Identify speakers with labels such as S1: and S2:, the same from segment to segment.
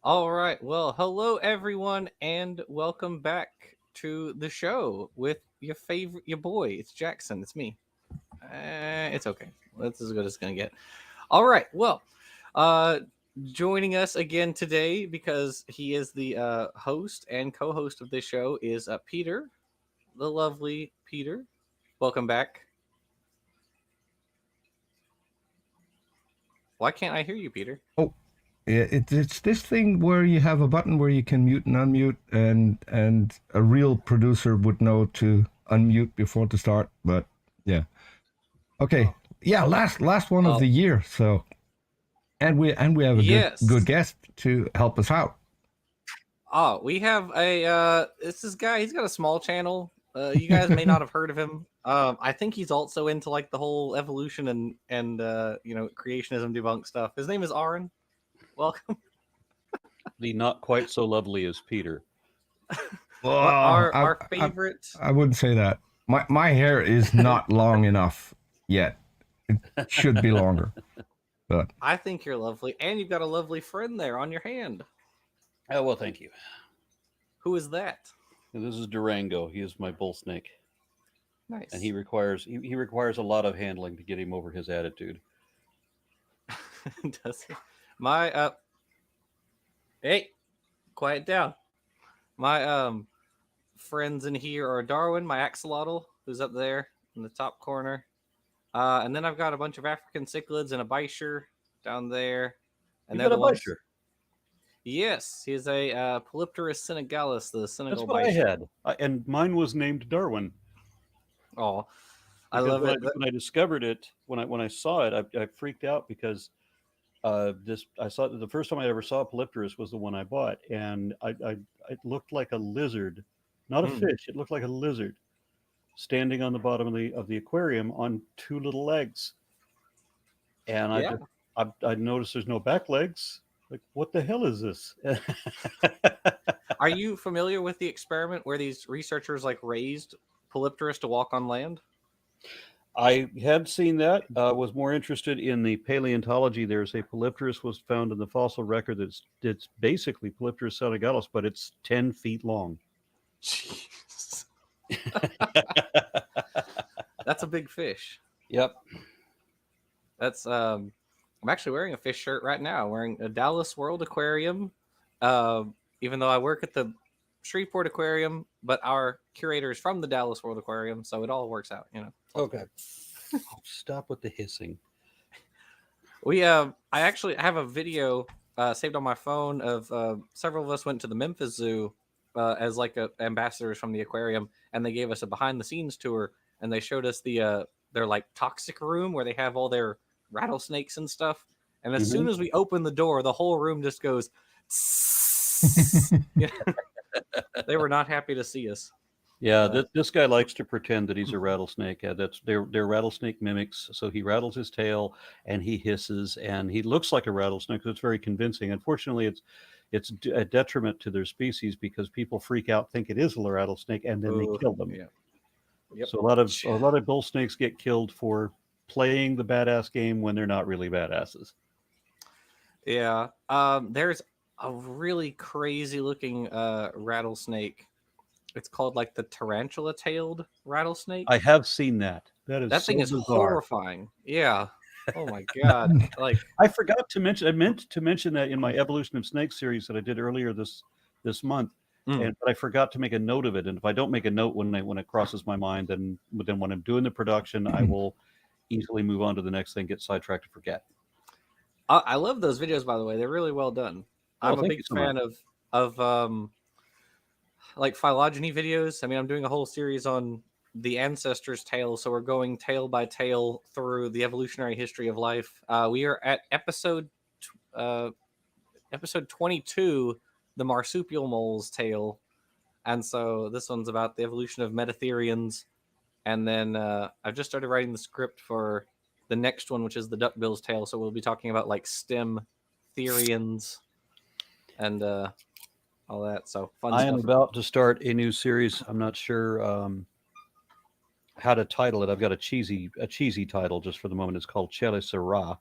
S1: All right. Well, hello everyone, and welcome back to the show with your boy. It's Jackson. It's me. It's okay. That's as good as it's gonna get. All right. Well, uh, joining us again today because he is the host and co-host of this show is Peter, the lovely Peter. Welcome back. Why can't I hear you, Peter?
S2: Oh, yeah, it's this thing where you have a button where you can mute and unmute, and a real producer would know to unmute before to start. But yeah, okay,
S1: Oh,
S2: yeah, last one of
S1: oh
S2: the year. So and we have a good
S1: yes.
S2: guest to help us out.
S1: Oh, we have a this guy. He's got a small channel. You guys may not have heard of him. I think he's also into like the whole evolution and creationism debunk stuff. His name is Aaron. Welcome.
S3: The not quite so lovely as Peter.
S2: Well,
S1: Our favorite.
S2: I wouldn't say that. My hair is not long enough yet. It should be longer. But
S1: I think you're lovely, and you've got a lovely friend there on your hand.
S3: Oh, well, thank you.
S1: Who is that?
S3: This is Durango. He is my bull snake,
S1: Nice.
S3: and he requires a lot of handling to get him over his attitude.
S1: Does he? My hey, quiet down. My friends in here are Darwin, my axolotl, who's up there in the top corner. And then I've got a bunch of African cichlids and a bisher down there. And
S3: You
S1: they're
S3: got
S1: the
S3: a
S1: ones.
S3: bisher.
S1: Yes, he's a Polypterus senegalis, the
S3: That's
S1: Senegal
S3: what I
S1: bisher.
S3: had, and mine was named Darwin
S1: Oh, I
S3: because
S1: love it.
S3: when I discovered it, when I saw it, I freaked out because this I saw the first time I ever saw Polypterus was the one I bought, and I it looked like a lizard, not a
S1: Mm,
S3: fish. It looked like a lizard standing on the bottom of the aquarium on two little legs. And
S1: yeah.
S3: I noticed there's no back legs. Like, what the hell is this?
S1: Are you familiar with the experiment where these researchers like raised Polypterus to walk on land?
S3: I had seen that. Was more interested in the paleontology. There's a Polypterus was found in the fossil record it's basically Polypterus senegalis, but it's 10 feet long.
S1: Jeez. That's a big fish.
S3: Yep.
S1: That's I'm actually wearing a fish shirt right now, wearing a Dallas World Aquarium. Uh, Even though I work at the Shreveport Aquarium, but our curator is from the Dallas World Aquarium, so it all works out, you know.
S3: Okay. Stop with the hissing.
S1: We I actually have a video saved on my phone of several of us went to the Memphis Zoo as like ambassadors from the aquarium, and they gave us a behind the scenes tour, and they showed us their like toxic room where they have all their rattlesnakes and stuff. And as soon
S3: Mhm.
S1: as we open the door, the whole room just goes. Yeah, they were not happy to see us.
S3: Yeah, this guy likes to pretend that he's a rattlesnake. That's they're rattlesnake mimics. So he rattles his tail and he hisses and he looks like a rattlesnake. So it's very convincing. Unfortunately, it's a detriment to their species because people freak out, think it is a rattlesnake, and then they kill them.
S1: Yeah. Yep.
S3: So a lot of bull snakes get killed for playing the badass game when they're not really badasses.
S1: Yeah. There's a really crazy looking rattlesnake. It's called like the tarantula-tailed rattlesnake.
S3: I have seen that. That is
S1: That
S3: so
S1: thing is
S3: bizarre.
S1: horrifying. Yeah. Oh my god. Like,
S3: I forgot to mention. I meant to mention that in my Evolution of Snakes series that I did earlier this month,
S1: mm,
S3: but I forgot to make a note of it. And if I don't make a note when it crosses my mind, then when I'm doing the production, I will easily move on to the next thing, get sidetracked, and forget.
S1: I love those videos, by the way. They're really well done.
S3: Oh,
S1: I'm a
S3: thank you
S1: big
S3: so much.
S1: fan of like phylogeny videos. I mean, I'm doing a whole series on the ancestors' tale, so we're going tale by tale through the evolutionary history of life. We are at uh, episode 22, the marsupial mole's tale, and so this one's about the evolution of metatherians. And then I've just started writing the script for the next one, which is the duckbill's tale. So we'll be talking about like stem therians and all that. So fun
S3: I am
S1: stuff.
S3: about to start a new series. I'm not sure how to title it. I've got a cheesy title just for the moment. It's called Chele Sera.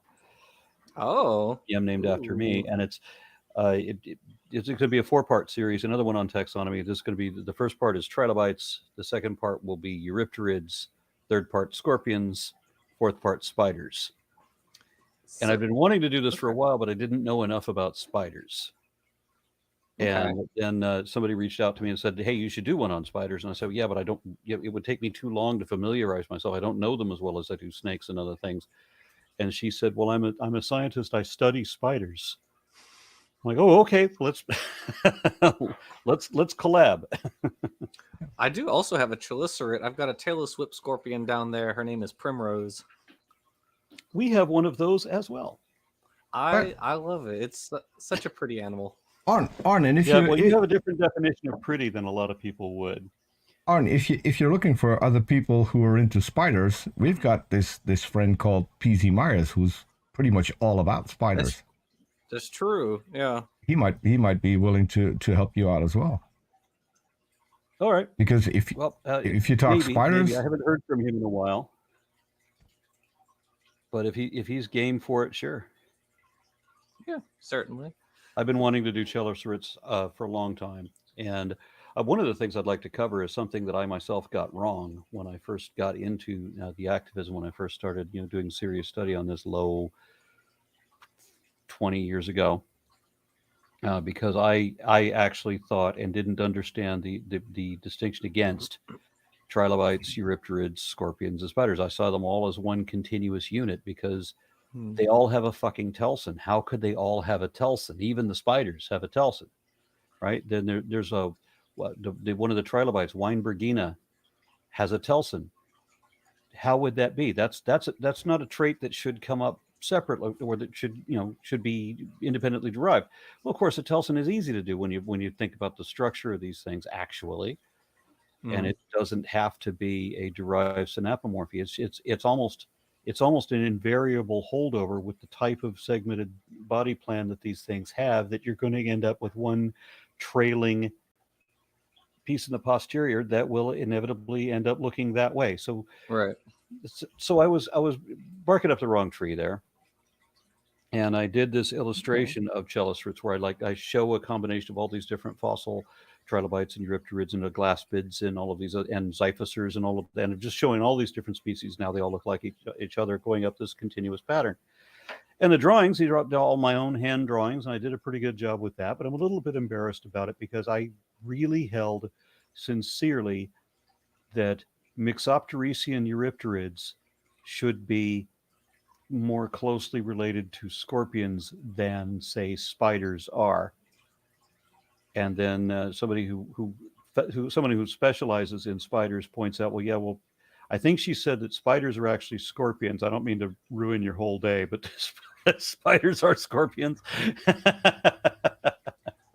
S1: Oh,
S3: Yeah, named after me,
S1: ooh.
S3: and it's It's going to be a 4-part series. Another one on taxonomy. This is going to be the first part is trilobites. The second part will be eurypterids. Third part scorpions. Fourth part spiders. And I've been wanting to do this for a while, but I didn't know enough about spiders. And then somebody reached out to me and said, "Hey, you should do one on spiders." And I said, "Yeah, but I don't. It would take me too long to familiarize myself. I don't know them as well as I do snakes and other things." And she said, "Well, I'm a scientist. I study spiders." I'm like, "Oh, okay. Let's let's collab."
S1: I do also have a chelicerae. I've got a tailless whip scorpion down there. Her name is Primrose.
S3: We have one of those as well.
S1: I love it. It's such a pretty animal.
S2: Arn, and if
S3: you have a different definition of pretty than a lot of people would.
S2: Arn, if you're looking for other people who are into spiders, we've got this friend called PZ Myers who's pretty much all about spiders.
S1: That's true. Yeah.
S2: He might be willing to help you out as well.
S3: All right.
S2: Because if you talk spiders,
S3: I haven't heard from him in a while. But if he's game for it, sure.
S1: Yeah, certainly.
S3: I've been wanting to do chelicerates for a long time, and one of the things I'd like to cover is something that I myself got wrong when I first got into the activism. When I first started, doing serious study on this 20 years ago, because I actually thought and didn't understand the distinction against trilobites, eurypterids, scorpions, and spiders. I saw them all as one continuous unit because they all have a fucking telson. How could they all have a telson? Even the spiders have a telson, right? Then there's one of the trilobites, Weinbergina, has a telson. How would that be? That's not a trait that should come up separately or that should be independently derived. Well, of course, a telson is easy to do when you think about the structure of these things actually. And it doesn't have to be a derived synapomorphy. It's almost an invariable holdover with the type of segmented body plan that these things have, that you're going to end up with one trailing piece in the posterior that will inevitably end up looking that way. So
S1: right.
S3: So I was barking up the wrong tree there. And I did this illustration of chelicerates where I show a combination of all these different fossil trilobites and eurypterids and glaspids and all of these and xiphosers and all of that, and just showing all these different species. Now they all look like each other, going up this continuous pattern. And the drawings, these are all my own hand drawings, and I did a pretty good job with that, but I'm a little bit embarrassed about it because I really held sincerely that Mixopterician eurypterids should be more closely related to scorpions than, say, spiders are. And then somebody who specializes in spiders points out, well, I think she said that spiders are actually scorpions. I don't mean to ruin your whole day, but spiders are scorpions.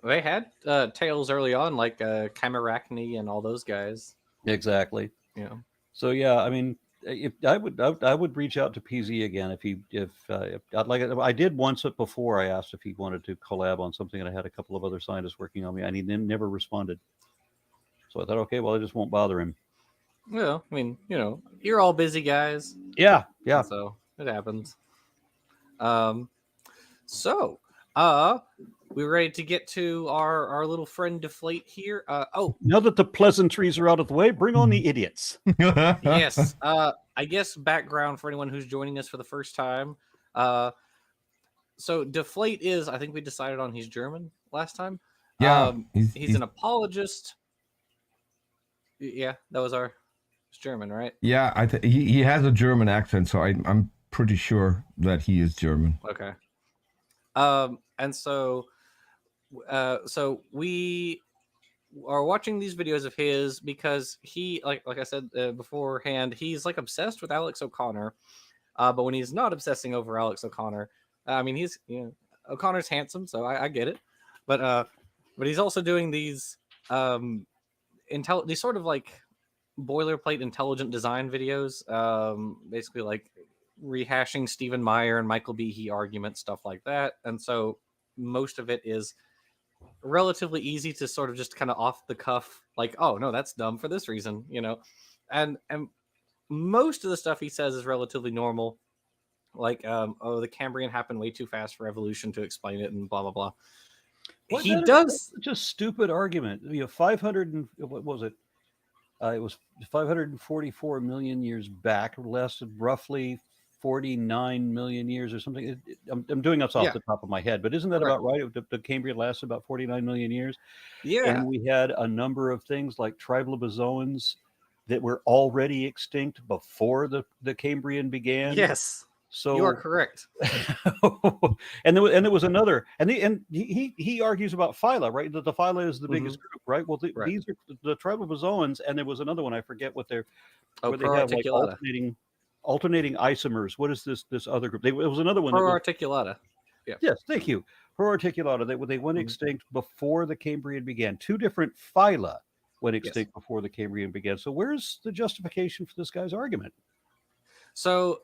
S1: They had tails early on, like Camarachne and all those guys.
S3: Exactly.
S1: Yeah.
S3: So yeah, I mean, if I would reach out to PZ again if I'd like it. I did once before. I asked if he wanted to collab on something, and I had a couple of other scientists working on me, and he never responded. So I thought, okay, well, I just won't bother him.
S1: Well, I mean, you're all busy guys.
S3: Yeah.
S1: So it happens. So we're ready to get to our little friend Deflate here.
S3: Now that the pleasantries are out of the way, bring on the idiots.
S1: Yes. I guess background for anyone who's joining us for the first time. So Deflate is, I think we decided on he's German last time.
S2: Yeah.
S1: He's an apologist. Yeah, that was it's German, right?
S2: Yeah, he has a German accent, so I'm pretty sure that he is German.
S1: Okay. And so we are watching these videos of his because he, like I said beforehand, he's like obsessed with Alex O'Connor. But when he's not obsessing over Alex O'Connor, I mean, he's O'Connor's handsome, so I get it. But he's also doing these these sort of like boilerplate intelligent design videos, basically like rehashing Stephen Meyer and Michael Behe arguments, stuff like that. And so most of it is relatively easy to sort of just kind of off the cuff, like, oh no, that's dumb for this reason, and most of the stuff he says is relatively normal, like the Cambrian happened way too fast for evolution to explain it and blah blah blah. he does.
S3: Such a stupid argument. 500 and what was it? It was 544 million years back, lasted roughly 49 million years or something. I'm doing this off the top of my head, but isn't that about right? The Cambrian lasted about 49 million years.
S1: Yeah.
S3: And we had a number of things like trilobizoans that were already extinct before the Cambrian began.
S1: Yes.
S3: So
S1: you are correct.
S3: and there was another, and he argues about phyla, right? That the phyla is the biggest group, right? Well, these are the trilobizoans, and there was another one, I forget what they're, where they have like alternating isomers. What is this other group? It was another one.
S1: Proarticulata.
S3: Yeah. Yes, thank you. Proarticulata. They went extinct before the Cambrian began. Two different phyla went extinct before the Cambrian began. So where's the justification for this guy's argument?
S1: So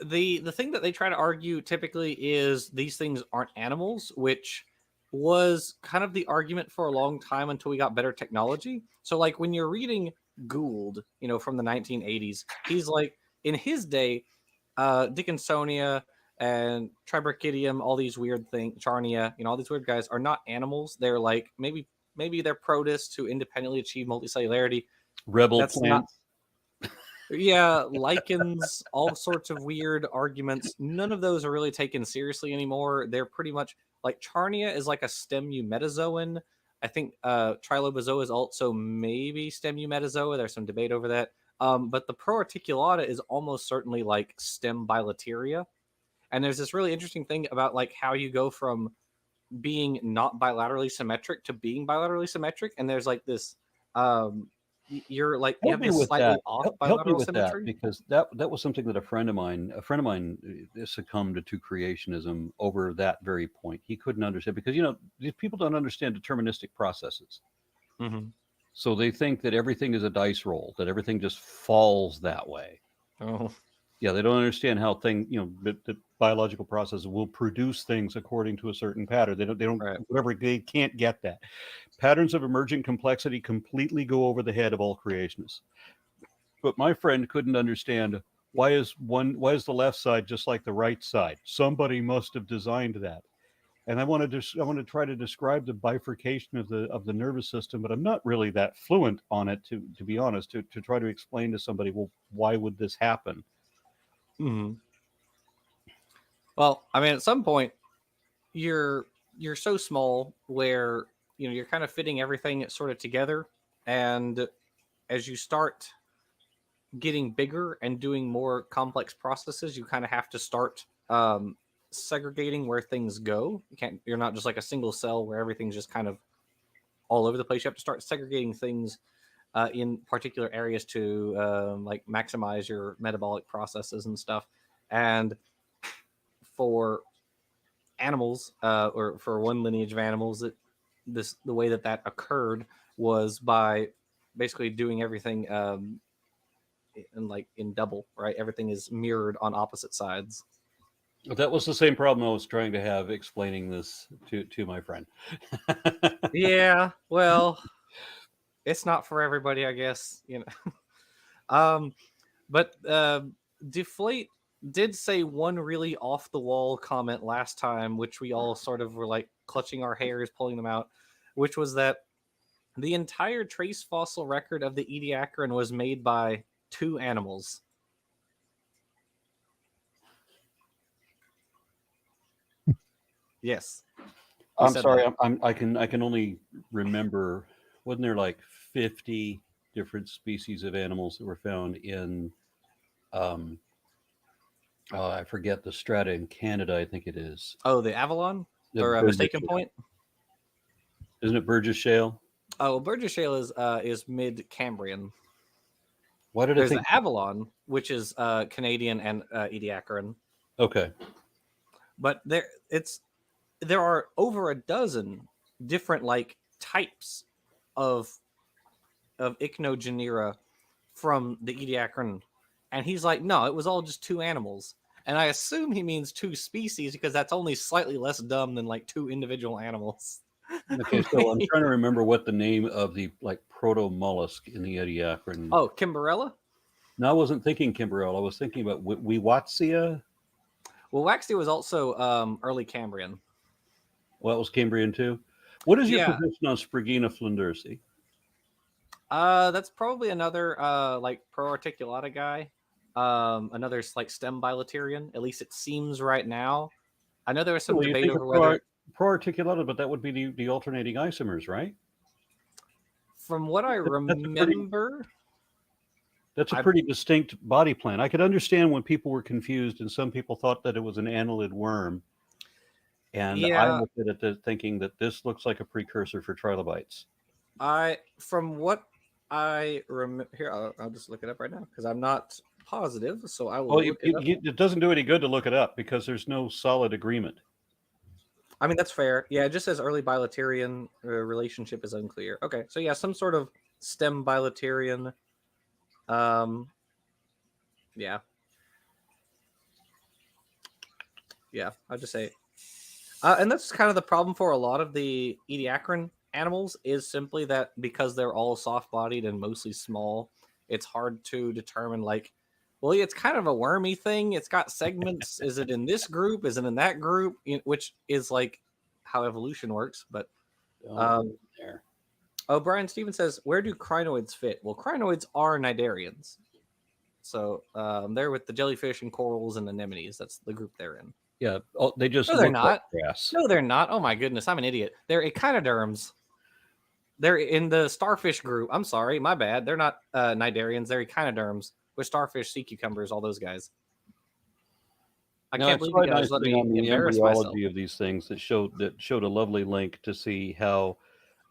S1: the thing that they try to argue typically is these things aren't animals, which was kind of the argument for a long time until we got better technology. So like when you're reading Gould, from the 1980s, he's like, in his day, Dickinsonia and Tribrachidium, all these weird things, Charnia, all these weird guys are not animals. They're like maybe they're protists who independently achieve multicellularity.
S3: Rebel plants.
S1: Yeah, lichens, all sorts of weird arguments. None of those are really taken seriously anymore. They're pretty much like Charnia is like a stem eumetazoan. I think Trilobizoa is also maybe stem eumetazoa. There's some debate over that. But the Proarticulata is almost certainly like stem bilateria. And there's this really interesting thing about like how you go from being not bilaterally symmetric to being bilaterally symmetric. And there's like this you're like you have this slightly off bilateral symmetry.
S3: Because that was something that a friend of mine succumbed to creationism over that very point. He couldn't understand because these people don't understand deterministic processes.
S1: Mm-hmm.
S3: So they think that everything is a dice roll, that everything just falls that way.
S1: Oh,
S3: yeah, they don't understand how the biological processes will produce things according to a certain pattern. They don't whatever, they can't get that. Patterns of emergent complexity completely go over the head of all creationists. But my friend couldn't understand why is the left side just like the right side? Somebody must have designed that. And I want to try to describe the bifurcation of the nervous system, but I'm not really that fluent on it to be honest, to try to explain to somebody, well, why would this happen?
S1: Mm-hmm. Well, I mean, at some point, you're so small where you're kind of fitting everything sort of together, and as you start getting bigger and doing more complex processes, you kind of have to start segregating where things go. You're not just like a single cell where everything's just kind of all over the place. You have to start segregating things in particular areas to like maximize your metabolic processes and stuff. And for animals, or for one lineage of animals, the way that occurred was by basically doing everything in double, right? Everything is mirrored on opposite sides.
S3: That was the same problem I was trying to have explaining this to my friend.
S1: Yeah, well, it's not for everybody, I guess, But Deflate did say one really off the wall comment last time, which we all sort of were like clutching our hairs, pulling them out, which was that the entire trace fossil record of the ediacaran was made by 2 animals. Yes.
S3: I'm sorry. I can only remember, wasn't there like 50 different species of animals that were found in I forget the strata in Canada, I think it is.
S1: Oh, the Avalon? Or a Mistaken Point?
S3: Isn't it Burgess Shale?
S1: Oh, Burgess Shale is mid-Cambrian.
S3: Why did
S1: There's
S3: I think
S1: the Avalon, which is Canadian and ediacaran.
S3: Okay.
S1: But there are over a dozen different like types of ichnogenera from the ediacaran, and he's like, no, it was all just 2 animals. And I assume he means 2 species because that's only slightly less dumb than like 2 individual animals.
S3: Okay, so I'm trying to remember what the name of the like proto mollusk in the ediacaran.
S1: Oh, Kimberella?
S3: No, I wasn't thinking Kimberella. I was thinking about Wiwatzia.
S1: Well, Waxia was also early Cambrian.
S3: Well, it was Cambrian too. What is your
S1: Yeah.
S3: position on Sprigina flindersi?
S1: That's probably another like pro-articulata guy. Another like stem bilaterian. At least it seems right now. I know there was some
S3: Well, you
S1: debate
S3: think
S1: over
S3: of
S1: whether,
S3: pro-articulata, but that would be the alternating isomers, right?
S1: from what I remember,
S3: That's a pretty distinct body plan. I could understand when people were confused and some people thought that it was an annelid worm. And I
S1: yeah,
S3: looked at it thinking that this looks like a precursor for trilobites.
S1: from what I remember, here I'll just look it up right now because I'm not positive, so I will
S3: Well,
S1: look it up.
S3: it doesn't do any good to look it up because there's no solid agreement.
S1: I mean, that's fair. Yeah, it just says early bilaterian relationship is unclear. Okay, so yeah, some sort of stem bilaterian. Yeah. Yeah, I'll just say. And that's kind of the problem for a lot of the ediacaran animals is simply that because they're all soft-bodied and mostly small, it's hard to determine, like, well, it's kind of a wormy thing. It's got segments. Is it in this group? Is it in that group? Which is like how evolution works. But
S3: There.
S1: oh, Brian Stevens says, where do crinoids fit? Well, crinoids are cnidarians. So they're with the jellyfish and corals and anemones. That's the group they're in.
S3: Yeah. Oh, they just
S1: No, they're
S3: look
S1: not.
S3: like grass.
S1: No, they're not. Oh my goodness, I'm an idiot. They're echinoderms. They're in the starfish group. I'm sorry, my bad. They're not cnidarians. They're echinoderms with starfish, sea cucumbers, all those guys. I can't believe you guys let me
S3: on the
S1: embarrass myself.
S3: embryology of these things that showed a lovely link to see how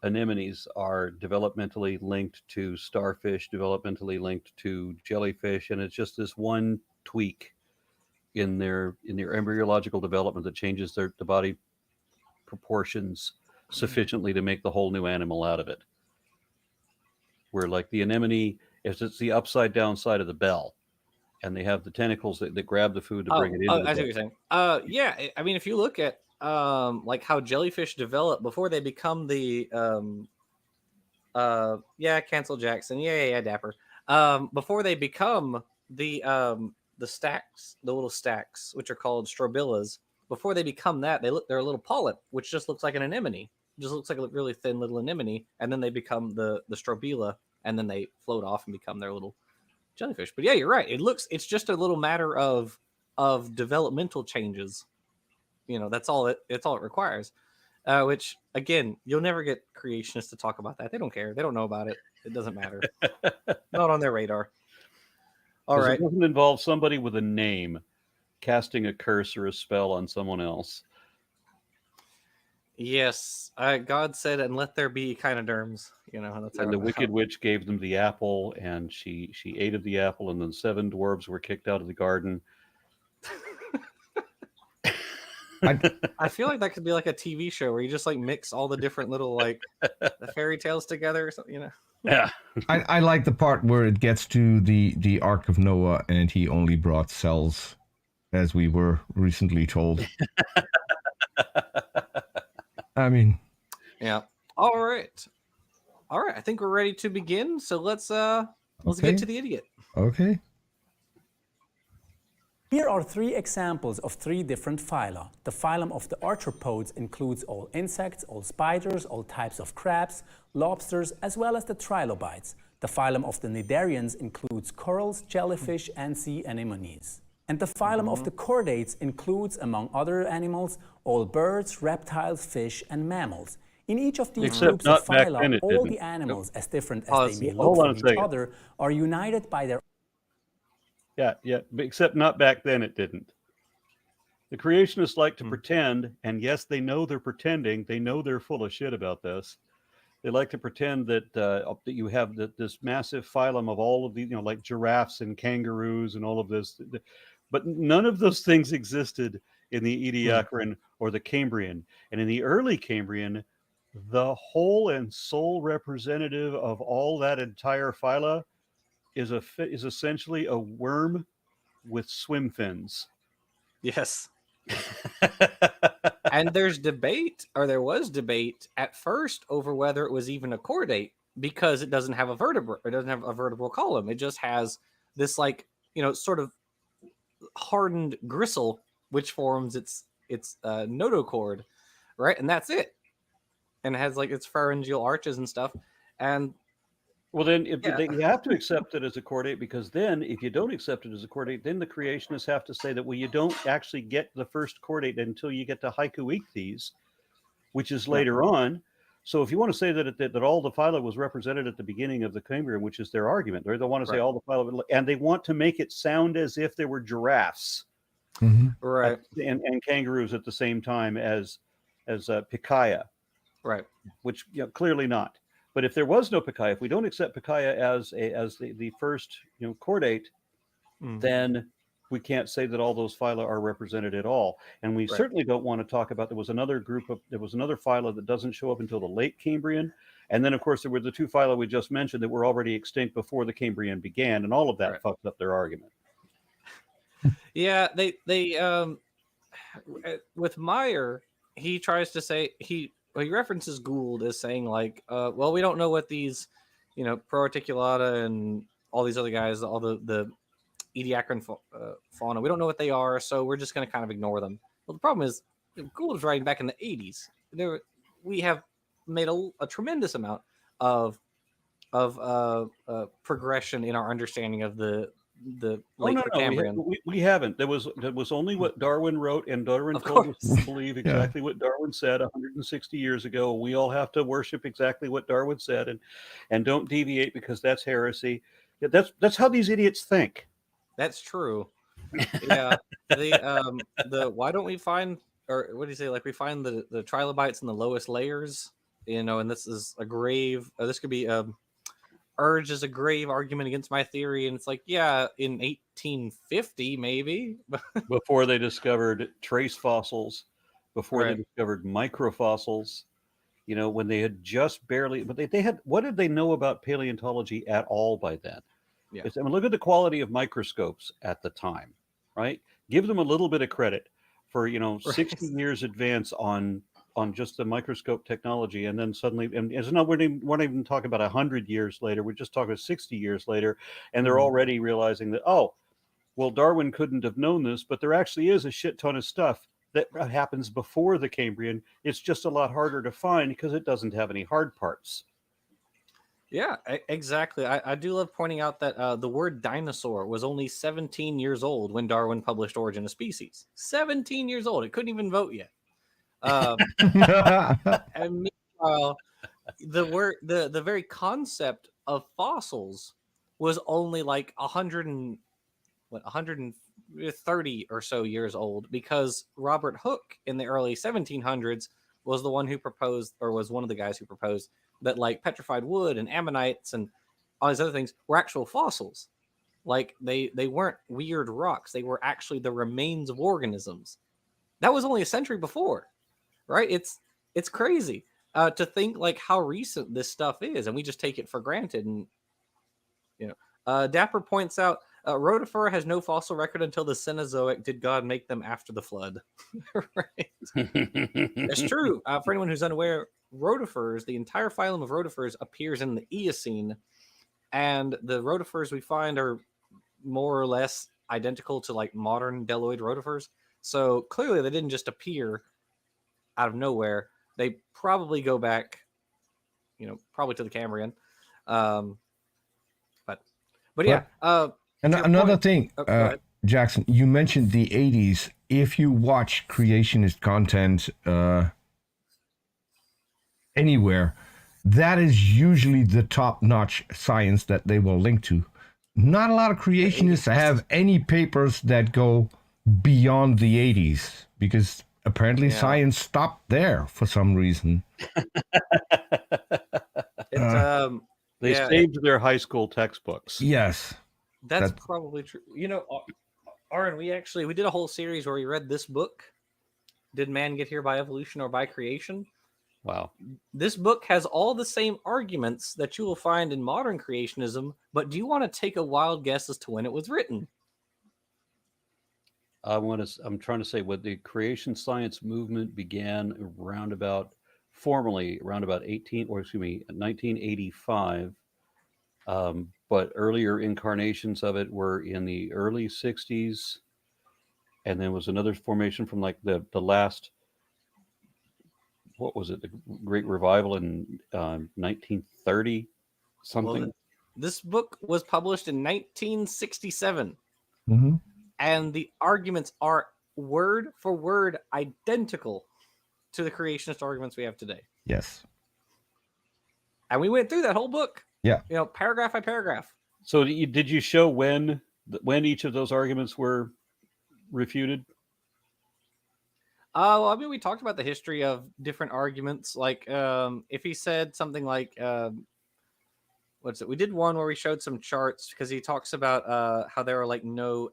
S3: anemones are developmentally linked to starfish, developmentally linked to jellyfish, and it's just this one tweak in their embryological development that changes the body proportions sufficiently to make the whole new animal out of it. Where like the anemone, if it's the upside down side of the bell, and they have the tentacles that grab the food to bring it into the
S1: I see what you're saying. Yeah, I mean, if you look at like how jellyfish develop before they become the yeah, cancel Jackson, yeah, Dapper. Before they become the stacks, the little stacks, which are called strobillas. Before they become that, they're a little polyp, which just looks like an anemone. It just looks like a really thin little anemone, and then they become the strobila, and then they float off and become their little jellyfish. But yeah, you're right. It's just a little matter of developmental changes. You know, that's all it requires. Which again, you'll never get creationists to talk about that. They don't care. They don't know about it. It doesn't matter. Not on their radar. All right.
S3: It doesn't involve somebody with a name casting a curse or a spell on someone else.
S1: Yes, God said, "And let there be echinoderms." You know, that's
S3: and the wicked witch gave them the apple, and she ate of the apple, and then 7 dwarves were kicked out of the garden.
S1: I feel like that could be like a TV show where you just like mix all the different little like the fairy tales together or something, you know.
S3: Yeah.
S2: I like the part where it gets to the Ark of Noah and he only brought cells, as we were recently told. I mean,
S1: yeah. All right. I think we're ready to begin. So let's
S2: okay.
S1: get to the idiot.
S2: Okay.
S4: Here are 3 examples of 3 different phyla. The phylum of the arthropods includes all insects, all spiders, all types of crabs, lobsters, as well as the trilobites. The phylum of the cnidarians includes corals, jellyfish, and sea anemones. And the phylum of the chordates includes, among other animals, all birds, reptiles, fish, and mammals. In each of these groups of phyla, all the animals, as different as they may look from each other, are united by their...
S3: Yeah, except not back then it didn't. The creationists like to pretend, and yes, they know they're pretending. They know they're full of shit about this. They like to pretend that that you have this massive phylum of all of these, you know, like giraffes and kangaroos and all of this. But none of those things existed in the ediacaran or the Cambrian. And in the early Cambrian, the whole and sole representative of all that entire phyla is essentially a worm with swim fins.
S1: Yes. And there was debate at first over whether it was even a chordate because it doesn't have a vertebra. It doesn't have a vertebral column. It just has this, like, you know, sort of hardened gristle which forms its notochord, right? And that's it. and it has like its pharyngeal arches and stuff. And
S3: Well, then
S1: Yeah.
S3: you have to accept it as a chordate, because then if you don't accept it as a chordate, then the creationists have to say that, well, you don't actually get the first chordate until you get to haiku-ichthyes, which is later on. So if you want to say that all the phyla was represented at the beginning of the Cambrian, which is their argument, they want to say all the phyla, and they want to make it sound as if there were giraffes
S1: right,
S3: and kangaroos at the same time as Pikaia,
S1: right.
S3: which clearly not. But if there was no Pikaia, if we don't accept Pikaia as the first chordate, then we can't say that all those phyla are represented at all. And we certainly don't want to talk about, there was another phyla that doesn't show up until the late Cambrian. And then, of course, there were the two phyla we just mentioned that were already extinct before the Cambrian began. And all of that fucked up their argument.
S1: Yeah, they with Meyer, he tries to say, he references Gould as saying like, well, we don't know what these, Proarticulata and all these other guys, all the ediacaran fauna, we don't know what they are, so we're just going to kind of ignore them. Well, the problem is, Gould was writing back in the 80s. We have made a tremendous amount of progression in our understanding of the late Cambrian.
S3: We haven't. There was only what Darwin wrote, and Darwin told us to believe exactly what Darwin said 160 years ago. We all have to worship exactly what Darwin said, and don't deviate, because that's heresy. That's how these idiots think.
S1: That's true. Yeah. The why don't we find, or what do you say? Like, we find the trilobites in the lowest layers, and this is a grave. This could be urged as a grave argument against my theory, and it's like, yeah, in 1850 maybe,
S3: before they discovered trace fossils, before they discovered microfossils, when they had just barely, but they had, what did they know about paleontology at all by then? Yeah. I mean, look at the quality of microscopes at the time, right? Give them a little bit of credit for 60 years advance on just the microscope technology, and then suddenly, and it's not, we're not even talking about 100 years later, we're just talking 60 years later, and they're already realizing that, oh, well, Darwin couldn't have known this, but there actually is a shit ton of stuff that happens before the Cambrian. It's just a lot harder to find because it doesn't have any hard parts.
S1: Yeah, exactly. I do love pointing out that the word dinosaur was only 17 years old when Darwin published Origin of Species. 17 years old. It couldn't even vote yet. And meanwhile, the very concept of fossils was only like 130 or so years old, because Robert Hooke in the early 1700s was the one who proposed, or was one of the guys who proposed, that like petrified wood and ammonites and all these other things were actual fossils. Like they weren't weird rocks. They were actually the remains of organisms. That was only a century before, right? It's crazy to think like how recent this stuff is, and we just take it for granted. And Dapper points out rotifer has no fossil record until the Cenozoic. Did God make them after the flood? Right. It's true. For anyone who's unaware, rotifers, the entire phylum of rotifers appears in the Eocene, and the rotifers we find are more or less identical to like modern Deloid rotifers. So clearly they didn't just appear out of nowhere. They probably go back, probably to the Cambrian. But yeah.
S2: And another thing, Jackson, you mentioned the 80s. If you watch creationist content anywhere, that is usually the top-notch science that they will link to. Not a lot of creationists have any papers that go beyond the 80s, because apparently science stopped there for some reason.
S3: They saved their high school textbooks.
S2: Yes.
S1: That's probably true. Aaron, we did a whole series where we read this book, Did Man Get Here by Evolution or by Creation?
S3: Wow.
S1: This book has all the same arguments that you will find in modern creationism, but do you want to take a wild guess as to when it was written?
S3: I'm trying to say what the creation science movement began formally around about 1985. But earlier incarnations of it were in the early 60s. And then was another formation from like the last what was it? The Great Revival in 1930 something.
S1: Well, this book was published in 1967,
S2: Mm-hmm.
S1: and the arguments are word for word identical to the creationist arguments we have today.
S2: Yes.
S1: And we went through that whole book.
S2: Yeah.
S1: You know, paragraph by paragraph.
S3: So did you show when each of those arguments were refuted?
S1: Well, I mean, we talked about the history of different arguments. Like, if he said something like, what's it? We did one where we showed some charts because he talks about how there are like no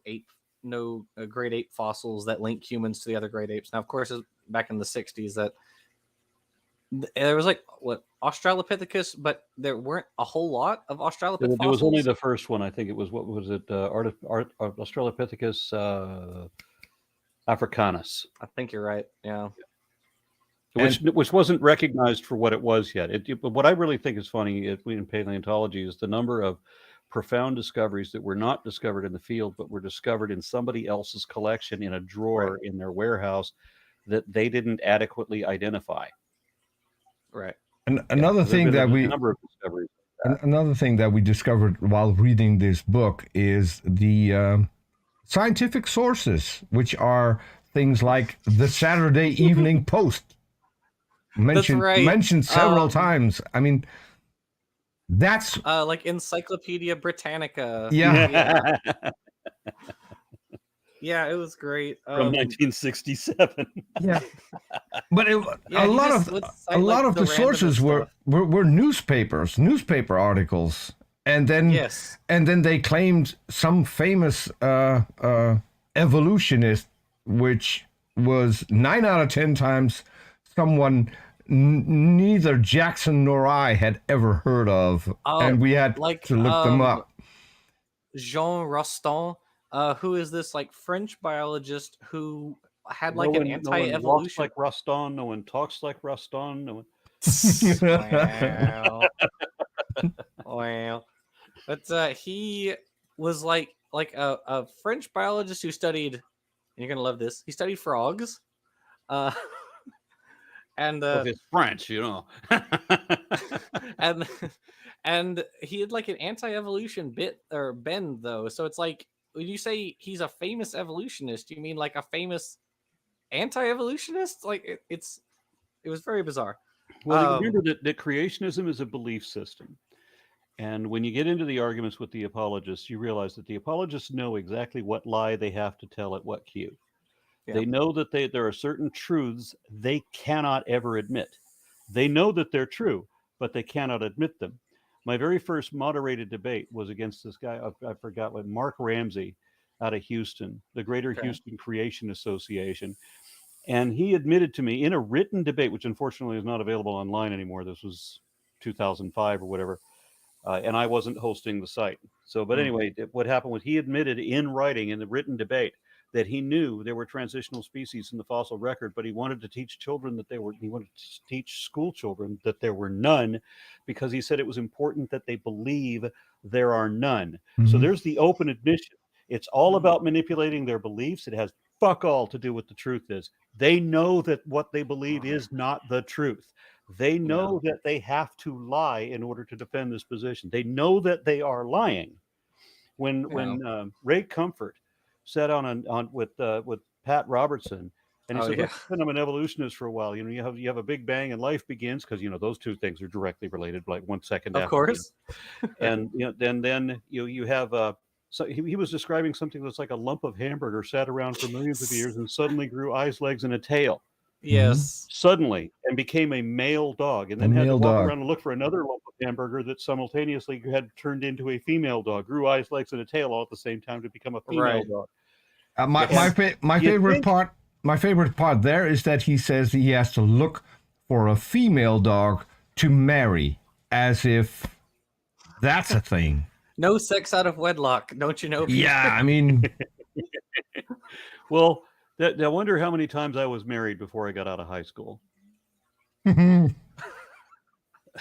S1: great ape fossils that link humans to the other great apes. Now, of course, back in the 60s, that there was like what Australopithecus, but there weren't a whole lot of Australopithecus fossils.
S3: There was only the first one. I think it was, what was it? Australopithecus africanus.
S1: I think you're right. Yeah.
S3: Which wasn't recognized for what it was yet. But what I really think is funny in paleontology is the number of profound discoveries that were not discovered in the field, but were discovered in somebody else's collection in a drawer in their warehouse that they didn't adequately identify.
S1: Right.
S2: And another thing that we
S3: number of discoveries.
S2: Another thing that we discovered while reading this book is the scientific sources, which are things like the Saturday Evening Post, mentioned several times. I mean, that's
S1: like Encyclopedia Britannica.
S2: Yeah.
S1: Yeah, it was great.
S3: From 1967.
S2: Yeah. But a lot of the sources were newspaper articles. And then they claimed some famous evolutionist, which was 9 out of 10 times someone neither Jackson nor I had ever heard of, and we had to look them up.
S1: Jean Rostand, who is this like French biologist who had like an anti-evolution.
S3: No one walks like Rostand. No one talks like Rostand. No one.
S1: Wow. But he was like a French biologist who studied. And you're gonna love this. He studied frogs. And
S3: it's French, you know.
S1: and he had like an anti-evolution bend though. So it's like when you say he's a famous evolutionist, you mean like a famous anti-evolutionist? Like it was very bizarre.
S3: Well, remember that creationism is a belief system. And when you get into the arguments with the apologists, you realize that the apologists know exactly what lie they have to tell at what cue. Yeah. They know that there are certain truths they cannot ever admit. They know that they're true, but they cannot admit them. My very first moderated debate was against this guy, I forgot what, Mark Ramsey out of Houston, the Greater Houston Creation Association. And he admitted to me in a written debate, which unfortunately is not available online anymore. This was 2005 or whatever. And I wasn't hosting the site. So, but anyway, what happened was he admitted in writing in the written debate that he knew there were transitional species in the fossil record, but he wanted to teach children he wanted to teach school children that there were none, because he said it was important that they believe there are none. Mm-hmm. So there's the open admission. It's all about manipulating their beliefs. It has fuck all to do with the truth is. They know that what they believe is not the truth. They know that they have to lie in order to defend this position. They know that they are lying. When Ray Comfort sat on with Pat Robertson, and he said, "I'm an evolutionist for a while. You know, you have a big bang and life begins," because those two things are directly related, like 1 second after.
S1: Of course.
S3: And then you have so he was describing something that's like a lump of hamburger sat around for millions of years and suddenly grew eyes, legs, and a tail.
S1: Yes.
S3: Suddenly, and became a male dog, and then had to walk around and look for another lump of hamburger that simultaneously had turned into a female dog, grew eyes, legs, and a tail all at the same time to become a female dog.
S2: My favorite part there is that he says he has to look for a female dog to marry, as if that's a thing.
S1: No sex out of wedlock, don't you know?
S2: Yeah, I mean,
S3: well. I wonder how many times I was married before I got out of high school.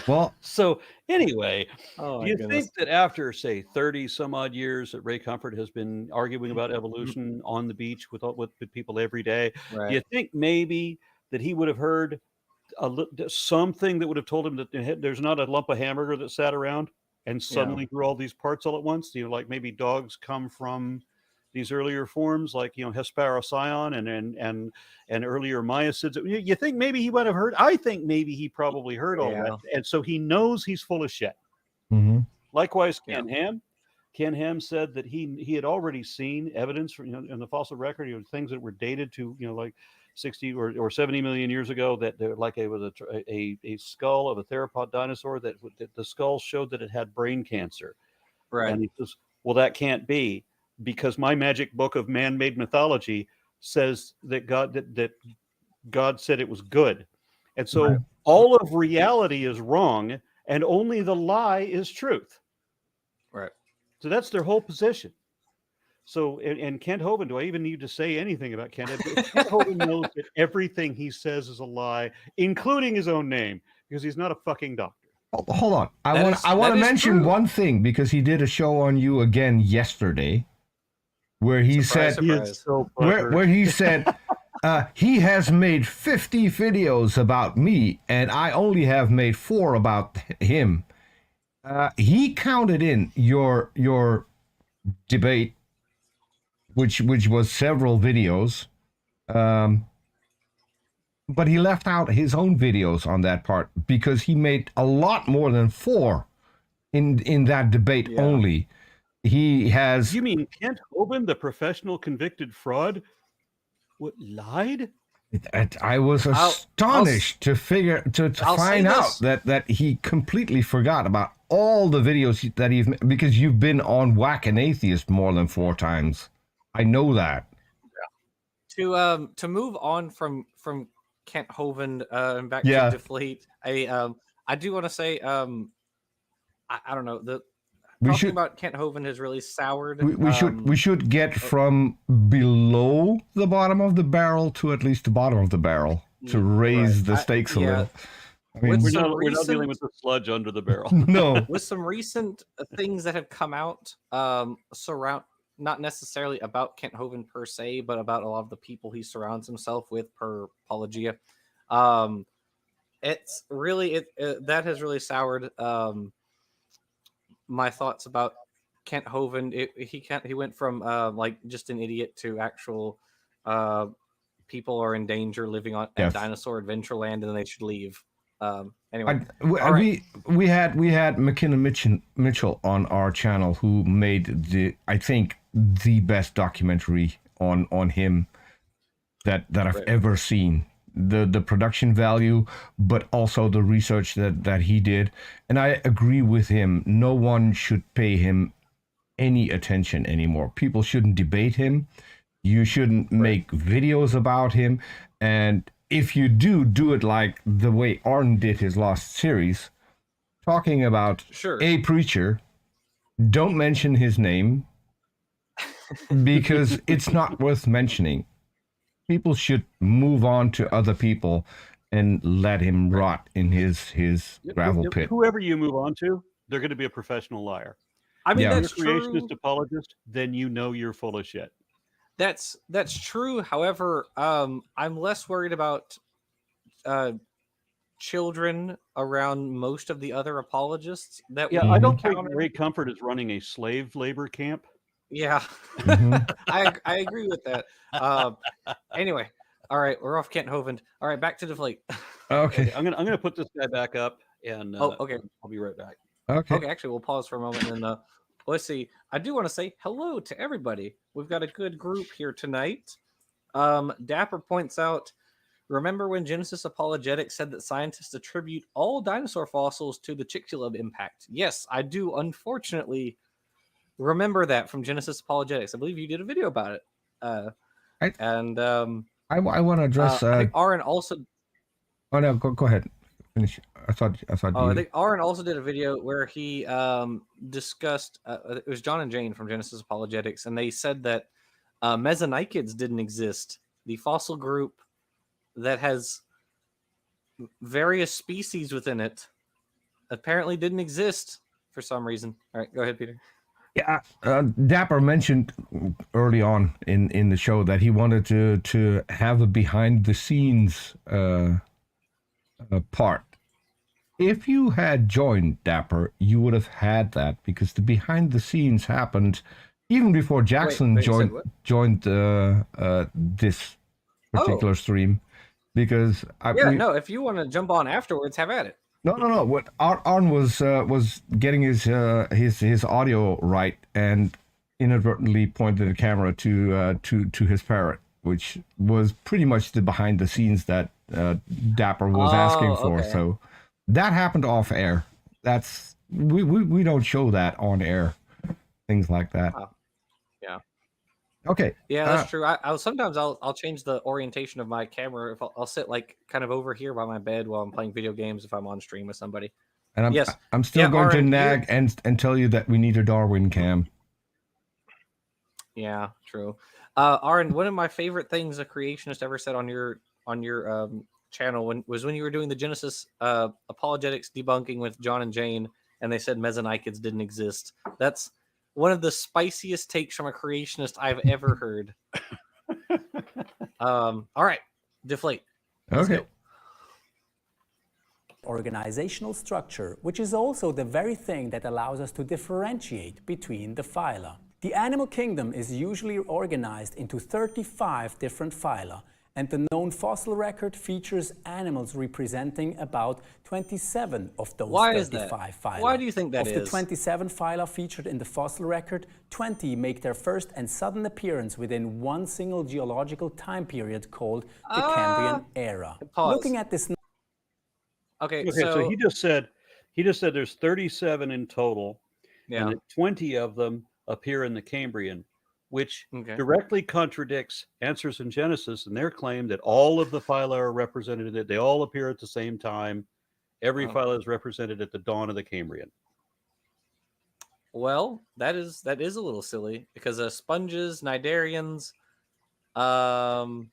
S2: Well,
S3: so anyway, do you think that after, say, 30 some odd years that Ray Comfort has been arguing about evolution on the beach with people every day, do you think maybe that he would have heard something that would have told him that there's not a lump of hamburger that sat around and suddenly grew all these parts all at once. Like maybe dogs come from these earlier forms, like Hesperocyon and earlier Myocids. You think maybe he would have heard? I think maybe he probably heard all that, and so he knows he's full of shit.
S2: Mm-hmm.
S3: Likewise, Ken Ham. Ken Ham said that he had already seen evidence from in the fossil record, things that were dated to like 60 or 70 million years ago, that there was a skull of a theropod dinosaur that the skull showed that it had brain cancer.
S1: Right.
S3: And he says, well, that can't be, because my magic book of man-made mythology says that God said it was good. And so all of reality is wrong and only the lie is truth.
S1: Right.
S3: So that's their whole position. So, and Kent Hovind, do I even need to say anything about Kent? Kent Hovind knows that everything he says is a lie, including his own name, because he's not a fucking doctor.
S2: Hold on. I want to mention one thing, because he did a show on you again yesterday, where he said where he said he has made 50 videos about me, and I only have made 4 about him. He counted in your debate, which was several videos, but he left out his own videos on that part, because he made a lot more than 4 in that debate only. He has.
S3: You mean Kent Hovind, the professional convicted fraud, lied?
S2: I was astonished to find out that he completely forgot about all the videos that he's, because you've been on Whack an Atheist more than 4 times. I know that.
S1: To move on from Kent Hovind and back to Deflate, I do want to say I don't know, talking about Kent Hovind has really soured.
S2: We should get from below the bottom of the barrel to at least the bottom of the barrel to raise the stakes a little. I mean,
S3: we're not dealing with the sludge under the barrel.
S2: No.
S1: With some recent things that have come out, not necessarily about Kent Hovind per se, but about a lot of the people he surrounds himself with per Apologia. It's really that has really soured my thoughts about Kent Hovind. He went from like just an idiot to actual people are in danger living on dinosaur adventureland and they should leave. Anyway, we had McKenna Mitchell on our channel, who made I think the best documentary on him that I've ever seen. The production value, but also the research that he did. And I agree with him. No one should pay him any attention anymore. People shouldn't debate him. You shouldn't make videos about him. And if you do it like the way Arden did his last series, talking about a preacher, don't mention his name, because it's not worth mentioning. People should move on to other people and let him rot in his gravel pit.
S3: Whoever you move on to, they're going to be a professional liar.
S1: I mean,
S3: that's true. If you're a creationist apologist, then you know you're full of shit.
S1: That's true. However, I'm less worried about children around most of the other apologists that
S3: I don't think Ray Comfort is running a slave labor camp.
S1: Yeah, I agree with that. Anyway, all right, we're off Kent Hovind. All right, back to Deflate.
S2: Okay,
S3: I'm gonna put this guy back up, and
S1: okay,
S3: I'll be right back.
S2: Okay,
S1: actually, we'll pause for a moment, and let's see. I do want to say hello to everybody. We've got a good group here tonight. Dapper points out, remember when Genesis Apologetics said that scientists attribute all dinosaur fossils to the Chicxulub impact? Yes, I do. Unfortunately, remember that from Genesis Apologetics. I believe you did a video about it.
S2: I want to address.
S1: I think Aaron also.
S2: Oh no, go ahead. Finish. I thought.
S1: I think Aaron also did a video where he discussed. It was John and Jane from Genesis Apologetics, and they said that Mesonychids didn't exist. The fossil group that has various species within it apparently didn't exist for some reason. All right, go ahead, Peter.
S2: Yeah, Dapper mentioned early on in the show that he wanted to have a behind the scenes part. If you had joined Dapper, you would have had that, because the behind the scenes happened even before Jackson joined this particular stream. Because
S1: no, if you want to jump on afterwards, have at it.
S2: No. What Arn was getting his audio right and inadvertently pointed the camera to his parrot, which was pretty much the behind the scenes that Dapper was asking for.
S1: Okay.
S2: So that happened off air. That's we don't show that on air. Things like that.
S1: Yeah.
S2: Okay.
S1: Yeah, that's true. I'll sometimes I'll change the orientation of my camera. If I'll sit like kind of over here by my bed while I'm playing video games if I'm on stream with somebody.
S2: And I'm still going to nag and tell you that we need a Darwin cam.
S1: Yeah, true. Aaron, one of my favorite things a creationist ever said on your channel was when you were doing the Genesis apologetics debunking with John and Jane, and they said Mezonikids didn't exist. That's one of the spiciest takes from a creationist I've ever heard. All right, Deflate. Let's go.
S4: Organizational structure, which is also the very thing that allows us to differentiate between the phyla. The animal kingdom is usually organized into 35 different phyla, and the known fossil record features animals representing about 27 of those 35 phyla.
S1: Why do you think that is?
S4: Of the 27 phyla featured in the fossil record, 20 make their first and sudden appearance within one single geological time period called the Cambrian era.
S1: Pause.
S4: Looking at this.
S1: Okay,
S3: so he just said there's 37 in total, and that 20 of them appear in the Cambrian, which directly contradicts Answers in Genesis and their claim that all of the phyla are represented in it. They all appear at the same time. Every phyla is represented at the dawn of the Cambrian.
S1: Well, that is a little silly because sponges, cnidarians.
S3: Oh,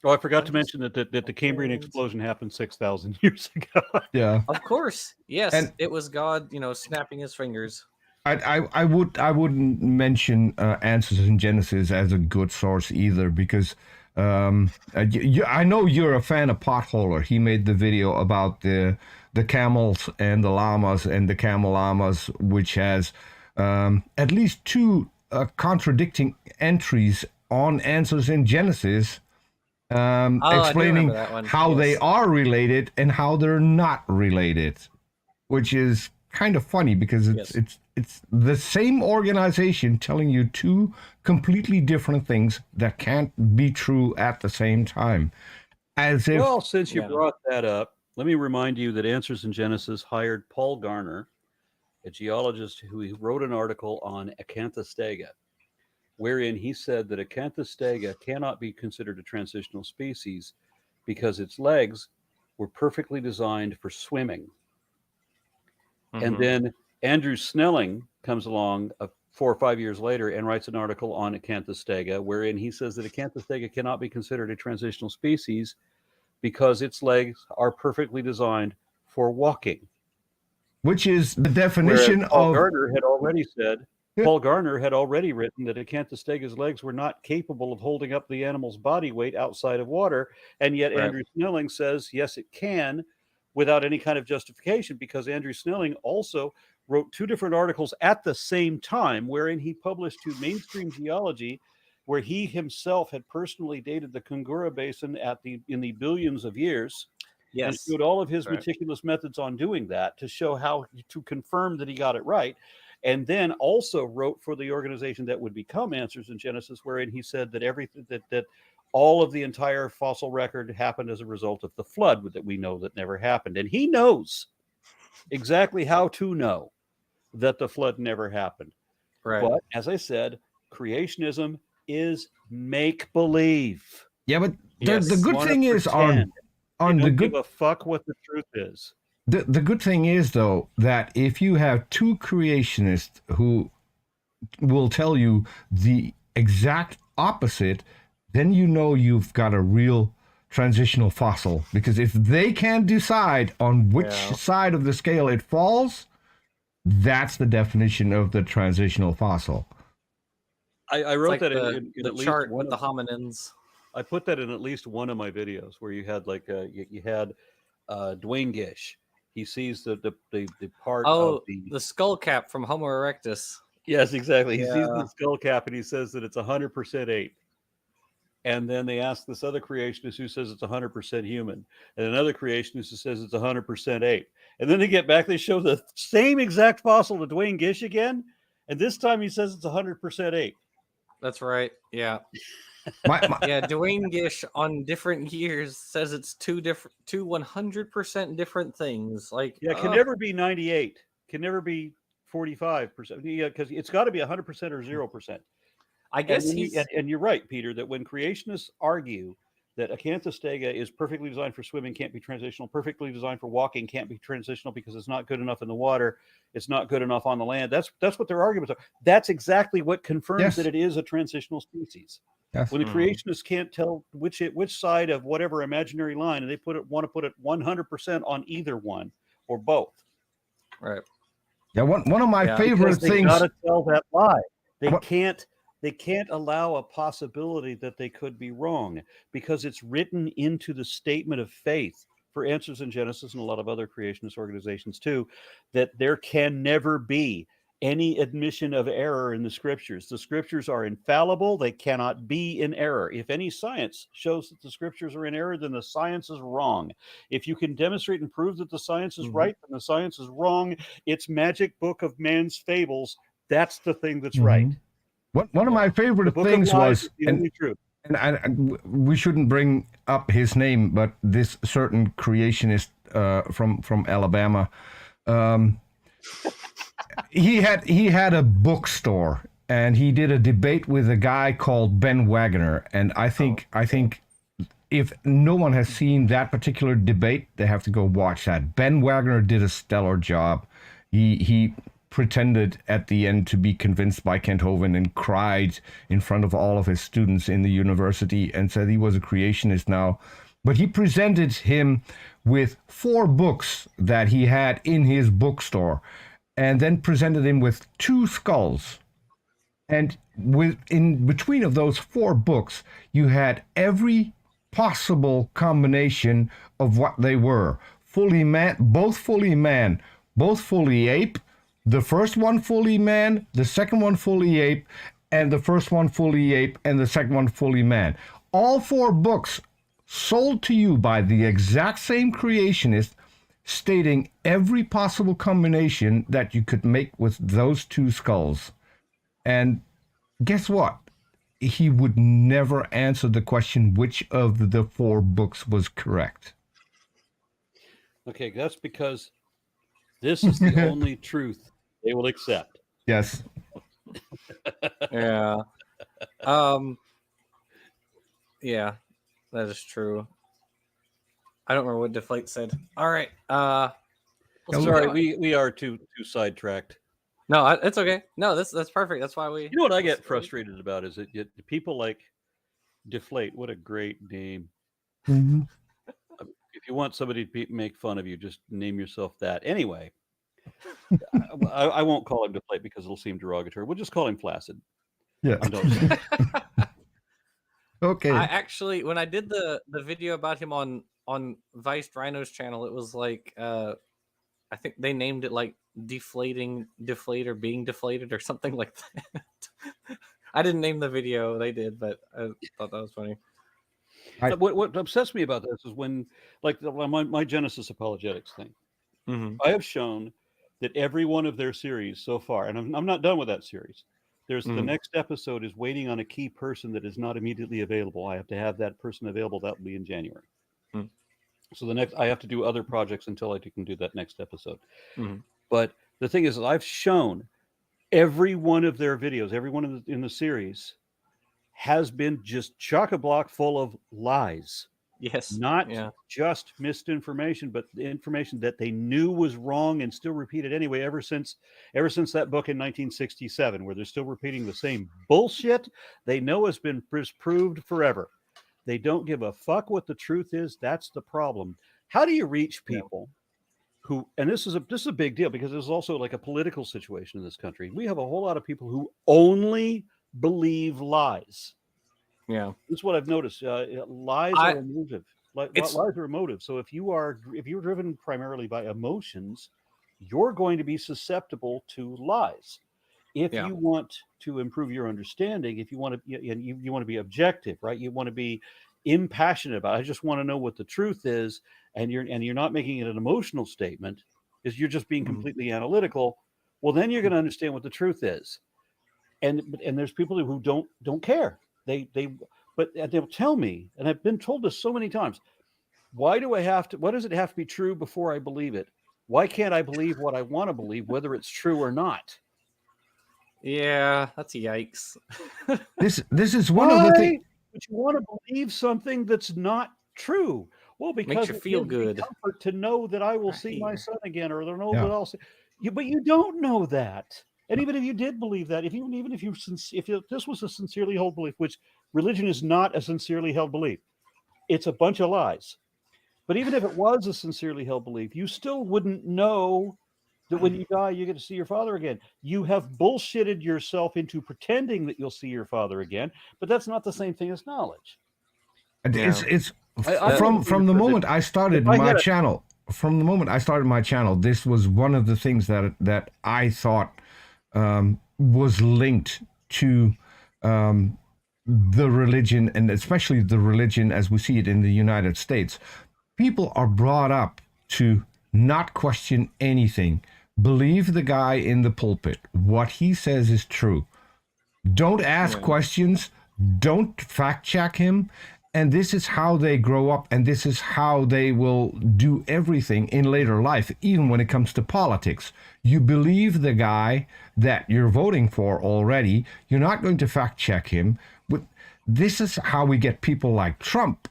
S3: I forgot to mention that the Cambrian explosion happened 6,000 years ago.
S2: Yeah,
S1: of course. Yes, and it was God, snapping his fingers.
S2: I wouldn't mention Answers in Genesis as a good source either, because I know you're a fan of Potholer. He made the video about the camels and the llamas and the camel llamas, which has at least two contradicting entries on Answers in Genesis, explaining how they are related and how they're not related, which is kind of funny because it's the same organization telling you two completely different things that can't be true at the same time. As if,
S3: well, since you brought that up, let me remind you that Answers in Genesis hired Paul Garner, a geologist who wrote an article on Acanthostega, wherein he said that Acanthostega cannot be considered a transitional species because its legs were perfectly designed for swimming. And then Andrew Snelling comes along 4 or 5 years later and writes an article on Acanthostega, wherein he says that Acanthostega cannot be considered a transitional species because its legs are perfectly designed for walking.
S2: Which is the definition of...
S3: Paul Garner had already said... Paul Garner had already written that Acanthostega's legs were not capable of holding up the animal's body weight outside of water, and yet Andrew Snelling says, yes, it can, without any kind of justification, because Andrew Snelling also wrote 2 different articles at the same time, wherein he published to Mainstream Geology, where he himself had personally dated the Kungura Basin in the billions of years, and showed all of his meticulous methods on doing that to confirm that he got it right. And then also wrote for the organization that would become Answers in Genesis, wherein he said that that all of the entire fossil record happened as a result of the flood that we know that never happened. And he knows exactly how to know that the flood never happened.
S1: Right.
S3: But as I said, creationism is make-believe.
S2: Yeah, but the good thing is
S3: they don't give a fuck what the truth is.
S2: The good thing is, though, that if you have 2 creationists who will tell you the exact opposite, then you know you've got a real transitional fossil. Because if they can't decide on which side of the scale it falls, that's the definition of the transitional fossil.
S3: I wrote that
S1: in
S3: the
S1: at least chart with the hominins.
S3: I put that in at least one of my videos where you had you had Dwayne Gish. He sees the part
S1: Oh,
S3: of
S1: the skull cap from Homo erectus.
S3: Yes, exactly. He sees
S1: Yeah.
S3: the skull cap and he says that it's 100% ape. And then they ask this other creationist who says it's 100% human, and another creationist who says it's 100% ape. And then they get back, they show the same exact fossil to Dwayne Gish again, and this time he says it's 100% ape.
S1: That's right. Yeah.
S2: My,
S1: Yeah, Dwayne Gish on different years says it's two 100% different things. Like,
S3: Yeah, it can never be 98. Can never be 45%. Yeah, because it's got to be 100% or 0%.
S1: I guess
S3: and you're right, Peter, that when creationists argue that Acanthostega is perfectly designed for swimming, can't be transitional, perfectly designed for walking, can't be transitional because it's not good enough in the water, it's not good enough on the land. That's what their arguments are. That's exactly what confirms that it is a transitional species.
S2: Yes.
S3: When the creationists can't tell which side of whatever imaginary line, and they want to put it 100% on either one or both.
S1: Right.
S2: Yeah, one of my favorite
S3: they
S2: things.
S3: Got to tell that lie. They can't allow a possibility that they could be wrong because it's written into the statement of faith for Answers in Genesis and a lot of other creationist organizations too, that there can never be any admission of error in the scriptures. The scriptures are infallible. They cannot be in error. If any science shows that the scriptures are in error, then the science is wrong. If you can demonstrate and prove that the science is right, then the science is wrong. It's magic book of man's fables. That's the thing that's right.
S2: One of my favorite things was,
S3: the only truth.
S2: And we shouldn't bring up his name, but this certain creationist from Alabama, he had a bookstore, and he did a debate with a guy called Ben Wagner. And I think if no one has seen that particular debate, they have to go watch that. Ben Wagner did a stellar job. He pretended at the end to be convinced by Kent Hovind and cried in front of all of his students in the university and said he was a creationist now. But he presented him with 4 books that he had in his bookstore, and then presented him with 2 skulls. And in between of those 4 books, you had every possible combination of what they were. Fully man, both fully ape, the first one fully man, the second one fully ape, and the first one fully ape, and the second one fully man. All 4 books sold to you by the exact same creationist, stating every possible combination that you could make with those 2 skulls. And guess what? He would never answer the question which of the 4 books was correct.
S3: Okay, that's because this is the only truth they will accept.
S2: Yes.
S1: Yeah. Yeah, that is true. I don't remember what Deflate said. All right.
S3: Sorry, we are too sidetracked.
S1: No, it's okay. No, that's perfect. That's why we.
S3: You know what I get frustrated about is that people like Deflate. What a great name.
S2: Mm-hmm.
S3: If you want somebody to make fun of you, just name yourself that. Anyway, I won't call him Deflate because it'll seem derogatory. We'll just call him Flaccid.
S2: Yeah. Okay.
S1: I actually, when I did the video about him on Vice Rhino's channel, it was like I think they named it like deflate or being deflated or something like that. I didn't name the video, they did, but I thought that was funny.
S3: What upsets me about this is when, like, my Genesis apologetics thing, I have shown that every one of their series so far, and I'm not done with that series. The next episode is waiting on a key person that is not immediately available. I have to have that person available. That will be in January. So I have to do other projects until I can do that next episode. But the thing is, I've shown every one of their videos, every one in the series, has been just chock-a-block full of lies.
S1: Yes.
S3: Not just misinformation, but the information that they knew was wrong and still repeated anyway ever since that book in 1967, where they're still repeating the same bullshit they know has been proved forever. They don't give a fuck what the truth is. That's the problem. How do you reach people who, and this is a big deal because there's also like a political situation in this country. We have a whole lot of people who only believe lies.
S1: Yeah.
S3: That's what I've noticed. Lies are emotive. Lies are emotive. So if you're driven primarily by emotions, you're going to be susceptible to lies. If you want to improve your understanding, if you want to, you want to be objective, right? You want to be impassionate about it. I just want to know what the truth is, and you're not making it an emotional statement, is you're just being completely analytical. Well, then you're going to understand what the truth is. And there's people who don't care. But they'll tell me, and I've been told this so many times. Why does it have to be true before I believe it? Why can't I believe what I want to believe, whether it's true or not?
S1: Yeah, that's yikes.
S2: This is one of the things.
S3: But you want to believe something that's not true. Well, because
S1: makes you feel good.
S3: Comfort to know that I will see my son again, or to know that I'll see you. But you don't know that. And even if you did believe that, if this was a sincerely held belief, which religion is not a sincerely held belief, it's a bunch of lies. But even if it was a sincerely held belief, you still wouldn't know that when you die, you get to see your father again. You have bullshitted yourself into pretending that you'll see your father again, but that's not the same thing as knowledge.
S2: It's from the moment I started my channel. From the moment I started my channel, this was one of the things that I thought was linked to the religion, and especially the religion as we see it in the United States. People are brought up to not question anything. Believe the guy in the pulpit. What he says is true. Don't ask questions. Don't fact check him. And this is how they grow up, and this is how they will do everything in later life, even when it comes to politics. You believe the guy that you're voting for already. You're not going to fact check him. But this is how we get people like Trump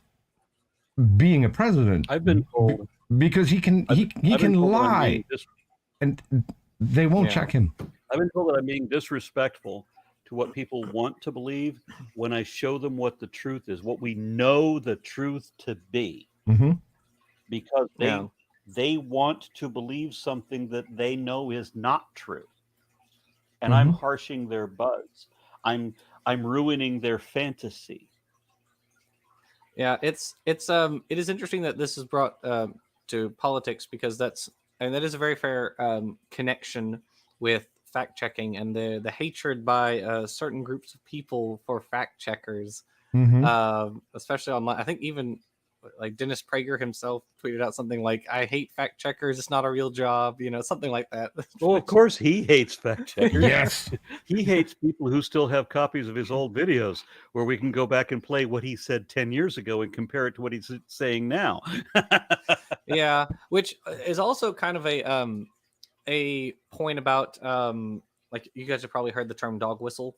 S2: being a president.
S3: I've been told
S2: because he can lie, and they won't check him.
S3: I've been told that I'm being disrespectful to what people want to believe when I show them what the truth is, what we know the truth to be, because they want to believe something that they know is not true, and I'm harshing their buzz. I'm ruining their fantasy.
S1: Yeah, it is interesting that this is brought to politics, because that is a very fair connection with fact checking and the hatred by certain groups of people for fact checkers, especially online. I think even like Dennis Prager himself tweeted out something like, "I hate fact checkers. It's not a real job," something like that.
S3: Well, of course he hates fact checkers.
S2: Yes,
S3: he hates people who still have copies of his old videos where we can go back and play what he said 10 years ago and compare it to what he's saying now.
S1: Yeah, which is also kind of a point about like, you guys have probably heard the term dog whistle,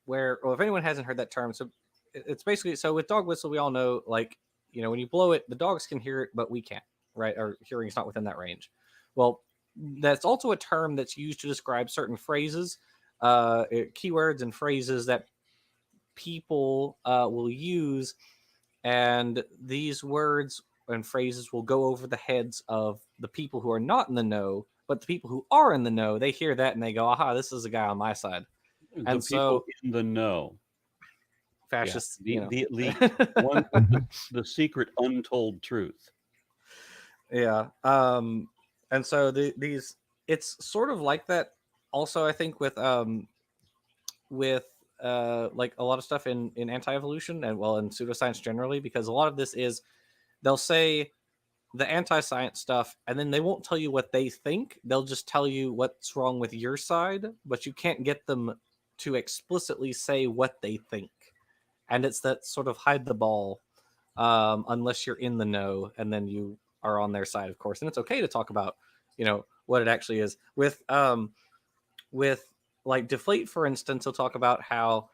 S1: where, well, if anyone hasn't heard that term, so it's basically, so with dog whistle, we all know, like, when you blow it, the dogs can hear it, but we can't, right? Our hearing is not within that range. Well, that's also a term that's used to describe certain phrases, keywords and phrases that people will use, and these words and phrases will go over the heads of the people who are not in the know, but the people who are in the know, they hear that and they go, aha, this is a guy on my side.
S3: And so in the know,
S1: fascists,
S3: the secret untold truth.
S1: Yeah. And so these, it's sort of like that also, I think, with like a lot of stuff in anti-evolution and, well, in pseudoscience generally, because a lot of this is, they'll say the anti-science stuff and then they won't tell you what they think. They'll just tell you what's wrong with your side, but you can't get them to explicitly say what they think. And it's that sort of hide the ball, unless you're in the know, and then you are on their side, of course. And it's okay to talk about, what it actually is. With like Deflate, for instance, he'll talk about how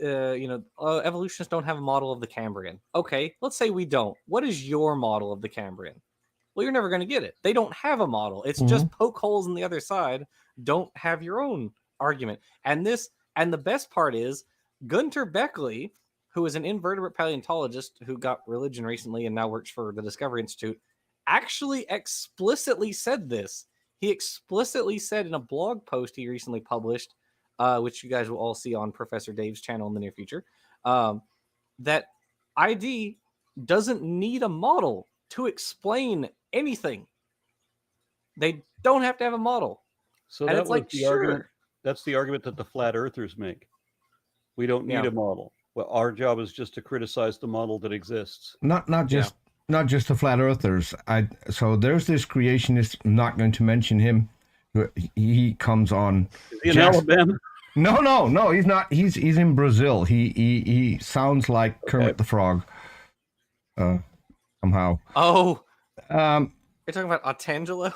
S1: evolutionists don't have a model of the Cambrian. Okay, let's say we don't. What is your model of the Cambrian? Well, you're never going to get it. They don't have a model. It's just poke holes in the other side. Don't have your own argument. And the best part is, Gunter Beckley, who is an invertebrate paleontologist who got religion recently and now works for the Discovery Institute, actually explicitly said this. He explicitly said in a blog post he recently published, which you guys will all see on Professor Dave's channel in the near future, that ID doesn't need a model to explain anything. They don't have to have a model.
S3: So
S1: And
S3: that
S1: it's
S3: was
S1: like,
S3: the
S1: sure.
S3: argument. That's the argument that the flat earthers make. We don't need
S1: Yeah.
S3: a model. Well, our job is just to criticize the model that exists.
S2: Not just the flat earthers. So there's this creationist. I'm not going to mention him. He comes on.
S3: Is he in Alabama?
S2: No, he's not. He's in Brazil. He sounds like Kermit the Frog. Somehow.
S1: Oh.
S2: Um,
S1: You're talking about Otangelo?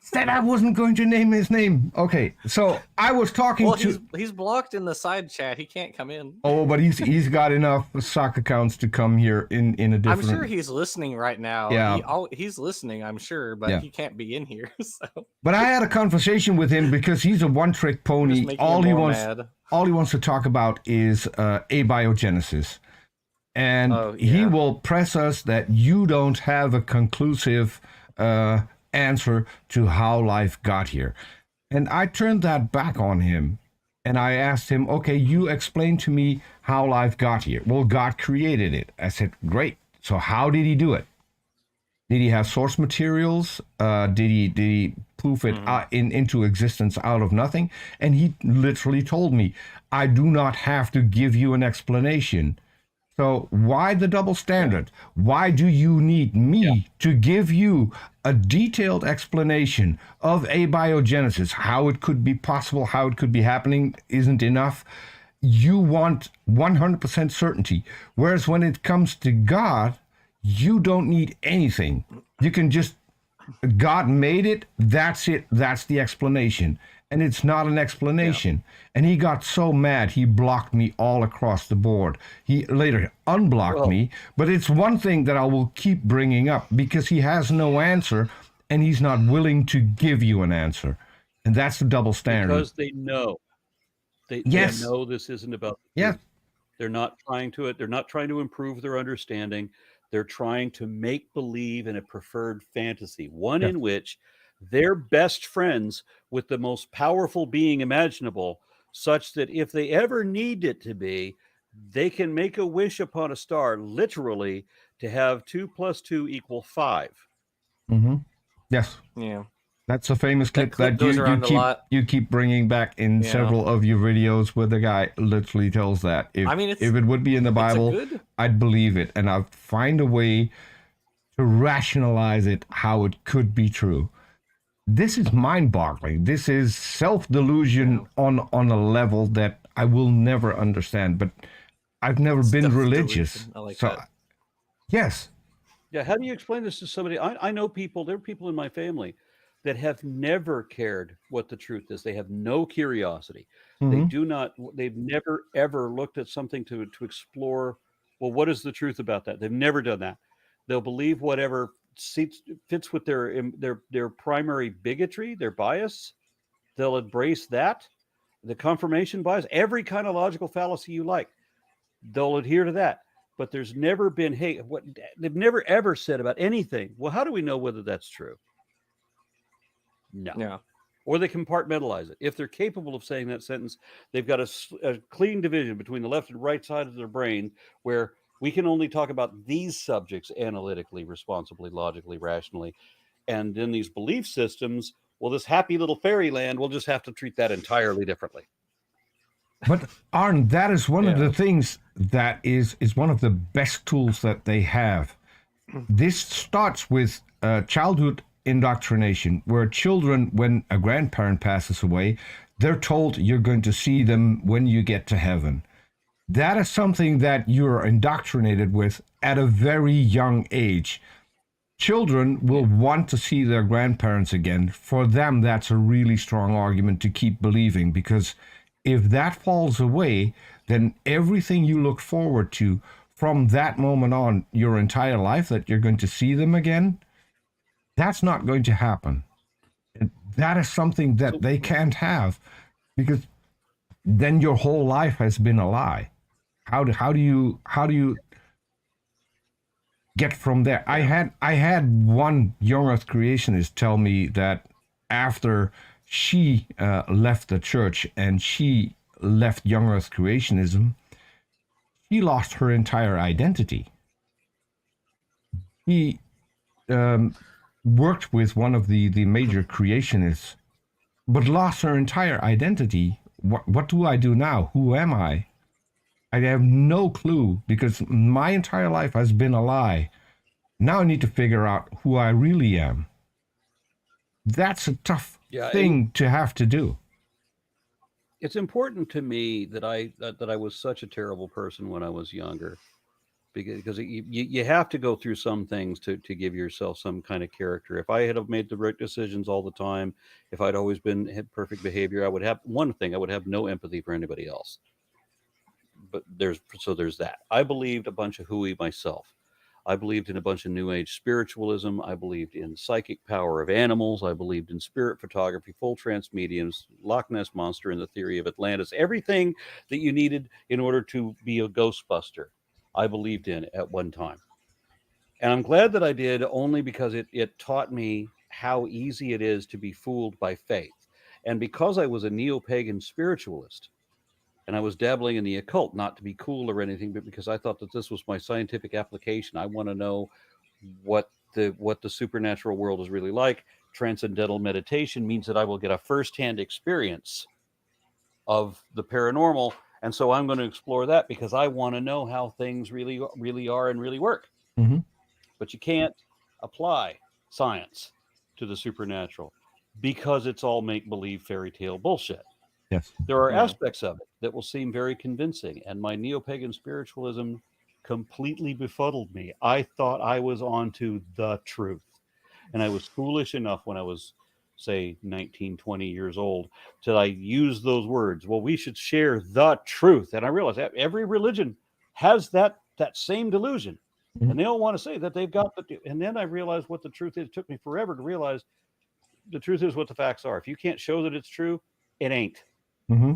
S2: Said I wasn't going to name his name. Okay, so I was talking to.
S1: He's blocked in the side chat. He can't come in.
S2: Oh, but he's got enough sock accounts to come here in a different.
S1: I'm sure he's listening right now.
S2: Yeah.
S1: He's listening, I'm sure, but he can't be in here. So.
S2: But I had a conversation with him because he's a one-trick pony. All he wants to talk about is abiogenesis, and he will press us that you don't have a conclusive answer to how life got here. And I turned that back on him and I asked him, okay, you explain to me how life got here. Well, God created it. I said, great. So how did he do it? Did he have source materials? Did he poof it into existence out of nothing? And he literally told me, I do not have to give you an explanation. So why the double standard? Why do you need me to give you a detailed explanation of abiogenesis? How it could be possible, how it could be happening isn't enough. You want 100% certainty. Whereas when it comes to God, you don't need anything. You can just, God made it, that's it, that's the explanation. And it's not an explanation. And he got so mad, he blocked me all across the board. He later unblocked me, but it's one thing that I will keep bringing up because he has no answer and he's not willing to give you an answer. And that's the double standard.
S3: Because they know. They know this isn't about the truth. They're not trying to improve their understanding. They're trying to make believe in a preferred fantasy, one in which they're best friends with the most powerful being imaginable, such that if they ever need it to be, they can make a wish upon a star, literally, to have 2 + 2 = 5.
S2: Mm-hmm. Yes.
S1: Yeah.
S2: That's a famous clip that you keep bringing back in several of your videos where the guy literally tells that. If it would be in the Bible, I'd believe it. And I'd find a way to rationalize it, how it could be true. This is mind-boggling. This is self-delusion on a level that I will never understand. But I've never been religious.
S1: I like
S2: so,
S1: that.
S2: Yes.
S3: Yeah, how do you explain this to somebody? I know people, there are people in my family that have never cared what the truth is. They have no curiosity. They've never, ever looked at something to explore, well, what is the truth about that? They've never done that. They'll believe whatever fits with their primary bigotry, their bias. They'll embrace that, the confirmation bias, every kind of logical fallacy you like. They'll adhere to that. But there's never been, they've never ever said about anything, well, how do we know whether that's true? No.
S1: Yeah.
S3: Or they compartmentalize it. If they're capable of saying that sentence, they've got a clean division between the left and right side of their brain where we can only talk about these subjects analytically, responsibly, logically, rationally. And in these belief systems, well, this happy little fairyland, we'll just have to treat that entirely differently.
S2: But Arn, that is one of the things that is one of the best tools that they have. This starts with childhood indoctrination, where children, when a grandparent passes away, they're told you're going to see them when you get to heaven. That is something that you're indoctrinated with at a very young age. Children will want to see their grandparents again. For them, that's a really strong argument to keep believing, because if that falls away, then everything you look forward to from that moment on your entire life, that you're going to see them again, that's not going to happen. And that is something that they can't have, because then your whole life has been a lie. How do you get from there? I had one young earth creationist tell me that after she left the church and she left young earth creationism, she lost her entire identity. he worked with one of the major creationists, but lost her entire identity. What do I do now? Who am I? I have no clue because my entire life has been a lie. Now I need to figure out who I really am. That's a tough thing to have to do.
S3: It's important to me that I was such a terrible person when I was younger, because you have to go through some things to give yourself some kind of character. If I had have made the right decisions all the time, if I'd always had perfect behavior, I would have no empathy for anybody else. But there's that. I believed a bunch of hooey myself. I believed in a bunch of New Age spiritualism. I believed in psychic power of animals. I believed in spirit photography, full trance mediums, Loch Ness Monster, and the theory of Atlantis. Everything that you needed in order to be a Ghostbuster, I believed in at one time. And I'm glad that I did, only because it taught me how easy it is to be fooled by faith. And because I was a neo-pagan spiritualist, and I was dabbling in the occult, not to be cool or anything, but because I thought that this was my scientific application. I want to know what the supernatural world is really like. Transcendental meditation means that I will get a firsthand experience of the paranormal, and so I'm going to explore that because I want to know how things really are and really work.
S2: Mm-hmm.
S3: But you can't apply science to the supernatural because it's all make-believe fairy tale bullshit.
S2: Yes.
S3: There are aspects of it that will seem very convincing, and my neo-pagan spiritualism completely befuddled me. I thought I was onto the truth, and I was foolish enough when I was, say, 19, 20 years old, to I use those words. Well, we should share the truth, and I realized that every religion has that same delusion, and they all want to say that they've got the. And then I realized what the truth is. It took me forever to realize the truth is what the facts are. If you can't show that it's true, it ain't.
S2: Mm-hmm.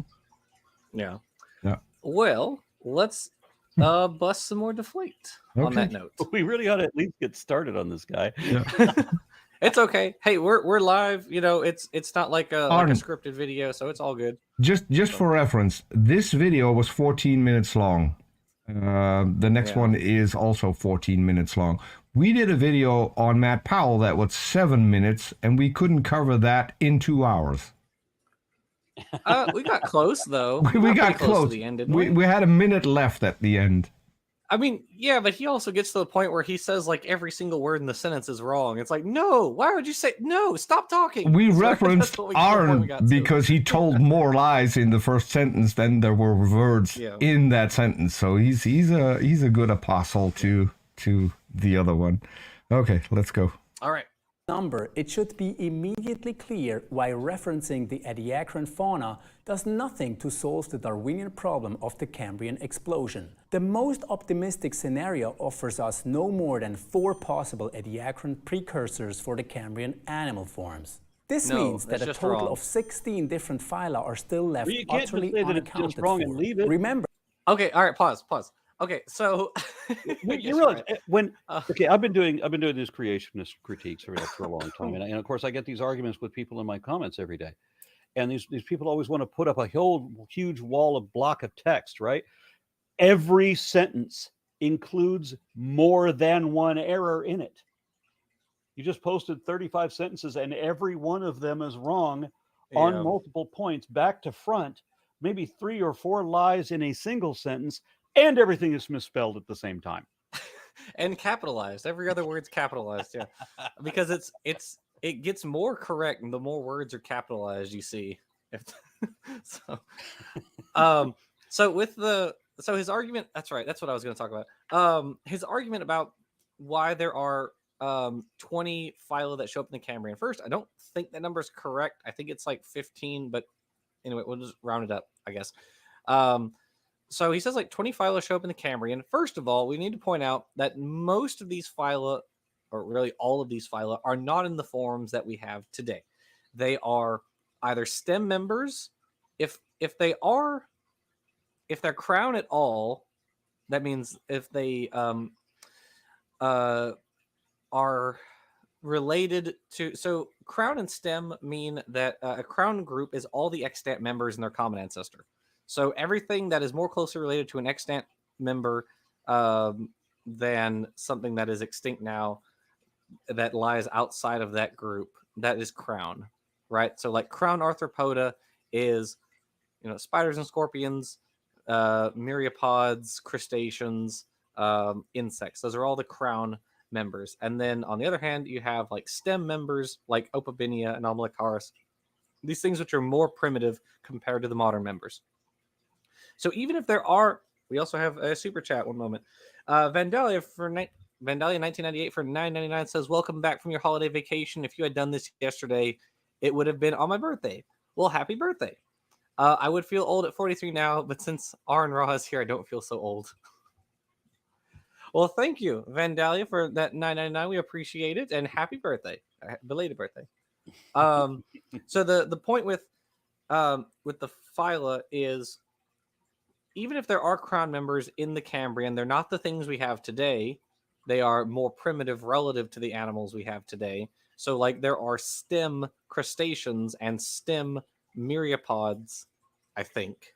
S1: Yeah.
S2: Yeah.
S1: Well, let's bust some more deflate on that note.
S3: We really ought to at least get started on this guy.
S2: Yeah.
S1: It's okay. Hey, we're live. You know, it's not like a scripted video, so it's all good.
S2: Just for reference, this video was 14 minutes long. The next one is also 14 minutes long. We did a video on Matt Powell that was 7 minutes, and we couldn't cover that in 2 hours.
S1: We got close though.
S2: We got close
S1: to the end, didn't we?
S2: We had a minute left at the end.
S1: I mean, yeah, but he also gets to the point where he says like every single word in the sentence is wrong. It's like, no, why would you say no? Stop talking.
S2: We referenced Aaron because he told more lies in the first sentence than there were words in that sentence. So he's a good apostle to the other one. Okay, let's go.
S1: All right.
S4: Number, it should be immediately clear why referencing the ediacaran fauna does nothing to solve the Darwinian problem of the Cambrian explosion. The most optimistic scenario offers us no more than 4 possible ediacaran precursors for the Cambrian animal forms. This means that a total of 16 different phyla are still left utterly unaccounted for. Remember.
S1: Okay, all right, pause. Okay, so
S3: you realize when I've been doing these creationist critiques for a long time, and of course I get these arguments with people in my comments every day, and these people always want to put up a whole huge wall of block of text, right? Every sentence includes more than one error in it. You just posted 35 sentences, and every one of them is wrong on multiple points, back to front. Maybe 3 or 4 lies in a single sentence. And everything is misspelled at the same time,
S1: and capitalized. Every other word's capitalized, because it gets more correct the more words are capitalized. You see, so his argument. That's right. That's what I was going to talk about. His argument about why there are 20 phyla that show up in the Cambrian. First, I don't think that number is correct. I think it's like 15, but anyway, we'll just round it up, I guess. So he says like 20 phyla show up in the Cambrian. First of all, we need to point out that most of these phyla, or really all of these phyla, are not in the forms that we have today. They are either stem members. If they're crown at all, that means if they are related to. So crown and stem mean that a crown group is all the extant members and their common ancestor. So everything that is more closely related to an extant member than something that is extinct now that lies outside of that group. That is crown, right? So like crown arthropoda is, spiders and scorpions, myriapods, crustaceans, insects. Those are all the crown members. And then on the other hand, you have like stem members like Opabinia and Anomalocaris. These things which are more primitive compared to the modern members. So even if there are, we also have a super chat. One moment, Vandalia Vandalia 1998 for $9.99 says, "Welcome back from your holiday vacation. If you had done this yesterday, it would have been on my birthday. Well, happy birthday." I would feel old at 43 now, but since Aaron Raw is here, I don't feel so old. Well, thank you, Vandalia, for that $9.99. We appreciate it, and happy birthday, belated birthday. So the point with the phyla is, even if there are crown members in the Cambrian, they're not the things we have today. They are more primitive relative to the animals we have today. So, like, there are stem crustaceans and stem myriapods, I think.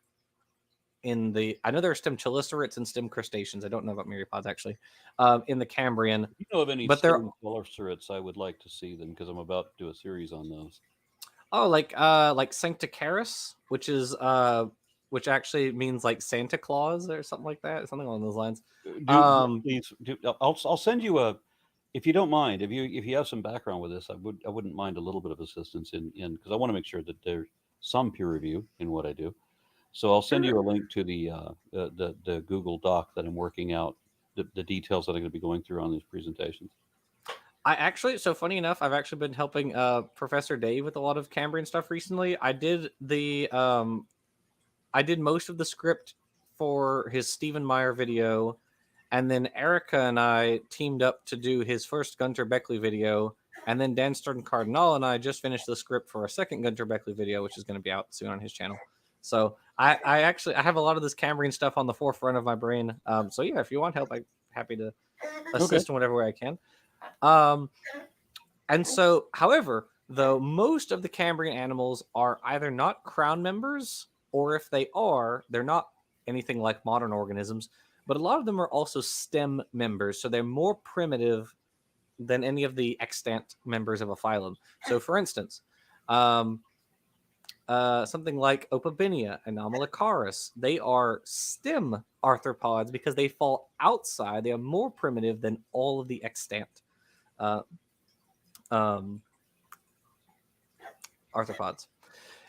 S1: I know there are stem chelicerates and stem crustaceans. I don't know about myriapods, actually, in the Cambrian.
S3: You know of any
S1: but
S3: stem chelicerates? I would like to see them because I'm about to do a series on those.
S1: Oh, like Sancticaris, which actually means like Santa Claus or something like that, something along those lines.
S3: I'll send you if you don't mind, if you have some background with this, I wouldn't mind a little bit of assistance in because I want to make sure that there's some peer review in what I do. So I'll send you a link to the Google Doc that I'm working out the details that I'm going to be going through on these presentations.
S1: So funny enough, I've actually been helping Professor Dave with a lot of Cambrian stuff recently. I did most of the script for his Stephen Meyer video, and then Erica and I teamed up to do his first Gunter Beckley video, and then Dan Stern Cardinal and I just finished the script for a second Gunter Beckley video, which is going to be out soon on his channel. So I have a lot of this Cambrian stuff on the forefront of my brain. So yeah, if you want help, I'm happy to assist in whatever way I can. And so, however, though, most of the Cambrian animals are either not crown members, or if they are, they're not anything like modern organisms, but a lot of them are also stem members. So they're more primitive than any of the extant members of a phylum. So for instance, something like Opabinia and Anomalocaris, they are stem arthropods because they fall outside. They are more primitive than all of the extant arthropods.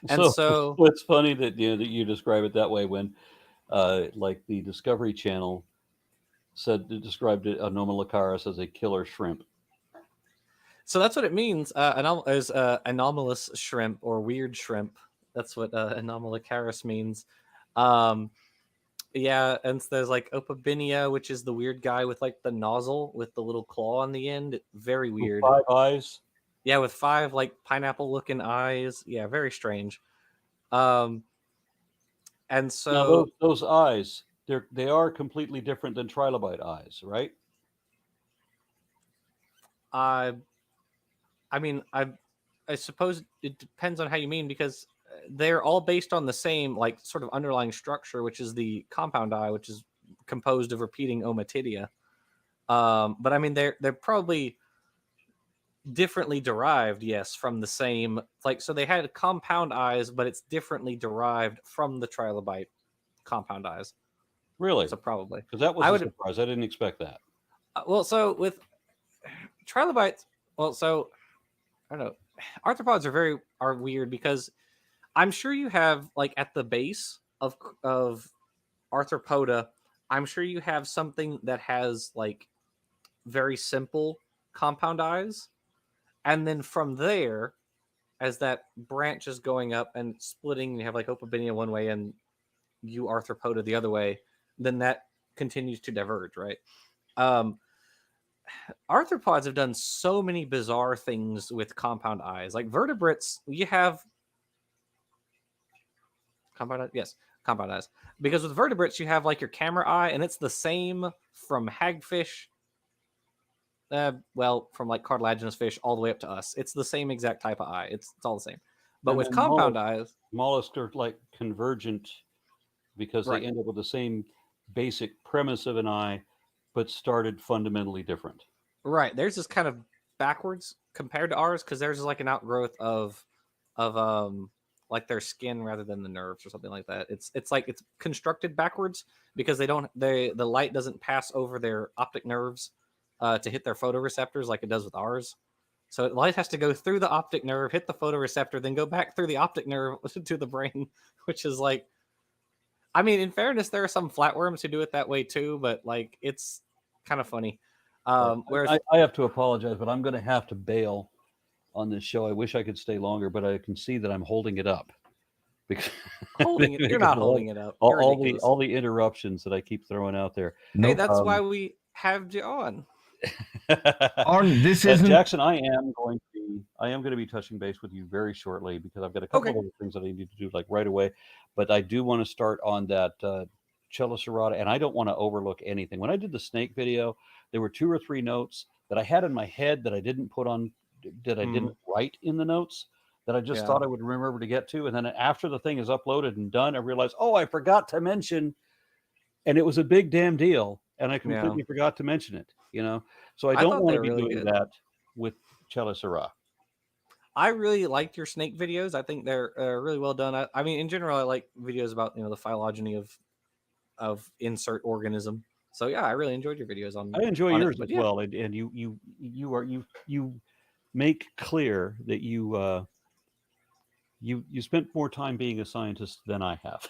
S1: And so
S3: it's funny that you describe it that way when like the Discovery Channel described Anomalocaris as a killer shrimp.
S1: So that's what it means. As anomalous shrimp or weird shrimp. That's what Anomalocaris means. Yeah, and so there's like Opabinia, which is the weird guy with like the nozzle with the little claw on the end. Very weird.
S3: With 5 eyes.
S1: Yeah, with 5 like pineapple-looking eyes. Yeah, very strange. And so
S3: now those eyes, they are completely different than trilobite eyes, right?
S1: I suppose it depends on how you mean, because they're all based on the same like sort of underlying structure, which is the compound eye, which is composed of repeating ommatidia. But I mean, they're probably differently derived, yes, from the same, like, so they had compound eyes, but it's differently derived from the trilobite compound eyes.
S3: Really?
S1: So probably,
S3: because that was a surprise. I didn't expect that.
S1: Well, so with trilobites, so I don't know, arthropods are weird because I'm sure you have like at the base of arthropoda, I'm sure you have something that has like very simple compound eyes. And then from there, as that branch is going up and splitting, you have like Opabinia one way and Arthropoda the other way, then that continues to diverge, right? Arthropods have done so many bizarre things with compound eyes. Like vertebrates, you have compound eyes? Yes, compound eyes. Because with vertebrates, you have like your camera eye, and it's the same from hagfish, from like cartilaginous fish all the way up to us. It's the same exact type of eye. It's all the same. But and with compound eyes,
S3: mollusks are like convergent because they end up with the same basic premise of an eye, but started fundamentally different.
S1: Right. Theirs is kind of backwards compared to ours because theirs is like an outgrowth of like their skin rather than the nerves or something like that. It's like it's constructed backwards because the light doesn't pass over their optic nerves to hit their photoreceptors like it does with ours. So the light has to go through the optic nerve, hit the photoreceptor, then go back through the optic nerve to the brain, which is like, I mean, in fairness, there are some flatworms who do it that way too, but like it's kind of funny. Whereas
S3: I have to apologize, but I'm going to have to bail on this show. I wish I could stay longer, but I can see that I'm holding it up. Because
S1: you're not holding it up.
S3: All the interruptions that I keep throwing out there.
S1: Hey, that's why we have you on.
S2: Arn, this isn't
S3: Jackson. I am going to be touching base with you very shortly because I've got a couple of other things that I need to do like right away. But I do want to start on that Chelicerata, and I don't want to overlook anything. When I did the snake video, there were 2 or 3 notes that I had in my head that I didn't put on, that I didn't write in the notes, that I just thought I would remember to get to. And then after the thing is uploaded and done, I realized, oh, I forgot to mention, and it was a big damn deal. And I completely forgot to mention it, you know? So I don't want to be really doing that with Chelicera.
S1: I really liked your snake videos. I think they're really well done. I mean, in general, I like videos about, the phylogeny of insert organism. So yeah, I really enjoyed your videos on.
S3: I enjoy yours as well, and you make clear that you spent more time being a scientist than I have.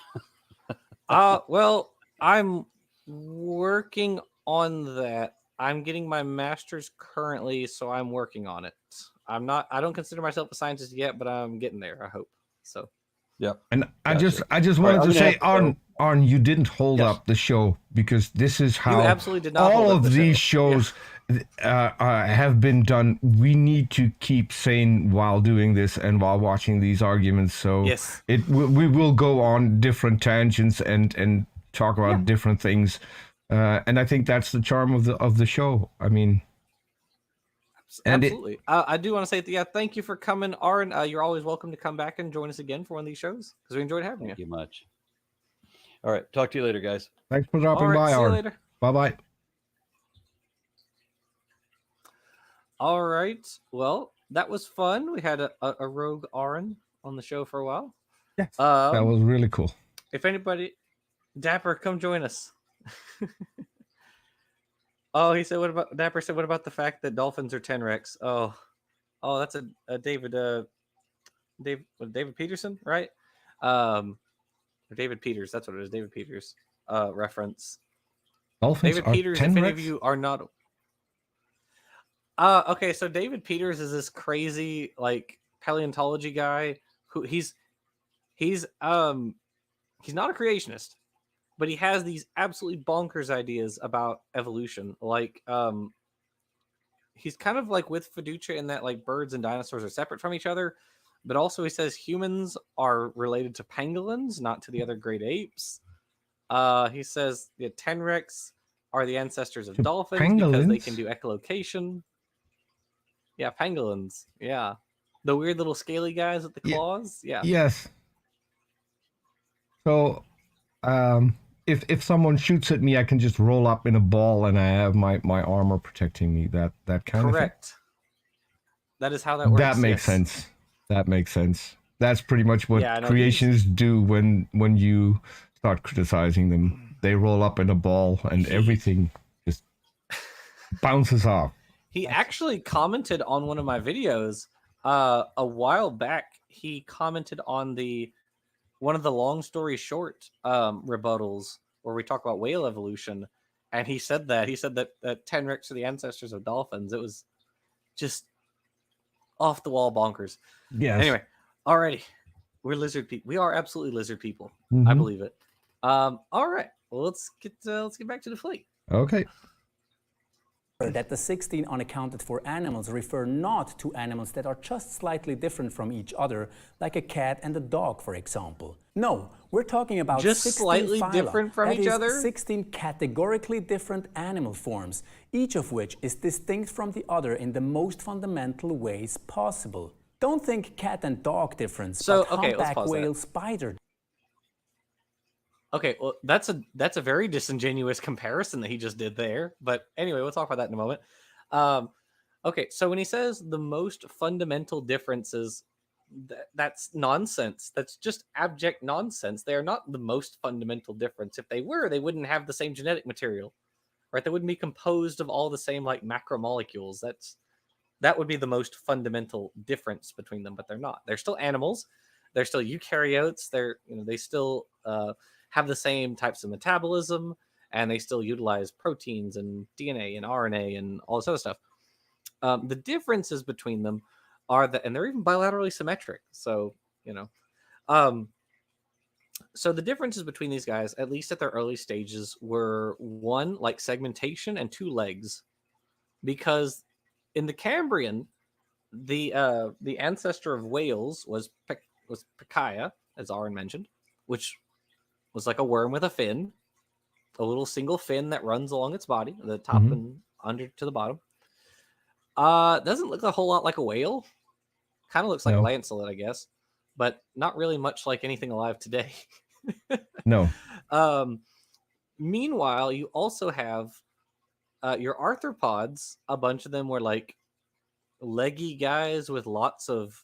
S1: Well, I'm working on that. I'm getting my master's currently, so I'm working on it. I don't consider myself a scientist yet, but I'm getting there, I hope. So
S3: yep.
S2: And I just wanted to say, Arn, you didn't hold up the show, because this is how
S1: you absolutely did not
S2: all
S1: hold
S2: of
S1: up the
S2: these
S1: show.
S2: shows have been done. We need to keep sane while doing this and while watching these arguments. So
S1: yes,
S2: we will go on different tangents and talk about different things. And I think that's the charm of the show. I mean,
S1: absolutely. I do want to say, thank you for coming, Arn. You're always welcome to come back and join us again for one of these shows because we enjoyed having you.
S3: Thank you much. All right, talk to you later, guys.
S2: Thanks for dropping by,
S1: see
S2: Arn.
S1: you later.
S2: Bye-bye.
S1: All right. Well, that was fun. We had a rogue Arn on the show for a while.
S2: Yes. That was really cool.
S1: If anybody, Dapper, come join us. Oh, he said, Dapper said, what about the fact that dolphins are tenrecs? Oh, that's a David Peterson, right? Or David Peters, that's what it is, David Peters reference.
S2: Dolphins
S1: David
S2: are
S1: Peters,
S2: tenrecs?
S1: if any of you are not... okay, so David Peters is this crazy, like, paleontology guy who he's not a creationist, but he has these absolutely bonkers ideas about evolution. Like, he's kind of like with Fiducia in that like birds and dinosaurs are separate from each other, but also he says humans are related to pangolins, not to the other great apes. He says the tenrecs are the ancestors of dolphins because they can do echolocation. Yeah, pangolins. Yeah, the weird little scaly guys with the claws. Yeah.
S2: Yes. So, if someone shoots at me, I can just roll up in a ball, and I have my armor protecting me. That kind of thing.
S1: Correct. That is how that works.
S2: That makes sense. That makes sense. That's pretty much what creationists do when you start criticizing them. They roll up in a ball, and everything just bounces off.
S1: He actually commented on one of my videos a while back. He commented on one of the long story short rebuttals where we talk about whale evolution, and he said that tenrecs are the ancestors of dolphins. It was just off the wall bonkers.
S2: Yes.
S1: Anyway, alrighty, we're lizard people. We are absolutely lizard people.
S2: Mm-hmm.
S1: I believe it. All right. Well, let's get back to Deflate.
S2: Okay.
S4: That the 16 unaccounted for animals refer not to animals that are just slightly different from each other, like a cat and a dog, for example. No, we're talking about
S1: just
S4: 16
S1: slightly
S4: phyla,
S1: different from each other?
S4: 16 categorically different animal forms, each of which is distinct from the other in the most fundamental ways possible. Don't think cat and dog difference, but
S1: let's
S4: humpback
S1: pause
S4: whale
S1: that.
S4: spider.
S1: Okay, well, that's a very disingenuous comparison that he just did there. But anyway, we'll talk about that in a moment. Okay, so when he says the most fundamental differences, that's nonsense. That's just abject nonsense. They are not the most fundamental difference. If they were, they wouldn't have the same genetic material, right? They wouldn't be composed of all the same like macromolecules. That would be the most fundamental difference between them, but they're not. They're still animals. They're still eukaryotes. They still have the same types of metabolism, and they still utilize proteins and DNA and RNA and all this other stuff. The differences between them are that, and they're even bilaterally symmetric. So, so the differences between these guys, at least at their early stages, were one, like segmentation, and two, legs. Because in the Cambrian, the ancestor of whales was Pikaia, as Aaron mentioned, which was like a worm with a fin, a little single fin that runs along its body, the top and under to the bottom. Doesn't look a whole lot like a whale. Kind of looks like Lancelot, I guess, but not really much like anything alive today.
S2: No.
S1: Meanwhile, you also have your arthropods. A bunch of them were like leggy guys with lots of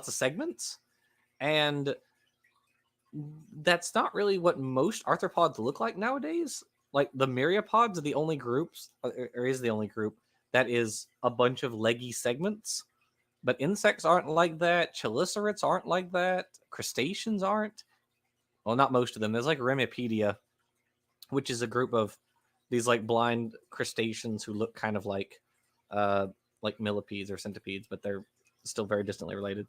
S1: segments, and that's not really what most arthropods look like nowadays. Like the myriapods are the only groups, or is the only group that is a bunch of leggy segments. But insects aren't like that. Chelicerates aren't like that. Crustaceans aren't. Well, not most of them. There's like Remipedia, which is a group of these like blind crustaceans who look kind of like millipedes or centipedes, but they're still very distantly related.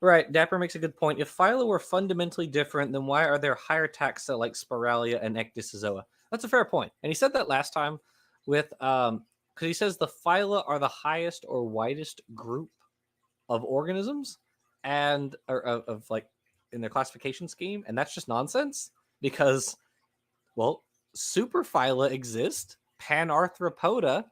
S1: Right, Dapper makes a good point. If phyla were fundamentally different, then why are there higher taxa like Spiralia and Ecdysozoa? That's a fair point. And he said that last time with because he says the phyla are the highest or widest group of organisms and of like in their classification scheme, and that's just nonsense because, well, superphyla exist. Panarthropoda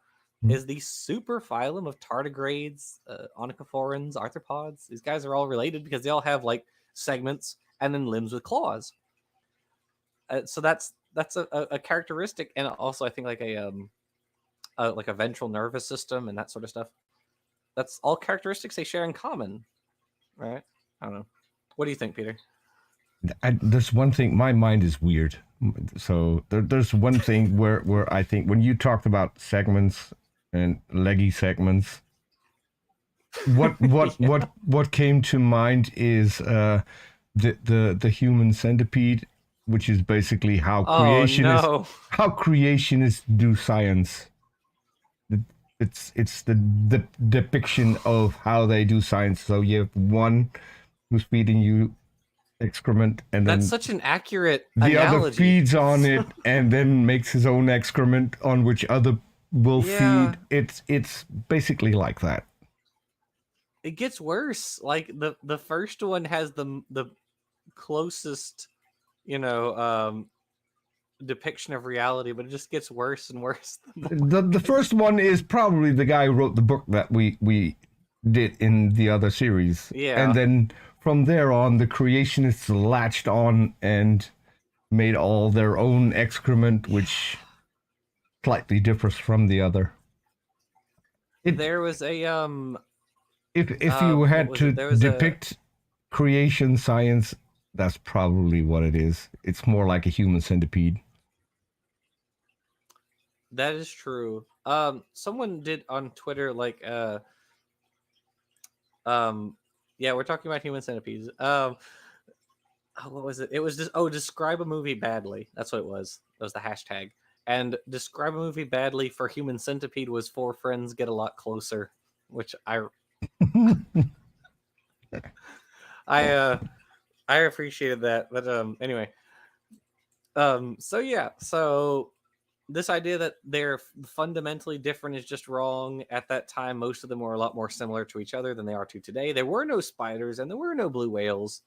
S1: is the superphylum of tardigrades, onychophorans, arthropods. These guys are all related because they all have like segments and then limbs with claws. So that's a characteristic, and also I think like a ventral nervous system and that sort of stuff. That's all characteristics they share in common, right? I don't know. What do you think, Peter?
S2: There's one thing. My mind is weird. So there's one thing where I think when you talked about segments and leggy segments, what came to mind is the human centipede, which is basically how creationists do science. It's the depiction of how they do science. So you have one who's feeding you excrement, and then
S1: that's such an accurate
S2: the
S1: analogy.
S2: other feeds on it and then makes his own excrement on which other will feed. It's basically like that.
S1: It gets worse. Like the first one has the closest, depiction of reality, but it just gets worse and worse.
S2: The first one is probably the guy who wrote the book that we did in the other series.
S1: Yeah.
S2: And then from there on, the creationists latched on and made all their own excrement, which slightly differs from the other.
S1: There was a
S2: if you had to depict creation science, that's probably what it is. It's more like a human centipede.
S1: That is true. Someone did on Twitter like yeah, we're talking about human centipedes. What was it? It was just describe a movie badly. That's what it was. That was the hashtag. And describe a movie badly for human centipede was 4 friends get a lot closer, which I appreciated that. But anyway. So this idea that they're fundamentally different is just wrong. At that time, most of them were a lot more similar to each other than they are to today. There were no spiders and there were no blue whales.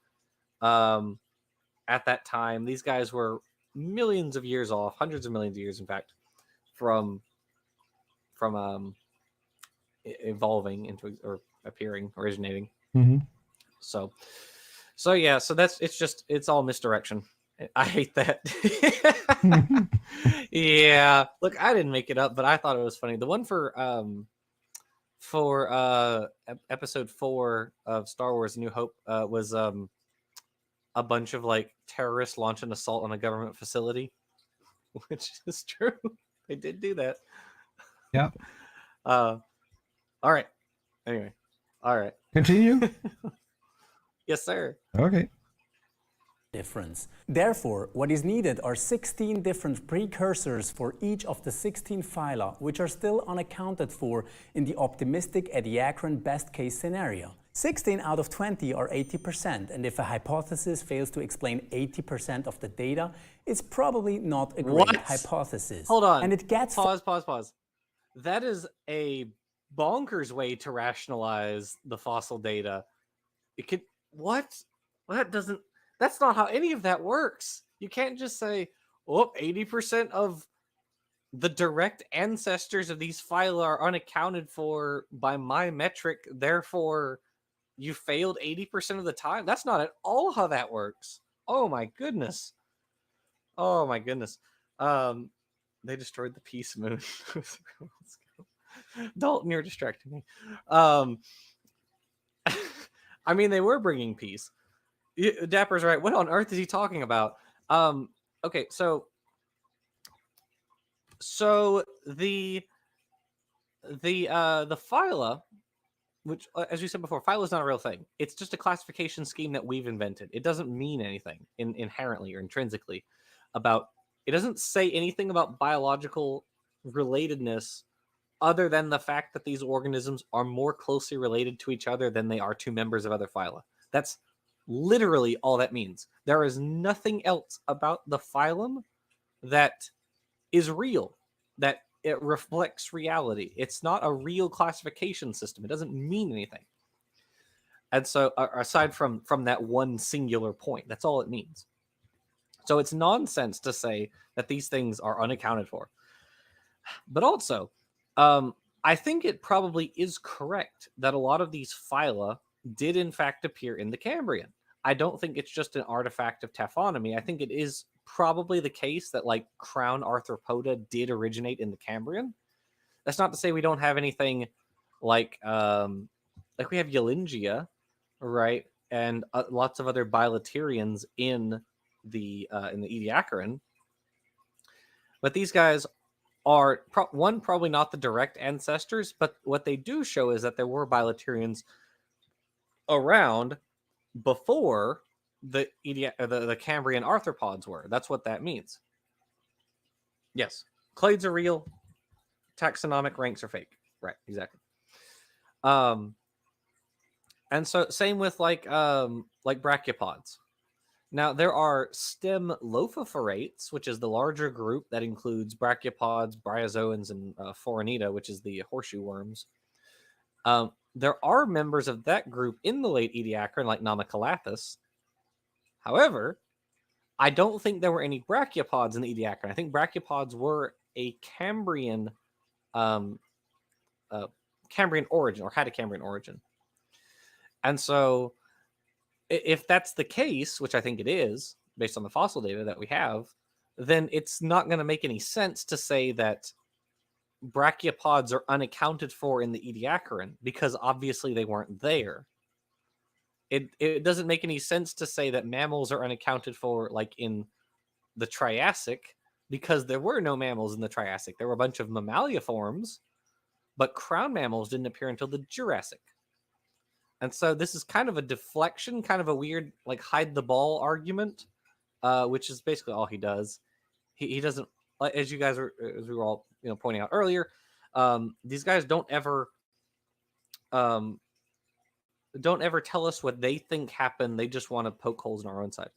S1: At that time, these guys were millions of years off, hundreds of millions of years, in fact, from evolving into or appearing, originating.
S2: Mm-hmm.
S1: So yeah, so it's all misdirection. I hate that. Yeah, look, I didn't make it up, but I thought it was funny. The one for episode 4 of Star Wars: New Hope was a bunch of like terrorists launch an assault on a government facility, which is true. They did do that.
S2: Yeah.
S1: All right. Anyway, all right.
S2: Continue.
S1: Yes, sir.
S2: Okay.
S4: Difference. Therefore, what is needed are 16 different precursors for each of the 16 phyla, which are still unaccounted for in the optimistic ediacaran best case scenario. 16 out of 20 are 80%, and if a hypothesis fails to explain 80% of the data, it's probably not a great hypothesis.
S1: Hold on.
S4: And it gets
S1: pause. That is a bonkers way to rationalize the fossil data. It could what? That doesn't. That's not how any of that works. You can't just say, "Oh, 80% of the direct ancestors of these phyla are unaccounted for by my metric, therefore you failed 80% of the time." That's not at all how that works. Oh my goodness. Oh my goodness. They destroyed the peace moon. Dalton, you're distracting me. I mean, they were bringing peace. Dapper's right. What on earth is he talking about? Okay, so the phyla, which, as we said before, phyla is not a real thing. It's just a classification scheme that we've invented. It doesn't mean anything inherently or intrinsically about. It doesn't say anything about biological relatedness other than the fact that these organisms are more closely related to each other than they are to members of other phyla. That's literally all that means. There is nothing else about the phylum that is real, that it reflects reality. It's not a real classification system. It doesn't mean anything. And so, aside from that one singular point, that's all it means. So it's nonsense to say that these things are unaccounted for. But also, I think it probably is correct that a lot of these phyla did in fact appear in the Cambrian. I don't think it's just an artifact of taphonomy. I think it is probably the case that like crown arthropoda did originate in the Cambrian. That's not to say we don't have anything like we have Eulingia, right, and lots of other bilaterians in the ediacaran. But these guys are probably not the direct ancestors, but what they do show is that there were bilaterians around before the Cambrian arthropods were. That's what that means. Yes, clades are real. Taxonomic ranks are fake. Right, exactly. And so same with like brachiopods. Now there are stem lophophoriates, which is the larger group that includes brachiopods, bryozoans, and Foronida, which is the horseshoe worms. There are members of that group in the late Ediacaran, like Namacalathus. However, I don't think there were any brachiopods in the Ediacaran. I think brachiopods were a Cambrian Cambrian origin, or had a Cambrian origin. And so if that's the case, which I think it is, based on the fossil data that we have, then it's not going to make any sense to say that brachiopods are unaccounted for in the Ediacaran, because obviously they weren't there. It doesn't make any sense to say that mammals are unaccounted for like in the Triassic, because there were no mammals in the Triassic. There were a bunch of mammaliforms, but crown mammals didn't appear until the Jurassic. And so this is kind of a deflection, kind of a weird like hide the ball argument, which is basically all he does. He doesn't, as you guys as we were all pointing out earlier, these guys don't ever tell us what they think happened. They just want to poke holes in our own side.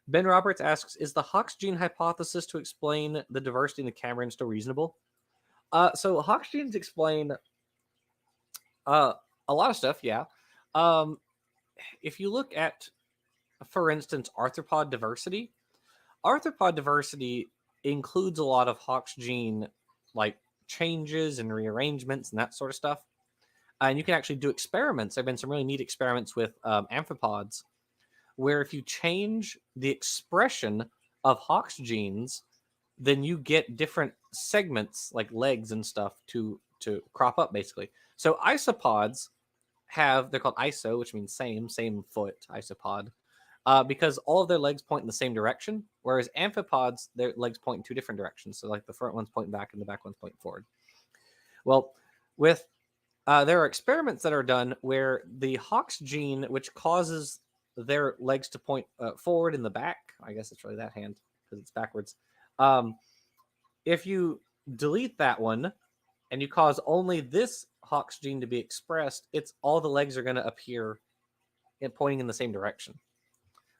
S1: Ben Roberts asks, is the Hox gene hypothesis to explain the diversity in the Cambrian still reasonable? So Hox genes explain a lot of stuff, yeah. If you look at, for instance, arthropod diversity includes a lot of Hox gene like changes and rearrangements and that sort of stuff. And you can actually do experiments. There have been some really neat experiments with amphipods, where if you change the expression of Hox genes, then you get different segments like legs and stuff to crop up, basically. So isopods they're called iso, which means same foot, isopod, because all of their legs point in the same direction, whereas amphipods, their legs point in two different directions. So like the front one's pointing back and the back one's pointing forward. Well, with there are experiments that are done where the Hox gene, which causes their legs to point forward in the back, I guess it's really that hand because it's backwards. If you delete that one and you cause only this Hox gene to be expressed, it's all the legs are going to appear pointing in the same direction.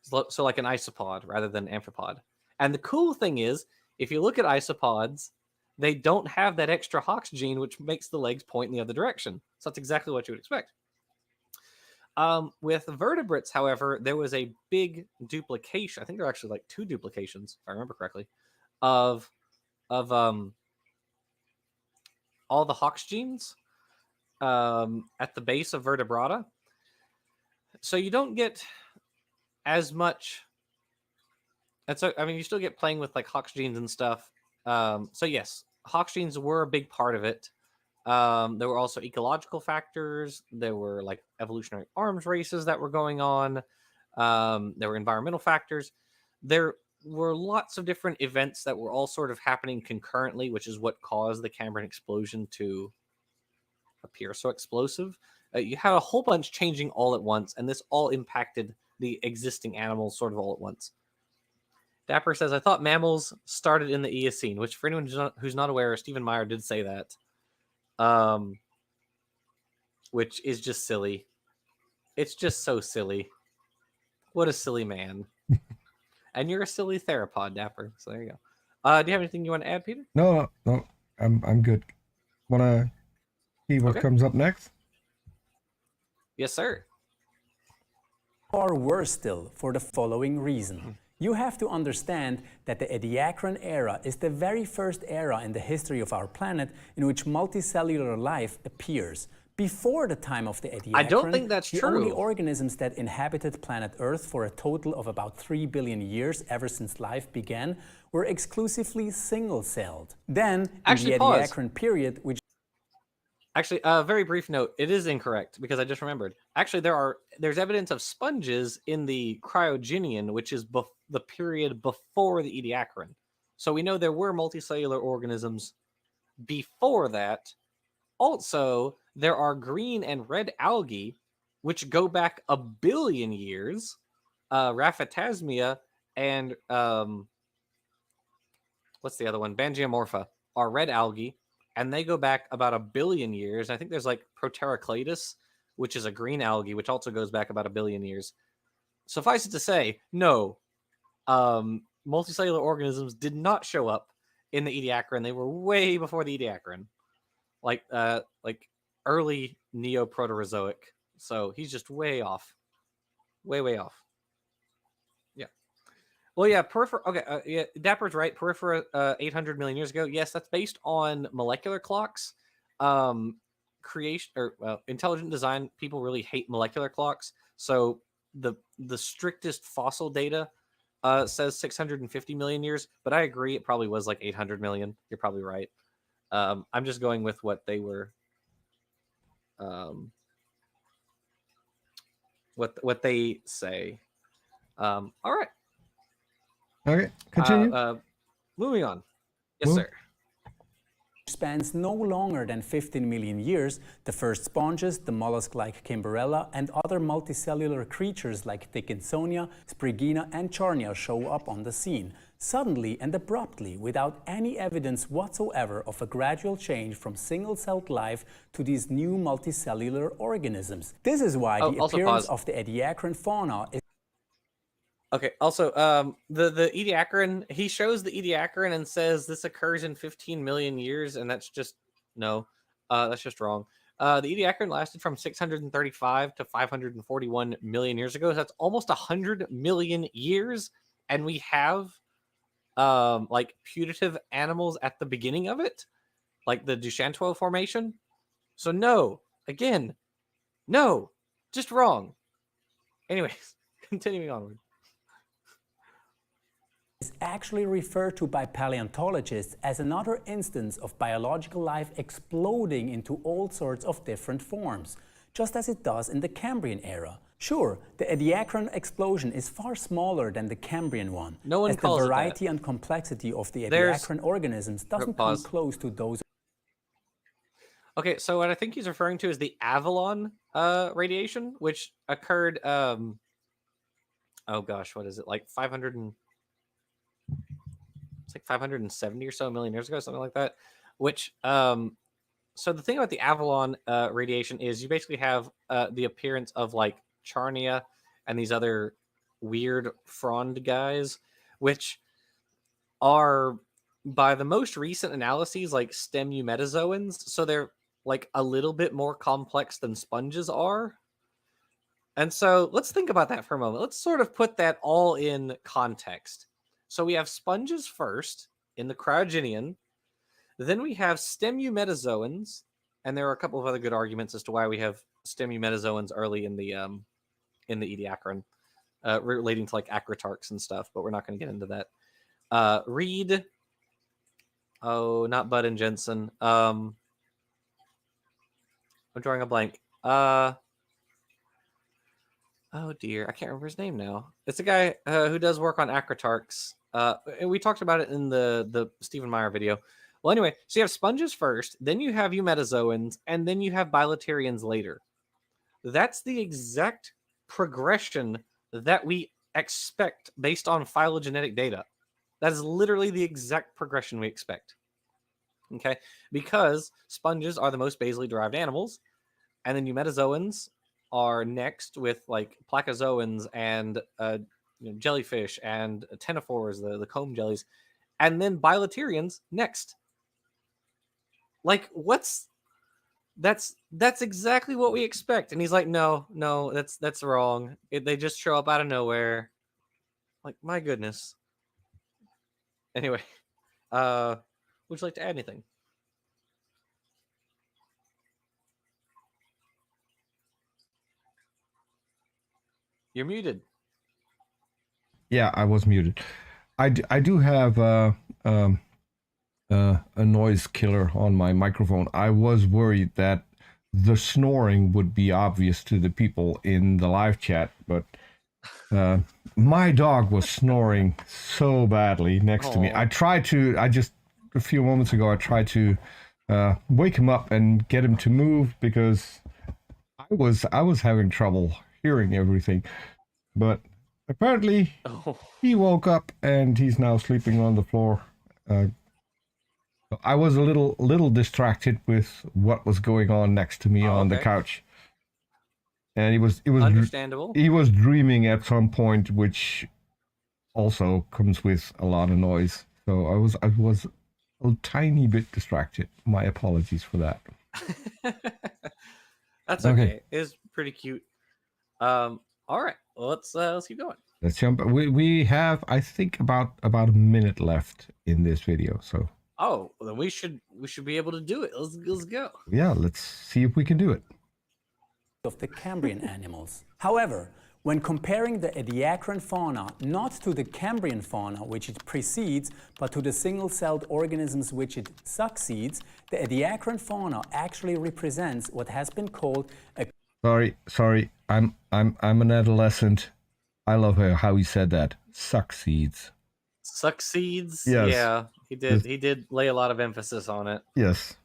S1: So like an isopod rather than amphipod. And the cool thing is, if you look at isopods, they don't have that extra Hox gene, which makes the legs point in the other direction. So that's exactly what you would expect. With vertebrates, however, there was a big duplication. I think there are actually like 2 duplications, if I remember correctly, of all the Hox genes at the base of vertebrata. So you don't get as much. And so, I mean, you still get playing with like Hox genes and stuff. So yes, Hox genes were a big part of it. There were also ecological factors. There were like evolutionary arms races that were going on. There were environmental factors. There were lots of different events that were all sort of happening concurrently, which is what caused the Cambrian explosion to appear so explosive. You had a whole bunch changing all at once, and this all impacted the existing animals sort of all at once. Dapper says, I thought mammals started in the Eocene, which for anyone who's not aware, Stephen Meyer did say that. Which is just silly. It's just so silly. What a silly man. And you're a silly theropod, Dapper. So there you go. Do you have anything you want to add, Peter?
S2: No, I'm good. Wanna see what comes up next?
S1: Yes, sir.
S4: Or worse still, for the following reason. You have to understand that the ediacaran era is the very first era in the history of our planet in which multicellular life appears. Before the time of the ediacaran,
S1: I don't think that's
S4: the
S1: true.
S4: only organisms that inhabited planet Earth for a total of about 3 billion years ever since life began were exclusively single-celled. Then, in the ediacaran period, which
S1: Actually, a very brief note. It is incorrect because I just remembered. Actually, there's evidence of sponges in the Cryogenian, which is the period before the ediacaran. So we know there were multicellular organisms before that. Also, there are green and red algae, which go back 1 billion years. Raphitasmia and what's the other one? Bangiomorpha are red algae. And they go back about 1 billion years. I think there's like Proterocladus, which is a green algae, which also goes back about 1 billion years. Suffice it to say, no, multicellular organisms did not show up in the Ediacaran. They were way before the Ediacaran, like early Neoproterozoic. So he's just way off, way off. Well, yeah, Peripheral. Okay, yeah, Dapper's right. Peripheral, 800 million years ago. Yes, that's based on molecular clocks. Intelligent design people really hate molecular clocks. So the strictest fossil data says 650 million years, but I agree it probably was like 800 million. You're probably right. I'm just going with what they were. What they say. All right.
S2: Okay, continue.
S1: Moving on. Yes, sir.
S4: spans no longer than 15 million years, the first sponges, the mollusk-like Kimberella, and other multicellular creatures like Dickinsonia, Sprigina, and Charnia show up on the scene, suddenly and abruptly, without any evidence whatsoever of a gradual change from single-celled life to these new multicellular organisms. This is why the appearance of the ediacaran fauna is
S1: Okay, also, the ediacaran, he shows the ediacaran and says this occurs in 15 million years, and that's just, no, that's just wrong. The ediacaran lasted from 635 to 541 million years ago. So that's almost 100 million years, and we have, like, putative animals at the beginning of it, like the Duchantois Formation. So no, Again, no, just wrong. Anyways, continuing onward.
S4: Is actually referred to by paleontologists as another instance of biological life exploding into all sorts of different forms, just as it does in the Cambrian era. Sure, the ediacaran explosion is far smaller than the Cambrian one,
S1: No one
S4: as the
S1: calls it that.
S4: variety and complexity of the
S1: There's-
S4: ediacaran organisms doesn't come
S1: Pause.
S4: close to those.
S1: Okay, so what I think he's referring to is the Avalon radiation, which occurred, oh gosh, what is it, like 500 and... It's like 570 or so million years ago, something like that. Which, so the thing about the Avalon radiation is you basically have the appearance of like Charnia and these other weird frond guys, which are, by the most recent analyses, like stem eumetazoans. So they're like a little bit more complex than sponges are. And so let's think about that for a moment. Let's sort of put that all in context. So we have sponges first in the Cryogenian. Then we have stem eumetazoans, and there are a couple of other good arguments as to why we have stem eumetazoans early in the ediacaran, relating to like acritarchs and stuff. But we're not going to get into that. Reed, oh, not Bud and Jensen. I'm drawing a blank. Oh dear, I can't remember his name now. It's a guy who does work on acritarchs. And we talked about it in the Stephen Meyer video. Well, anyway, so you have sponges first, then you have eumetazoans, and then you have bilaterians later. That's the exact progression that we expect based on phylogenetic data. That is literally the exact progression we expect. Okay, because sponges are the most basally derived animals, and then eumetazoans are next with like placozoans and jellyfish and ctenophores, the comb jellies, and then bilaterians next. Like, that's exactly what we expect. And he's like, no, that's wrong. They just show up out of nowhere. Like, my goodness. Anyway, would you like to add anything? You're muted.
S2: Yeah, I was muted. I do have a noise killer on my microphone. I was worried that the snoring would be obvious to the people in the live chat, but my dog was snoring so badly next to me. I just a few moments ago, I tried to wake him up and get him to move because I was having trouble hearing everything, but apparently he woke up and he's now sleeping on the floor. I was a little distracted with what was going on next to me on the couch, and it was
S1: understandable.
S2: He was dreaming at some point, which also comes with a lot of noise. So I was a tiny bit distracted. My apologies for that.
S1: That's okay. It's pretty cute. All right, well, let's keep going.
S2: Let's jump. We have, I think, about a minute left in this video. So.
S1: Oh, then we should be able to do it. Let's go.
S2: Yeah, let's see if we can do it.
S4: Of the Cambrian animals. However, when comparing the ediacaran fauna not to the Cambrian fauna which it precedes, but to the single-celled organisms which it succeeds, the ediacaran fauna actually represents what has been called a...
S2: Sorry. I'm an adolescent. I love how he said that. Succeeds.
S1: Succeeds?
S2: Yes.
S1: Yeah, he did.
S2: Yes.
S1: He did lay a lot of emphasis on it.
S2: Yes.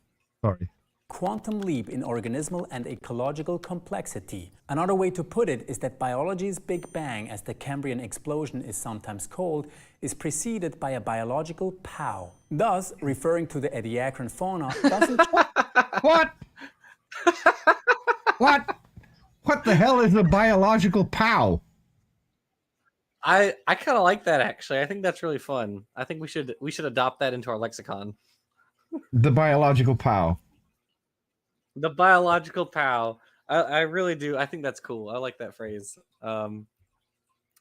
S2: Sorry.
S4: Quantum leap in organismal and ecological complexity. Another way to put it is that biology's Big Bang, as the Cambrian explosion is sometimes called, is preceded by a biological pow. Thus, referring to the ediacaran fauna doesn't...
S2: What? What the hell is a biological pow?
S1: I kind of like that, actually. I think that's really fun. I think we should adopt that into our lexicon.
S2: The biological pow.
S1: The biological pow. I really do. I think that's cool. I like that phrase.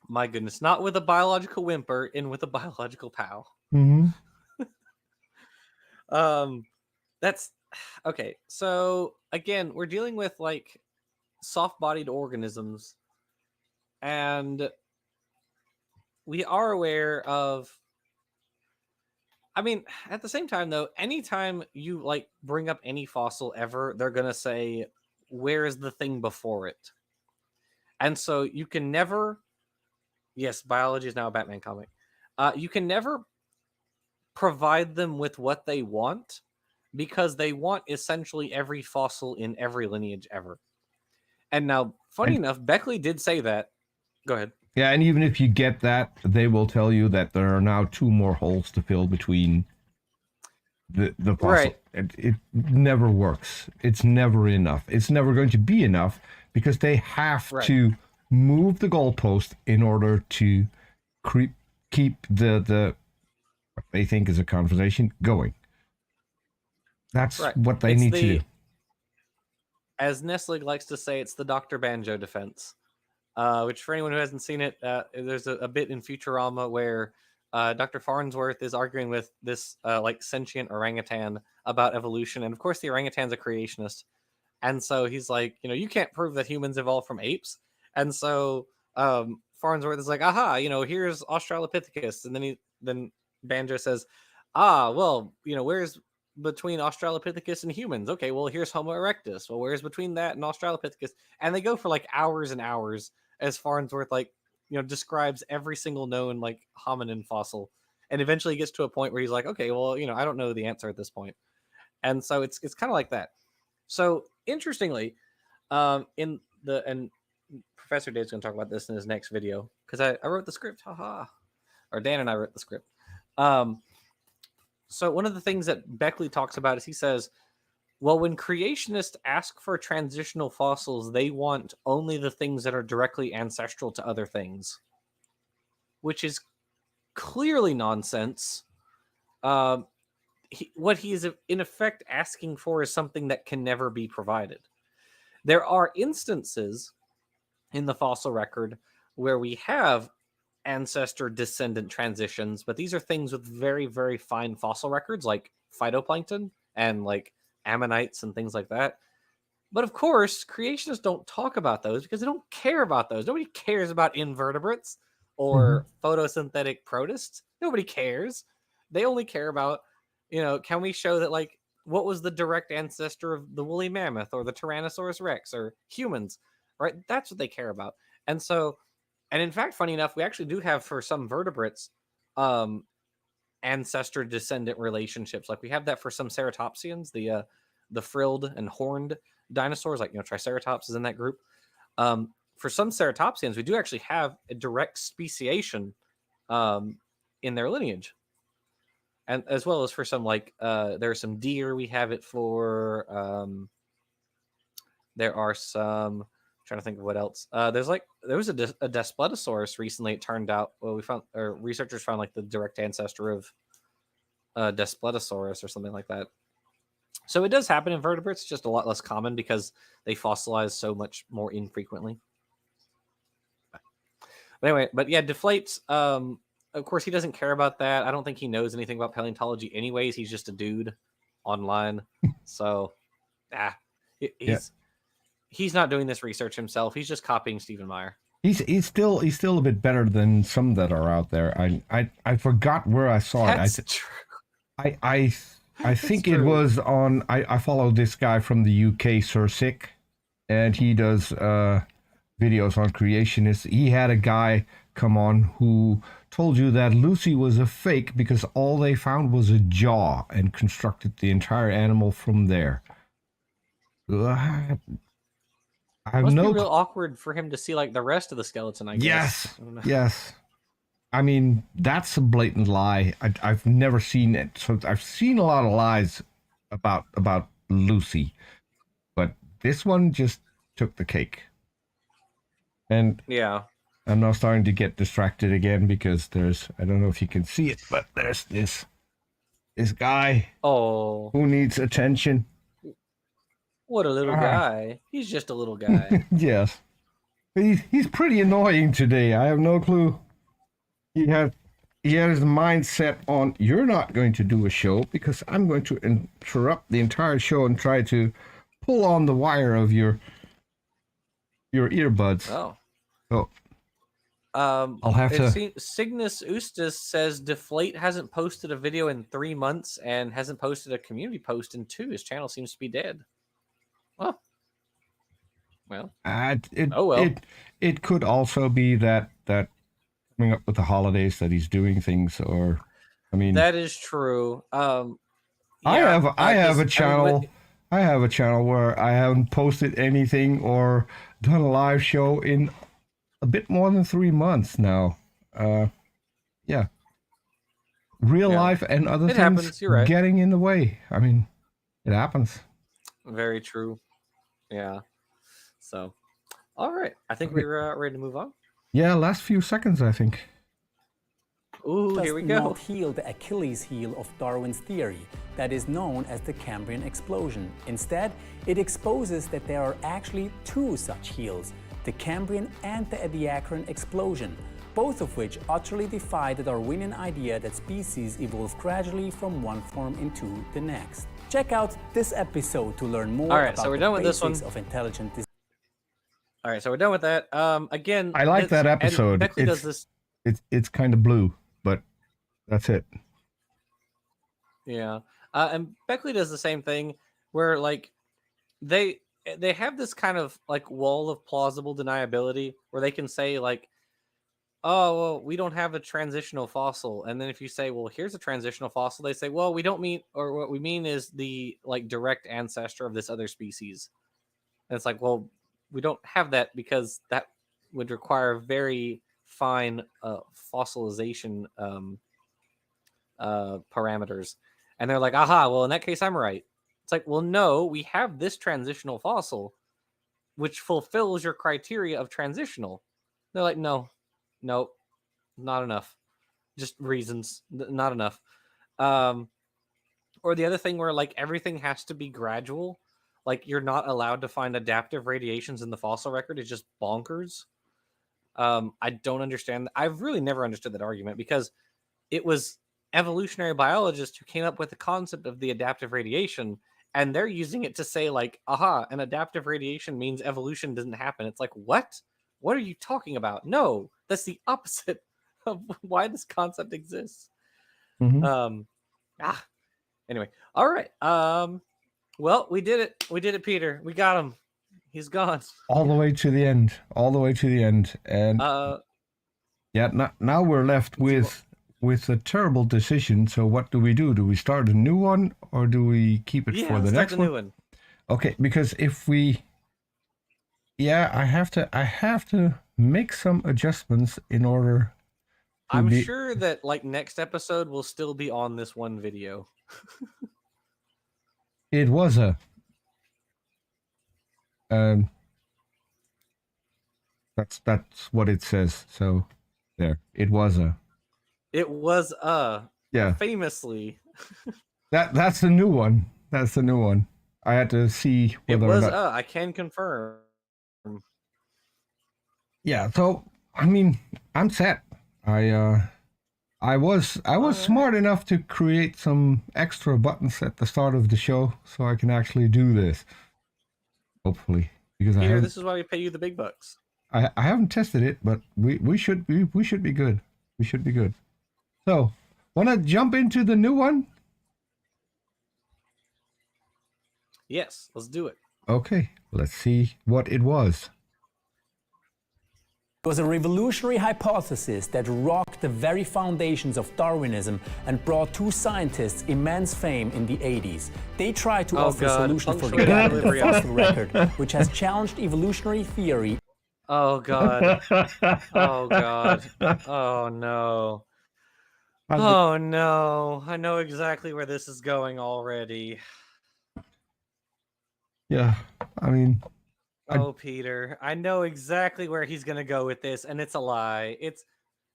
S1: My goodness, not with a biological whimper, in with a biological pow.
S2: Mm-hmm.
S1: That's okay, so again, we're dealing with like soft-bodied organisms, and we are aware of. I mean, at the same time, though, anytime you like bring up any fossil ever, they're gonna say, "Where is the thing before it?" And so you can never. Yes, biology is now a Batman comic. You can never provide them with what they want because they want essentially every fossil in every lineage ever. And now, funny
S2: And
S1: enough, Beckley did say that. Go ahead.
S2: yeah, and even if you get that, they will tell you that there are now 2 more holes to fill between the fossil.
S1: Right.
S2: It never works. It's never enough. It's never going to be enough because they have
S1: Right.
S2: to move the goalpost in order to keep the what they think is a conversation going. That's
S1: Right.
S2: what they
S1: It's
S2: need to do.
S1: As Nestlig likes to say, it's the Dr. Banjo defense. Which, for anyone who hasn't seen it, there's a bit in Futurama where Dr. Farnsworth is arguing with this like sentient orangutan about evolution, and of course the orangutan's a creationist, and so he's like, you can't prove that humans evolved from apes, and so Farnsworth is like, aha, here's Australopithecus, and then Banjo says, well, where's between Australopithecus and humans? Okay, well, here's Homo erectus. Well, where's between that and Australopithecus? And they go for like hours and hours as Farnsworth like describes every single known like hominin fossil, and eventually he gets to a point where he's like, okay, well, I don't know the answer at this point. And so it's kind of like that. So interestingly, in the and Professor Dave's going to talk about this in his next video because I wrote the script, haha, or Dan and I wrote the script. So one of the things that Beckley talks about is he says, well, when creationists ask for transitional fossils, they want only the things that are directly ancestral to other things, which is clearly nonsense. What he is in effect asking for is something that can never be provided. There are instances in the fossil record where we have ancestor-descendant transitions, but these are things with very, very fine fossil records, like phytoplankton and like ammonites and things like that. But of course, creationists don't talk about those because they don't care about those. Nobody cares about invertebrates or photosynthetic protists. Nobody cares. They only care about, can we show that like what was the direct ancestor of the woolly mammoth or the Tyrannosaurus Rex or humans, right? That's what they care about. And so, and in fact, funny enough, we actually do have for some vertebrates ancestor descendant relationships. Like we have that for some ceratopsians, the frilled and horned dinosaurs, like Triceratops is in that group. For some ceratopsians, we do actually have a direct speciation in their lineage, and as well as for some like there are some deer we have it for. There are some. I'm trying to think of what else. There was a Daspletosaurus recently. It turned out researchers found like the direct ancestor of Daspletosaurus or something like that. So it does happen in vertebrates, just a lot less common because they fossilize so much more infrequently. But anyway, yeah, Deflate. Of course, he doesn't care about that. I don't think he knows anything about paleontology, anyways. He's just a dude online. So, he's not doing this research himself. He's just copying Stephen Meyer.
S2: He's still a bit better than some that are out there. I forgot where I saw
S1: That's
S2: it.
S1: True.
S2: I think
S1: true.
S2: it was on. I follow this guy from the UK, Sir Sick, and he does videos on creationists. He had a guy come on who told you that Lucy was a fake because all they found was a jaw and constructed the entire animal from there.
S1: Must be real awkward for him to see like the rest of the skeleton, I guess.
S2: Yes. I mean, that's a blatant lie. I've never seen it. So I've seen a lot of lies about Lucy, but this one just took the cake. And
S1: yeah,
S2: I'm now starting to get distracted again because I don't know if you can see it, but there's this guy who needs attention.
S1: What a little guy. He's just a little guy.
S2: Yes. He's pretty annoying today. I have no clue. He he had his mindset on, you're not going to do a show because I'm going to interrupt the entire show and try to pull on the wire of your earbuds.
S1: Oh.
S2: So I'll have to.
S1: Cygnus Ustus says Deflate hasn't posted a video in 3 months and hasn't posted a community post in 2. His channel seems to be dead. Oh. Well.
S2: It could also be that coming up with the holidays that he's doing things, or I mean,
S1: that is true.
S2: I have a channel. I have a channel where I haven't posted anything or done a live show in a bit more than 3 months now. Yeah. Real life and other things
S1: happens. You're right.
S2: Getting in the way. I mean, it happens.
S1: Very true. Yeah. So, all right. I think we're ready to move on.
S2: Yeah, last few seconds, I think.
S1: Ooh, here we go.
S4: Not heal the Achilles heel of Darwin's theory that is known as the Cambrian explosion. Instead, it exposes that there are actually 2 such heels, the Cambrian and the ediacaran explosion, both of which utterly defy the Darwinian idea that species evolve gradually from one form into the next. Check out this episode to learn more about
S1: so we're
S4: the
S1: done with this
S4: basics
S1: one.
S4: of intelligent design.
S1: All right, so we're done with that. Again,
S2: I like that episode.
S1: Beckley does this.
S2: It's kind of blue, but that's it.
S1: Yeah, and Beckley does the same thing, where like they have this kind of like wall of plausible deniability, where they can say like, oh, well, we don't have a transitional fossil, and then if you say, well, here's a transitional fossil, they say, well, we don't mean, or what we mean is the like direct ancestor of this other species. And it's like, well, we don't have that because that would require very fine fossilization parameters. And they're like, aha, well, in that case, I'm right. It's like, well, no, we have this transitional fossil, which fulfills your criteria of transitional. They're like, no, not enough. Just reasons, not enough. Or the other thing where like everything has to be gradual. Like you're not allowed to find adaptive radiations in the fossil record. It's just bonkers. I don't understand. I've really never understood that argument because it was evolutionary biologists who came up with the concept of the adaptive radiation, and they're using it to say like, aha, an adaptive radiation means evolution doesn't happen. It's like, what? What are you talking about? No, that's the opposite of why this concept exists.
S2: Mm-hmm.
S1: Anyway, all right. Well, we did it. We did it, Peter. We got him. He's gone.
S2: All the way to the end. All the way to the end. And yeah, now we're left with a terrible decision. So what do? Do we start a new one or do we keep it for the next one?
S1: New one.
S2: Okay, because if we I have to make some adjustments in order to
S1: I'm sure that like next episode will still be on this one video.
S2: It was a that's what it says. So there. It was a
S1: famously.
S2: That's the new one. That's the new one. I had to see whether or not
S1: I can confirm.
S2: Yeah, so I mean, I'm set. I was smart enough to create some extra buttons at the start of the show so I can actually do this. Hopefully, because
S1: this is why we pay you the big bucks.
S2: I haven't tested it, but we should be good. We should be good. So, want to jump into the new one?
S1: Yes, let's do it.
S2: Okay, let's see what it was.
S4: It was a revolutionary hypothesis that rocked the very foundations of Darwinism and brought 2 scientists immense fame in the 80s. They tried to offer a solution for the gap in the fossil record, which has challenged evolutionary theory.
S1: Oh God. Oh God. Oh no. Oh no. I know exactly where this is going already.
S2: Yeah, I mean...
S1: Oh, Peter, I know exactly where he's going to go with this, and it's a lie. It's,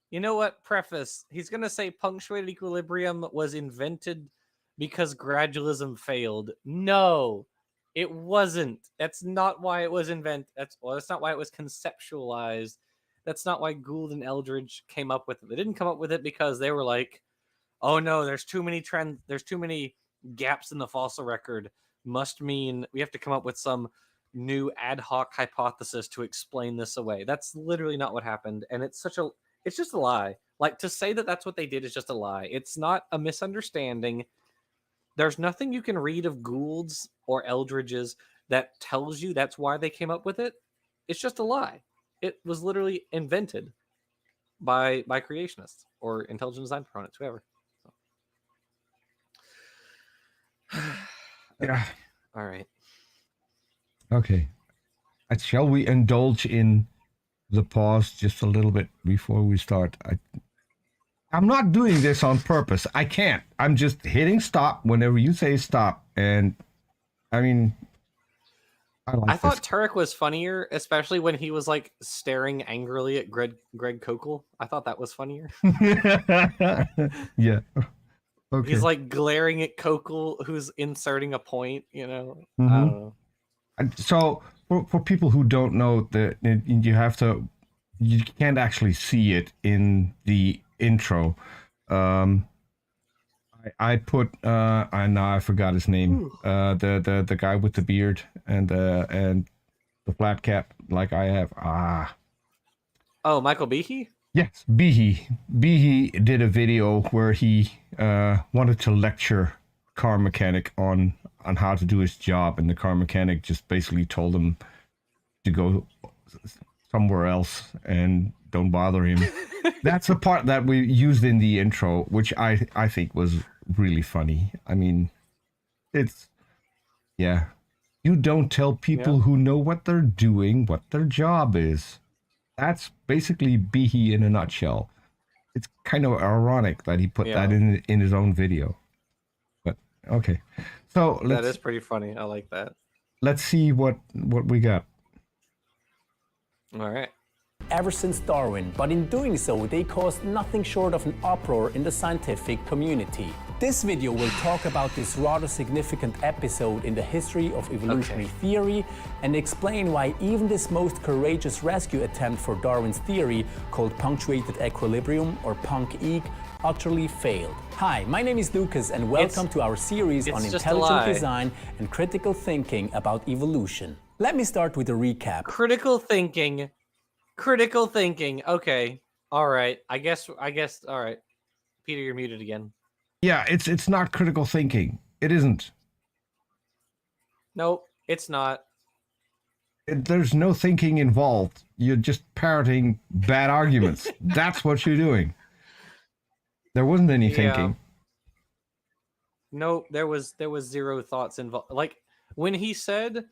S1: you know what, preface, he's going to say punctuated equilibrium was invented because gradualism failed. No, it wasn't. That's not why it was invented. That's not why it was conceptualized. That's not why Gould and Eldridge came up with it. They didn't come up with it because they were like, oh no, there's too many gaps in the fossil record. Must mean we have to come up with some new ad hoc hypothesis to explain this away. That's literally not what happened, and it's just a lie. Like, to say that that's what they did is just a lie. It's not a misunderstanding. There's nothing you can read of Gould's or Eldridge's that tells you that's why they came up with it. It's just a lie. It was literally invented by creationists or intelligent design proponents, whoever. So.
S2: Yeah.
S1: All right.
S2: Okay. Shall we indulge in the pause just a little bit before we start? I'm not doing this on purpose. I can't. I'm just hitting stop whenever you say stop. And I mean, I
S1: thought Turek was funnier, especially when he was like staring angrily at Greg Kokel. I thought that was funnier.
S2: Yeah. Okay.
S1: He's like glaring at Kokel, who's inserting a point, you know.
S2: Mm-hmm.
S1: I don't know.
S2: So for people who don't know, that you can't actually see it in the intro. I put I forgot his name. The guy with the beard and the flat cap like I have.
S1: Oh, Michael Behe?
S2: Yes, Behe did a video where he wanted to lecture car mechanic on how to do his job, and the car mechanic just basically told him to go somewhere else and don't bother him. That's the part that we used in the intro, which I think was really funny. I mean, you don't tell people who know what they're doing what their job is. That's basically Behe in a nutshell. It's kind of ironic that he put that in his own video. But okay, so
S1: that is pretty funny. I like that.
S2: Let's see what we got.
S1: All right.
S4: Ever since Darwin, but in doing so, they caused nothing short of an uproar in the scientific community. This video will talk about this rather significant episode in the history of evolutionary theory and explain why even this most courageous rescue attempt for Darwin's theory, called Punctuated Equilibrium or Punc-Eq, utterly failed. Hi, my name is Lucas and welcome to our series on intelligent design and critical thinking about evolution. Let me start with a recap.
S1: Critical thinking. Okay. All right. I guess. All right. Peter, you're muted again.
S2: Yeah, it's not critical thinking. It isn't.
S1: Nope, it's not.
S2: There's no thinking involved. You're just parroting bad arguments. That's what you're doing. There wasn't any thinking.
S1: No, there was zero thoughts involved. Like when he said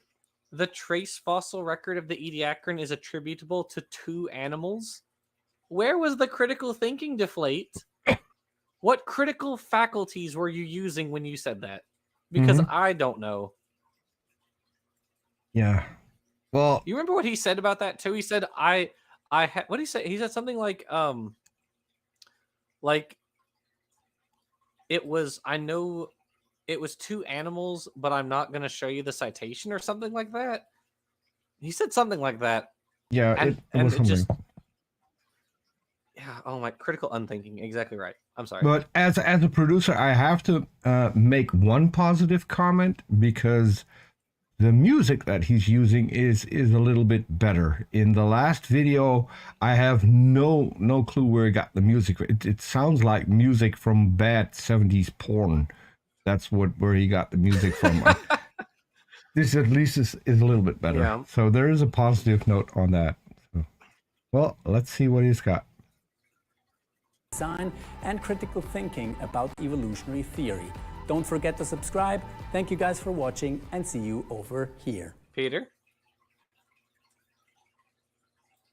S1: the trace fossil record of the ediacaran is attributable to 2 animals, where was the critical thinking, Deflate? What critical faculties were you using when you said that? Because I don't know.
S2: Yeah. Well,
S1: you remember what he said about that too? He said what did he say? He said something like I know it was 2 animals, but I'm not going to show you the citation or something like that. He said something like that.
S2: Yeah,
S1: and
S2: it was something.
S1: Yeah, oh my, critical unthinking. Exactly right. I'm sorry.
S2: But as a producer, I have to make one positive comment, because the music that he's using is a little bit better. In the last video, I have no clue where he got the music. It sounds like music from bad 70s porn. That's where he got the music from. This at least is a little bit better. Yeah. So there is a positive note on that. So, well, let's see what he's got.
S4: Design and critical thinking about evolutionary theory. Don't forget to subscribe. Thank you guys for watching, and see you over here.
S1: Peter?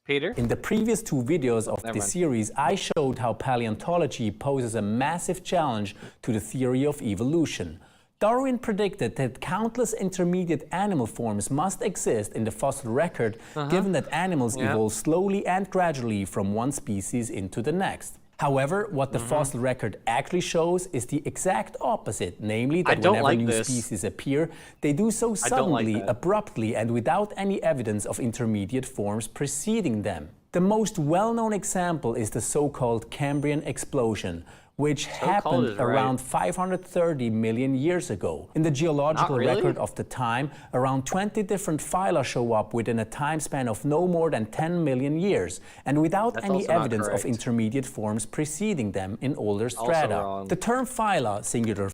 S4: In the previous 2 videos of this series, I showed how paleontology poses a massive challenge to the theory of evolution. Darwin predicted that countless intermediate animal forms must exist in the fossil record, given that animals evolve slowly and gradually from one species into the next. However, what the fossil record actually shows is the exact opposite, namely that whenever new species appear, they do so suddenly, abruptly, and without any evidence of intermediate forms preceding them. The most well-known example is the so-called Cambrian explosion, which happened around 530 million years ago. In the geological record of the time, around 20 different phyla show up within a time span of no more than 10 million years, and without any evidence of intermediate forms preceding them in older strata. The term phyla, singular.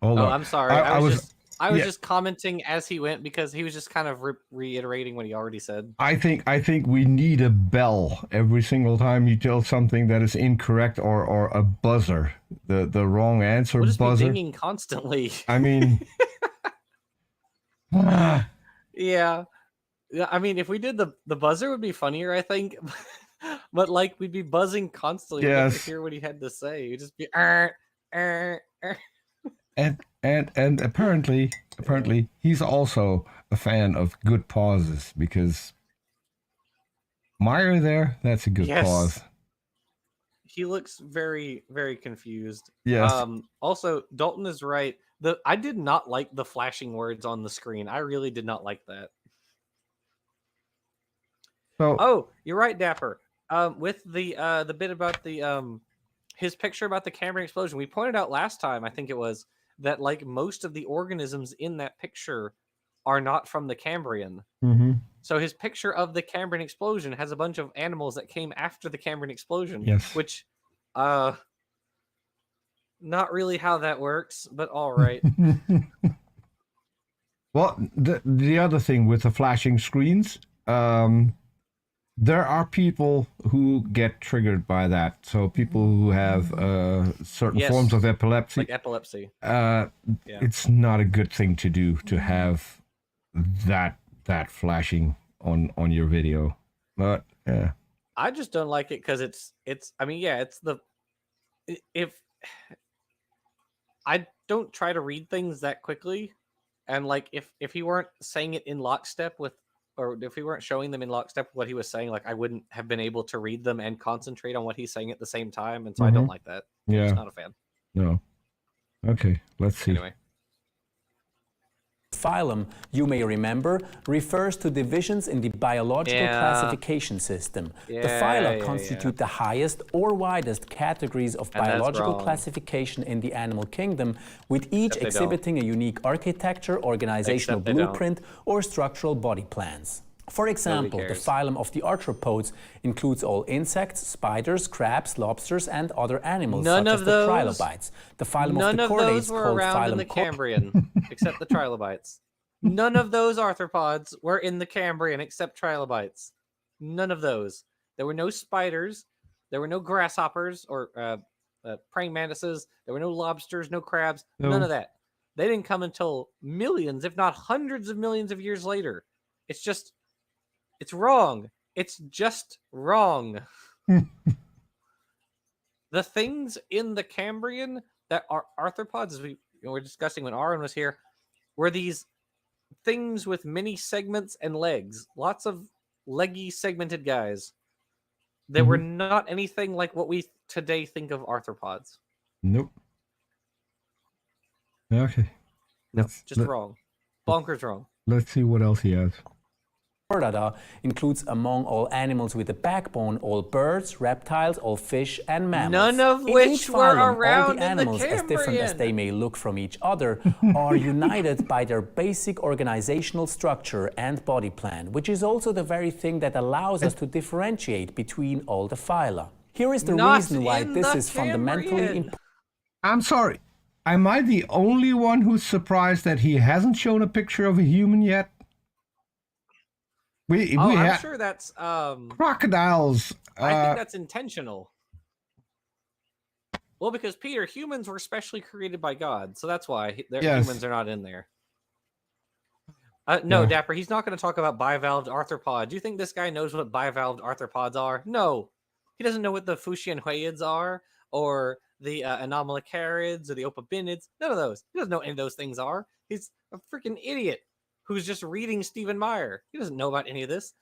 S1: I'm sorry. I was just commenting as he went because he was just kind of reiterating what he already said.
S2: I think we need a bell every single time you tell something that is incorrect, or a buzzer, the wrong answer.
S1: We'll just
S2: buzzer.
S1: be dinging constantly.
S2: I mean,
S1: yeah. I mean, if we did the buzzer, would be funnier, I think. But like, we'd be buzzing constantly to hear what he had to say. You'd just be
S2: And apparently he's also a fan of good pauses, because Meyer there, that's a good pause.
S1: He looks very, very confused.
S2: Yes.
S1: Also, Dalton is right. I did not like the flashing words on the screen. I really did not like that.
S2: So,
S1: you're right, Dapper. With the bit about the his picture about the Cambrian explosion, we pointed out last time, I think it was, that like most of the organisms in that picture are not from the Cambrian.
S2: mm-hmm.
S1: So his picture of the Cambrian explosion has a bunch of animals that came after the Cambrian explosion.
S2: Yes.
S1: Which, not really how that works, but all right.
S2: Well, the other thing with the flashing screens, there are people who get triggered by that. So people who have certain forms of epilepsy.
S1: Like epilepsy.
S2: It's not a good thing to do, to have that flashing on your video. But yeah.
S1: I just don't like it because it's I mean, yeah, it's if I don't try to read things that quickly, and like if he weren't saying it in lockstep with, or if we weren't showing them in lockstep with what he was saying, like I wouldn't have been able to read them and concentrate on what he's saying at the same time. And so I don't like that.
S2: Yeah.
S1: I'm just not a fan.
S2: No. Okay, let's see.
S1: Anyway.
S4: Phylum, you may remember, refers to divisions in the biological classification system. The phyla constitute the highest or widest categories of biological classification in the animal kingdom, with each exhibiting a unique architecture, organizational blueprint, or structural body plans. For example, the phylum of the arthropods includes all insects, spiders, crabs, lobsters, and other animals such as the trilobites. The phylum of the chordates, called phylum
S1: in the Cambrian, except the trilobites. None of those arthropods were in the Cambrian except trilobites. None of those. There were no spiders. There were no grasshoppers or praying mantises. There were no lobsters, no crabs, none of that. They didn't come until millions, if not hundreds of millions of years later. It's wrong. It's just wrong. The things in the Cambrian that are arthropods, as we were discussing when Aaron was here, were these things with many segments and legs. Lots of leggy, segmented guys. They were not anything like what we today think of arthropods.
S2: Nope. Okay.
S1: No, just wrong. Bonkers wrong.
S2: Let's see what else he has.
S4: Chordata includes among all animals with a backbone all birds, reptiles, all fish, and mammals.
S1: None of which were around
S4: all the animals, as different as they may look from each other, are united by their basic organizational structure and body plan, which is also the very thing that allows us to differentiate between all the phyla. Here is the reason why this is fundamentally important.
S2: I'm sorry. Am I the only one who's surprised that he hasn't shown a picture of a human yet?
S1: I'm sure that's
S2: crocodiles.
S1: I think that's intentional. Well, because Peter, humans were specially created by God, so that's why humans are not in there. No, Dapper, he's not going to talk about bivalved arthropod. Do you think this guy knows what bivalved arthropods are? No, he doesn't know what the Fuxianhuiids are, or the anomalocarids, or the opabinids. None of those. He doesn't know what any of those things are. He's a freaking idiot who's just reading Stephen Meyer. He doesn't know about any of this.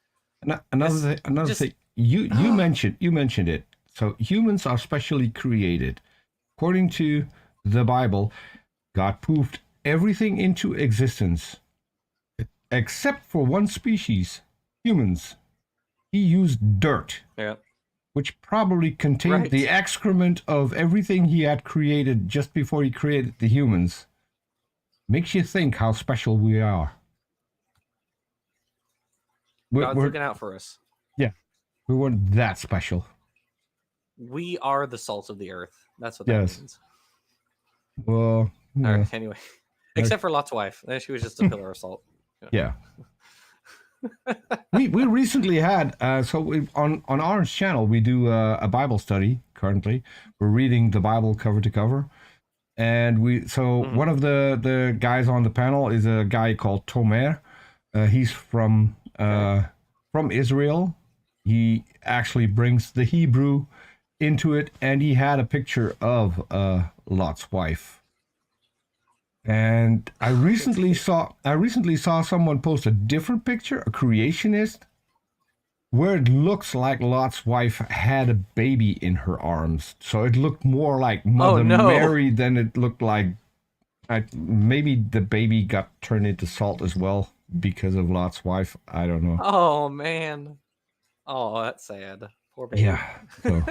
S2: Another thing. You mentioned it. So humans are specially created. According to the Bible, God poofed everything into existence. except for one species, humans. He used dirt,
S1: Yeah.
S2: which probably contained
S1: Right.
S2: the excrement of everything he had created just before he created the humans. Makes you think how special we are.
S1: God's looking out for us.
S2: Yeah, we weren't that special.
S1: We are the salt of the earth. That's what that
S2: Yes.
S1: means.
S2: Well,
S1: All
S2: yeah.
S1: right, anyway. Except for Lot's wife. She was just a pillar of salt.
S2: Yeah. we recently had on Orange channel we do a Bible study currently. We're reading the Bible cover to cover, and one of the guys on the panel is a guy called Tomer. He's from Israel. He actually brings the Hebrew into it, and he had a picture of Lot's wife. And I recently saw someone post a different picture, a creationist, where it looks like Lot's wife had a baby in her arms. So it looked more like Mother Mary than it looked like. Maybe the baby got turned into salt as well because of Lot's wife. I don't know.
S1: Oh, man. Oh, that's sad. Poor baby.
S2: Yeah. So.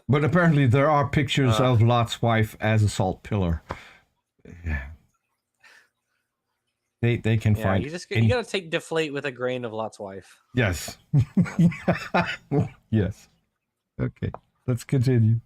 S2: But apparently there are pictures of Lot's wife as a salt pillar. Yeah. They can find.
S1: You gotta take deflate with a grain of Lot's wife.
S2: Yes. Yes. Okay. Let's continue.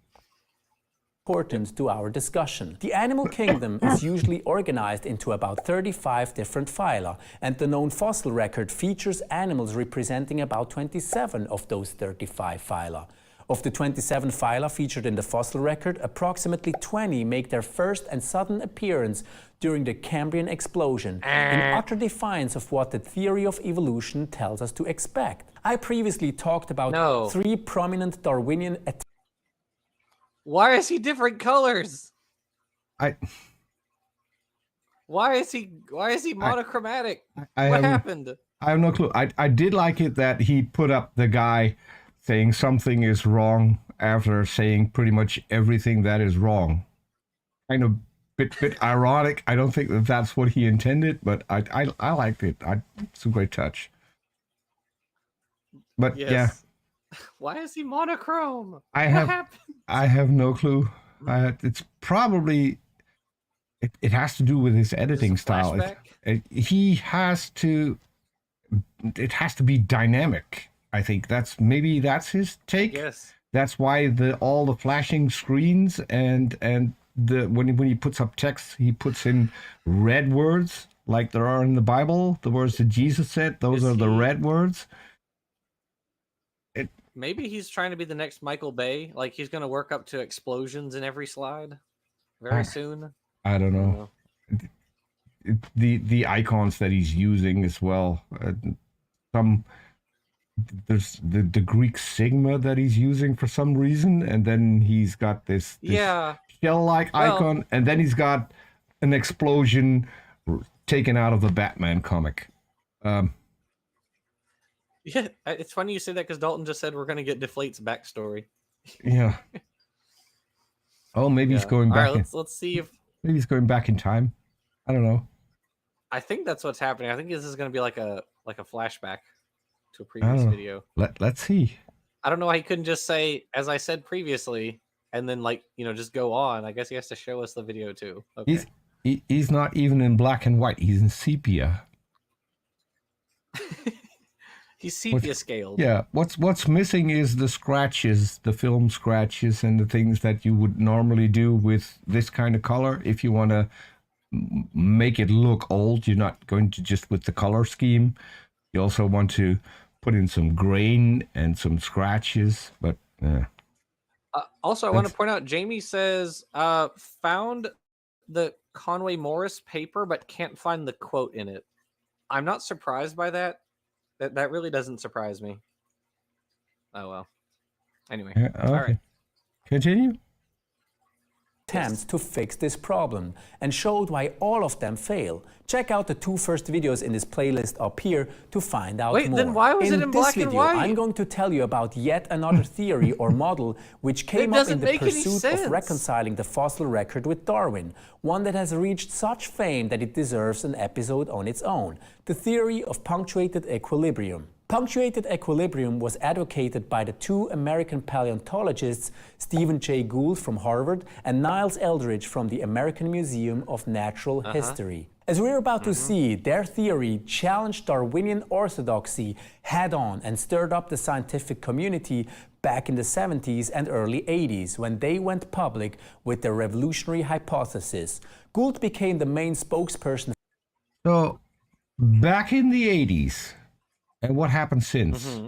S4: Important to our discussion. The animal kingdom is usually organized into about 35 different phyla, and the known fossil record features animals representing about 27 of those 35 phyla. Of the 27 phyla featured in the fossil record, approximately 20 make their first and sudden appearance during the Cambrian explosion, in utter defiance of what the theory of evolution tells us to expect. I previously talked about 3 prominent Darwinian attempts.
S1: Why is he different colors? Why is he monochromatic? What happened?
S2: I have no clue. I did like it that he put up the guy saying something is wrong after saying pretty much everything that is wrong. Kind of bit ironic. I don't think that's what he intended, but I liked it. It's a great touch. But yeah.
S1: Why is he monochrome?
S2: I have no clue. It's probably it has to do with his editing style. It has to be dynamic. I think that's his take.
S1: Yes.
S2: That's why all the flashing screens and when he puts up text, he puts in red words like there are in the Bible. The words that Jesus said, those are the red words.
S1: Maybe he's trying to be the next Michael Bay. Like he's going to work up to explosions in every slide very soon.
S2: I don't know. The icons that he's using as well. There's the Greek sigma that he's using for some reason, and then he's got this shell-like icon, and then he's got an explosion taken out of the Batman comic.
S1: Yeah, it's funny you say that because Dalton just said we're going to get Deflate's backstory.
S2: Yeah. Oh, maybe he's going back.
S1: All right, let's see if
S2: maybe he's going back in time. I don't know.
S1: I think that's what's happening. I think this is going to be like a flashback to a previous video.
S2: Let's see.
S1: I don't know why he couldn't just say, as I said previously, and then just go on. I guess he has to show us the video too. Okay.
S2: He's not even in black and white. He's in sepia.
S1: He's sepia scaled.
S2: Yeah. What's missing is the scratches, the film scratches, and the things that you would normally do with this kind of color. If you want to make it look old, you're not going to just with the color scheme. You also want to put in some grain and some scratches, but
S1: also, I want to point out, Jamie says, found the Conway Morris paper, but can't find the quote in it. I'm not surprised by that. That really doesn't surprise me. Oh, well. Anyway.
S2: Okay. All right. Continue.
S4: attempts to fix this problem and showed why all of them fail. Check out the 2 first videos in this playlist up here to find out more.
S1: Then why was it in black and white?
S4: I'm going to tell you about yet another theory or model which came up in the pursuit of reconciling the fossil record with Darwin, one that has reached such fame that it deserves an episode on its own: the theory of punctuated equilibrium. Punctuated equilibrium was advocated by the 2 American paleontologists Stephen Jay Gould from Harvard and Niles Eldredge from the American Museum of Natural History. As we're about to see, their theory challenged Darwinian orthodoxy head-on and stirred up the scientific community back in the 70s and early 80s when they went public with their revolutionary hypothesis. Gould became the main spokesperson.
S2: So, back in the 80s, and what happened since?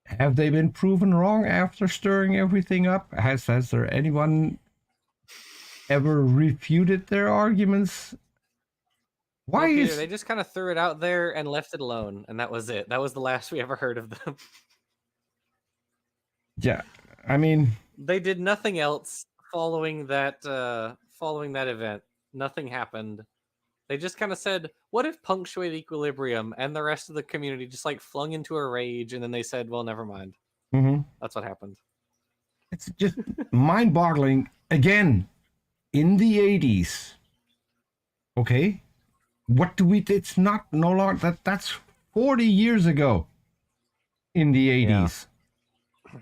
S2: Have they been proven wrong after stirring everything up? Has there anyone ever refuted their arguments? Why
S1: Peter,
S2: is
S1: they just kind of threw it out there and left it alone, and that was it. That was the last we ever heard of them.
S2: Yeah, I mean,
S1: they did nothing else following that event. Nothing happened. They just kind of said, what if punctuated equilibrium, and the rest of the community just like flung into a rage, and then they said, well, never mind. That's what happened.
S2: It's just mind-boggling. Again, in the 80s, okay, what do we, it's not no longer, that's 40 years ago in the 80s.
S1: Yeah.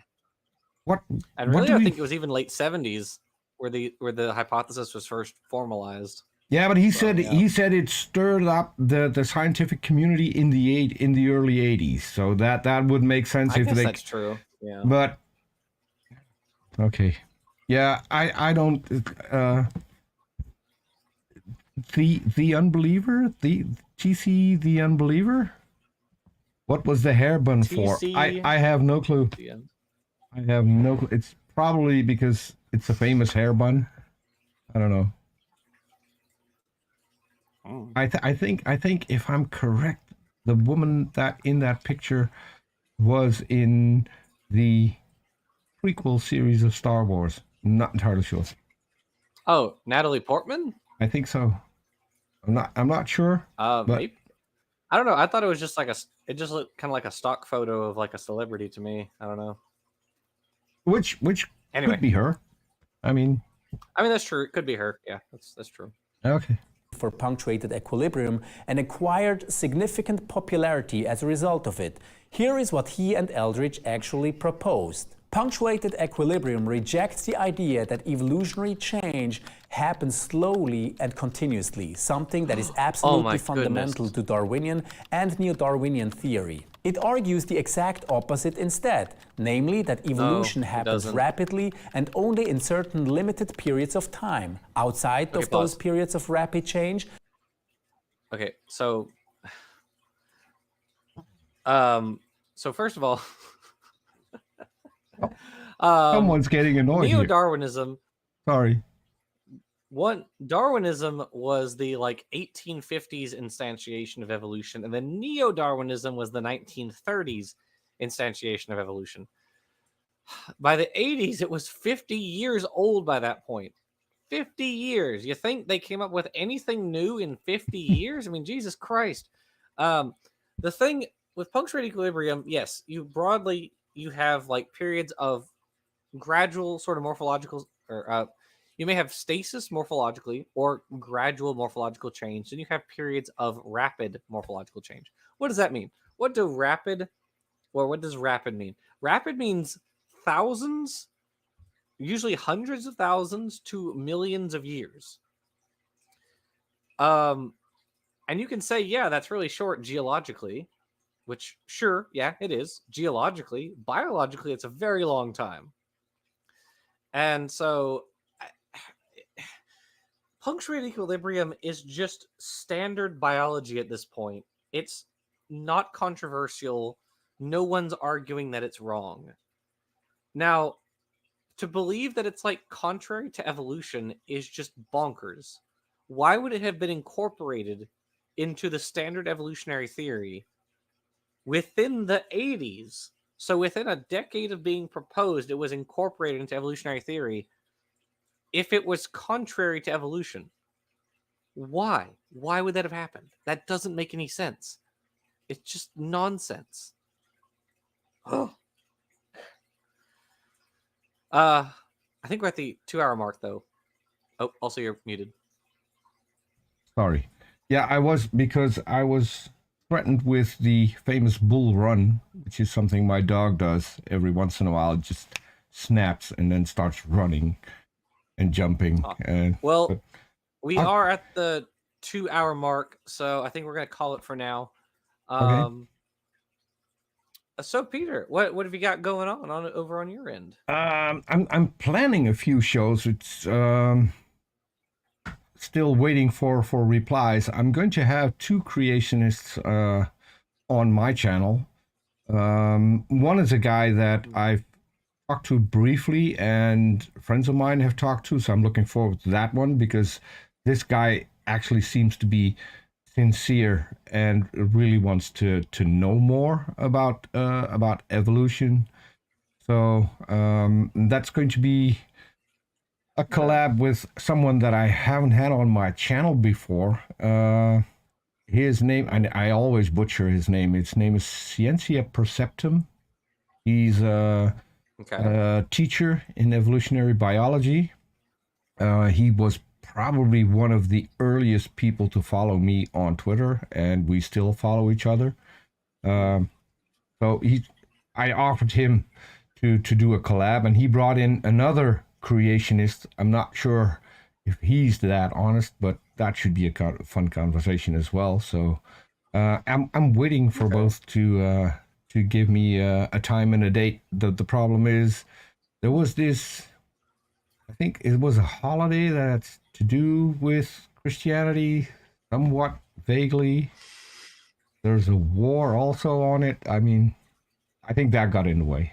S2: What?
S1: And
S2: what
S1: really, I think it was even late 70s where the hypothesis was first formalized.
S2: Yeah, but he said it stirred up the scientific community in the early 80s. So that would make sense.
S1: I guess that's true. Yeah.
S2: But okay, yeah, I don't. The unbeliever, the TC, the unbeliever. What was the hair bun for? I have no clue. I have no clue. It's probably because it's a famous hair bun. I don't know. I think if I'm correct, the woman that in that picture was in the prequel series of Star Wars. Not entirely sure.
S1: Oh, Natalie Portman?
S2: I think so. I'm not sure. But
S1: maybe. I don't know. I thought it was just like it just looked kind of like a stock photo of like a celebrity to me. I don't know.
S2: Which
S1: anyway.
S2: Could be her. I mean
S1: that's true. It could be her. Yeah, that's true.
S2: Okay.
S4: For punctuated equilibrium and acquired significant popularity as a result of it. Here is what he and Eldredge actually proposed. Punctuated equilibrium rejects the idea that evolutionary change happens slowly and continuously, something that is absolutely fundamental to Darwinian and neo-Darwinian theory. It argues the exact opposite instead, namely that evolution happens rapidly and only in certain limited periods of time. Outside of those periods of rapid change.
S1: Okay, so first of all,
S2: someone's getting annoyed.
S1: Neo-Darwinism.
S2: Sorry.
S1: Darwinism was the 1850s instantiation of evolution, and then Neo-Darwinism was the 1930s instantiation of evolution. By the 80s, it was 50 years old by that point. 50 years. You think they came up with anything new in 50 years? I mean, Jesus Christ. The thing with punctuated equilibrium, yes, you have periods of gradual sort of morphological, or you may have stasis morphologically or gradual morphological change. Then you have periods of rapid morphological change. What does that mean? What does rapid mean? Rapid means thousands, usually hundreds of thousands to millions of years. And you can say, yeah, that's really short geologically, which sure, yeah, it is. Geologically, biologically, it's a very long time. And so punctuated equilibrium is just standard biology at this point. It's not controversial. No one's arguing that it's wrong. Now, to believe that it's contrary to evolution is just bonkers. Why would it have been incorporated into the standard evolutionary theory within the 80s? So within a decade of being proposed, it was incorporated into evolutionary theory. if it was contrary to evolution, why? Why would that have happened? That doesn't make any sense. It's just nonsense. Oh. I think we're at the 2-hour mark, though. Oh, also you're muted.
S2: Sorry. Yeah, I was threatened with the famous bull run, which is something my dog does every once in a while. It just snaps and then starts running and jumping.
S1: Well, we are at the 2-hour mark, so I think we're gonna call it for now.
S2: Okay.
S1: So Peter, what have you got going on over on your end?
S2: I'm planning a few shows. It's still waiting for replies. I'm going to have 2 creationists on my channel. One is a guy that I've talked to briefly and friends of mine have talked to, so I'm looking forward to that one because this guy actually seems to be sincere and really wants to know more about evolution. So that's going to be a collab with someone that I haven't had on my channel before. His name, and I always butcher his name. His name is Scientia Perceptum. He's a teacher in evolutionary biology. He was probably one of the earliest people to follow me on Twitter, and we still follow each other. So I offered him to do a collab, and he brought in another creationist. I'm not sure if he's that honest, but that should be a fun conversation as well. So I'm waiting for both to give me a time and a date. The problem is there was this, I think it was a holiday that's to do with Christianity, somewhat vaguely. There's a war also on it. I mean, I think that got in the way.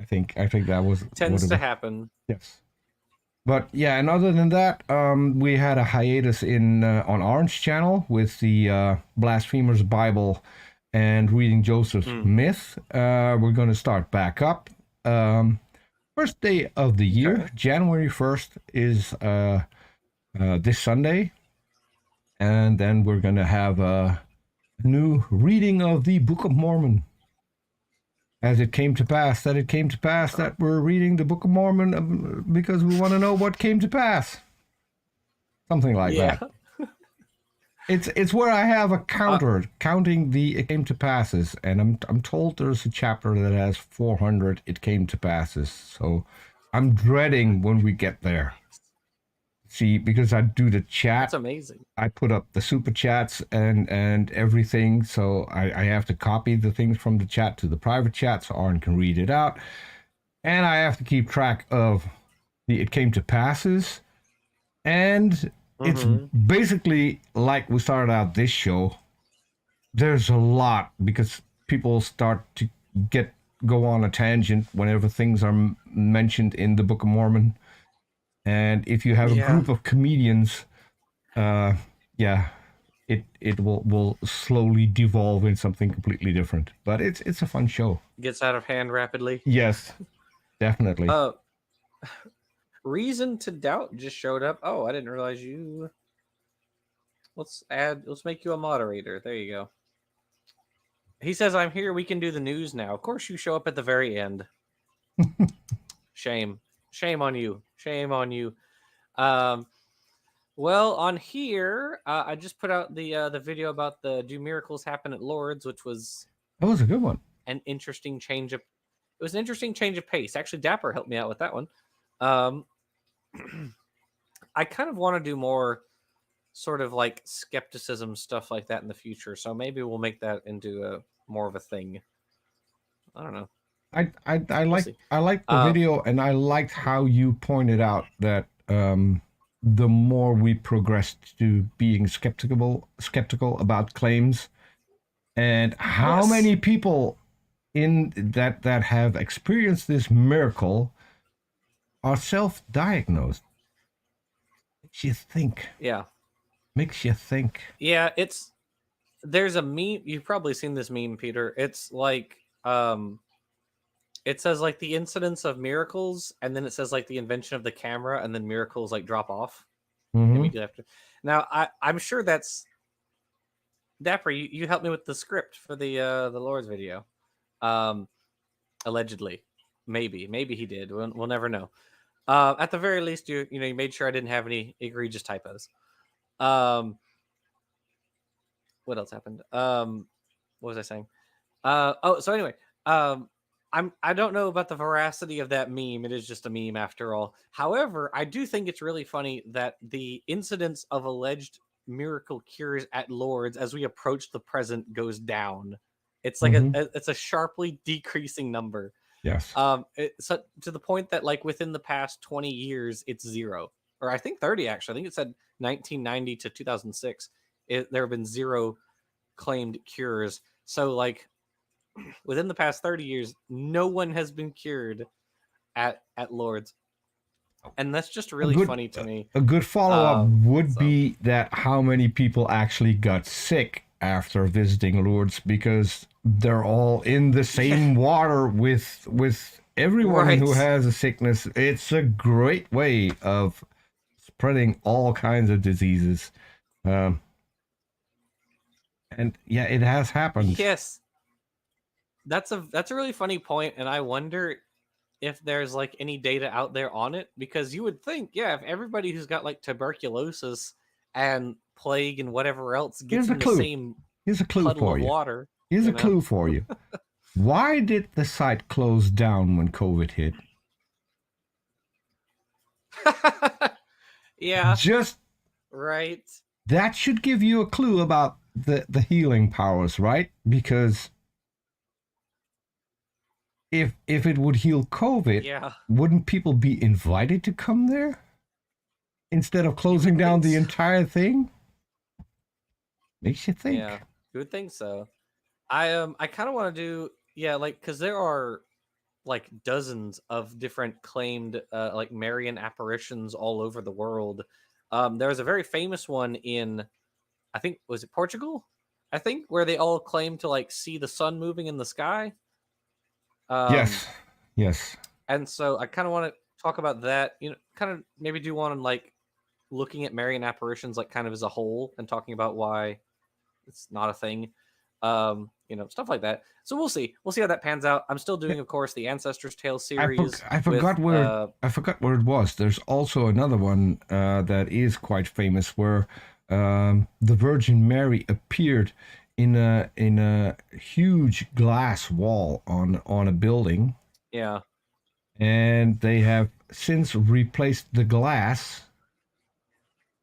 S2: I think that was
S1: tends to happen.
S2: Yes, but yeah, and other than that, we had a hiatus on Orange Channel with the Blasphemers Bible and reading Joseph's Myth. We're going to start back up. First day of the year, January 1st, is this Sunday. And then we're going to have a new reading of the Book of Mormon. As it came to pass, that we're reading the Book of Mormon because we want to know what came to pass. Something like that. It's where I have a counter counting the it came to passes, and I'm told there's a chapter that has 400 it came to passes. So I'm dreading when we get there. See, because I do the chat.
S1: That's amazing.
S2: I put up the super chats and everything, so I have to copy the things from the chat to the private chat so Aaron can read it out, and I have to keep track of the it came to passes, and it's basically like we started out this show. There's a lot because people start to go on a tangent whenever things are mentioned in the Book of Mormon. And if you have a group of comedians, it will slowly devolve in something completely different. But it's a fun show.
S1: Gets out of hand rapidly.
S2: Yes, definitely.
S1: Reason to Doubt just showed up. Oh, I didn't realize you. Let's make you a moderator. There you go. He says, I'm here. We can do the news now. Of course, you show up at the very end. Shame. Shame on you. Shame on you. Well, on here, I just put out the video about the Do Miracles Happen at Lourdes, which was...
S2: That was a good one.
S1: It was an interesting change of pace. Actually, Dapper helped me out with that one. I kind of want to do more sort of like skepticism stuff like that in the future. So maybe we'll make that into more of a thing. I don't know.
S2: I liked the video, and I liked how you pointed out that the more we progressed to being skeptical about claims, and how many people in that have experienced this miracle are self-diagnosed. Makes you think.
S1: Yeah.
S2: Makes you think.
S1: Yeah, there's a meme. You've probably seen this meme, Peter. It's like It says like the incidence of miracles, and then it says like the invention of the camera, and then miracles like drop off immediately after. Now I'm sure that's Dapper. You helped me with the script for the Lord's video, allegedly. Maybe he did. We'll never know. At the very least, you made sure I didn't have any egregious typos. What else happened? What was I saying? So anyway, I don't know about the veracity of that meme. It is just a meme after all. However, I do think it's really funny that the incidence of alleged miracle cures at Lourdes as we approach the present goes down. It's like it's a sharply decreasing number.
S2: Yes.
S1: So to the point that like within the past 20 years, it's 0, or I think 30 actually. I think it said 1990 to 2006. There have been 0 claimed cures. So like within the past 30 years, no one has been cured at Lourdes, and that's just really funny to me.
S2: A good follow-up would be that how many people actually got sick after visiting Lourdes, because they're all in the same water with everyone who has a sickness. It's a great way of spreading all kinds of diseases. And yeah, it has happened.
S1: Yes. That's a really funny point, and I wonder if there's like any data out there on it, because you would think, yeah, if everybody who's got like tuberculosis and plague and whatever else gets in the same puddle of water.
S2: Here's a clue for you. Why did the site close down when COVID hit?
S1: Yeah.
S2: Just
S1: right.
S2: That should give you a clue about the healing powers, right? Because if it would heal COVID, wouldn't people be invited to come there instead of closing down the entire thing? Makes you think.
S1: Yeah, you would think so. I kind of want to do like, because there are like dozens of different claimed like Marian apparitions all over the world. There was a very famous one in, I think, was it Portugal? I think, where they all claim to like see the sun moving in the sky.
S2: Yes.
S1: And so I kind of want to talk about that. Kind of maybe do one on like looking at Marian apparitions like kind of as a whole and talking about why it's not a thing. Stuff like that. So we'll see how that pans out. I'm still doing, of course, the Ancestors' Tale series.
S2: I forgot where it was. There's also another one that is quite famous, where the Virgin Mary appeared in a huge glass wall on a building.
S1: Yeah.
S2: And they have since replaced the glass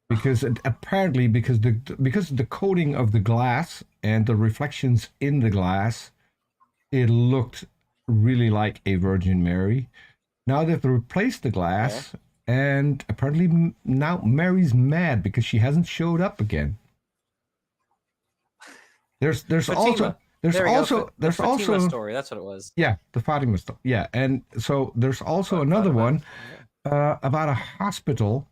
S2: because apparently because the coating of the glass and the reflections in the glass, it looked really like a Virgin Mary. Now they've replaced the glass, and apparently now Mary's mad because she hasn't showed up again. There's
S1: Fatima.
S2: also
S1: story. That's what it was.
S2: Yeah, the Fatima story. Yeah, and so there's also another one about a hospital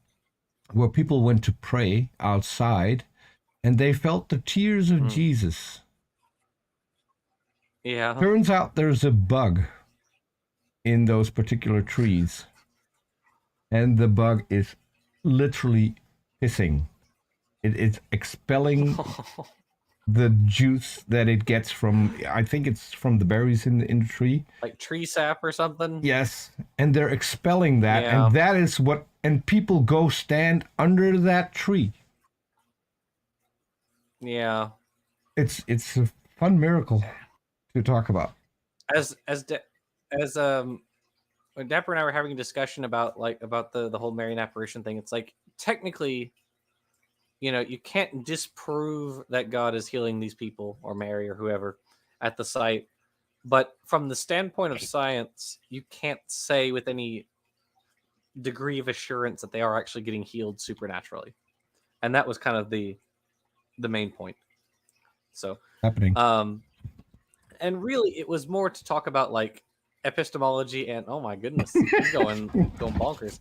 S2: where people went to pray outside, and they felt the tears of Jesus.
S1: Yeah.
S2: Turns out there's a bug in those particular trees, and the bug is literally hissing. It's expelling the juice that it gets from, I think it's from the berries in the tree.
S1: Like tree sap or something?
S2: Yes, and they're expelling that, and that is what, and people go stand under that tree.
S1: Yeah.
S2: It's a fun miracle to talk about.
S1: When Dapper and I were having a discussion about the whole Marian apparition thing, it's like technically, you can't disprove that God is healing these people or Mary or whoever at the site. But from the standpoint of science, you can't say with any degree of assurance that they are actually getting healed supernaturally. And that was kind of the main point. So
S2: happening.
S1: And really it was more to talk about like epistemology and oh my goodness, he's going bonkers.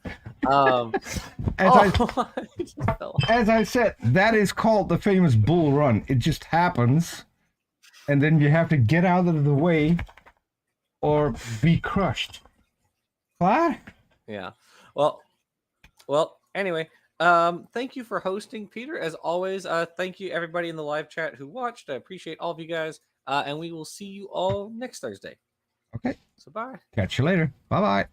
S2: As I said, that is called the famous bull run. It just happens, and then you have to get out of the way or be crushed. What?
S1: Yeah. Well. Anyway, thank you for hosting, Peter. As always, thank you everybody in the live chat who watched. I appreciate all of you guys, and we will see you all next Thursday.
S2: Okay.
S1: So bye.
S2: Catch you later. Bye-bye.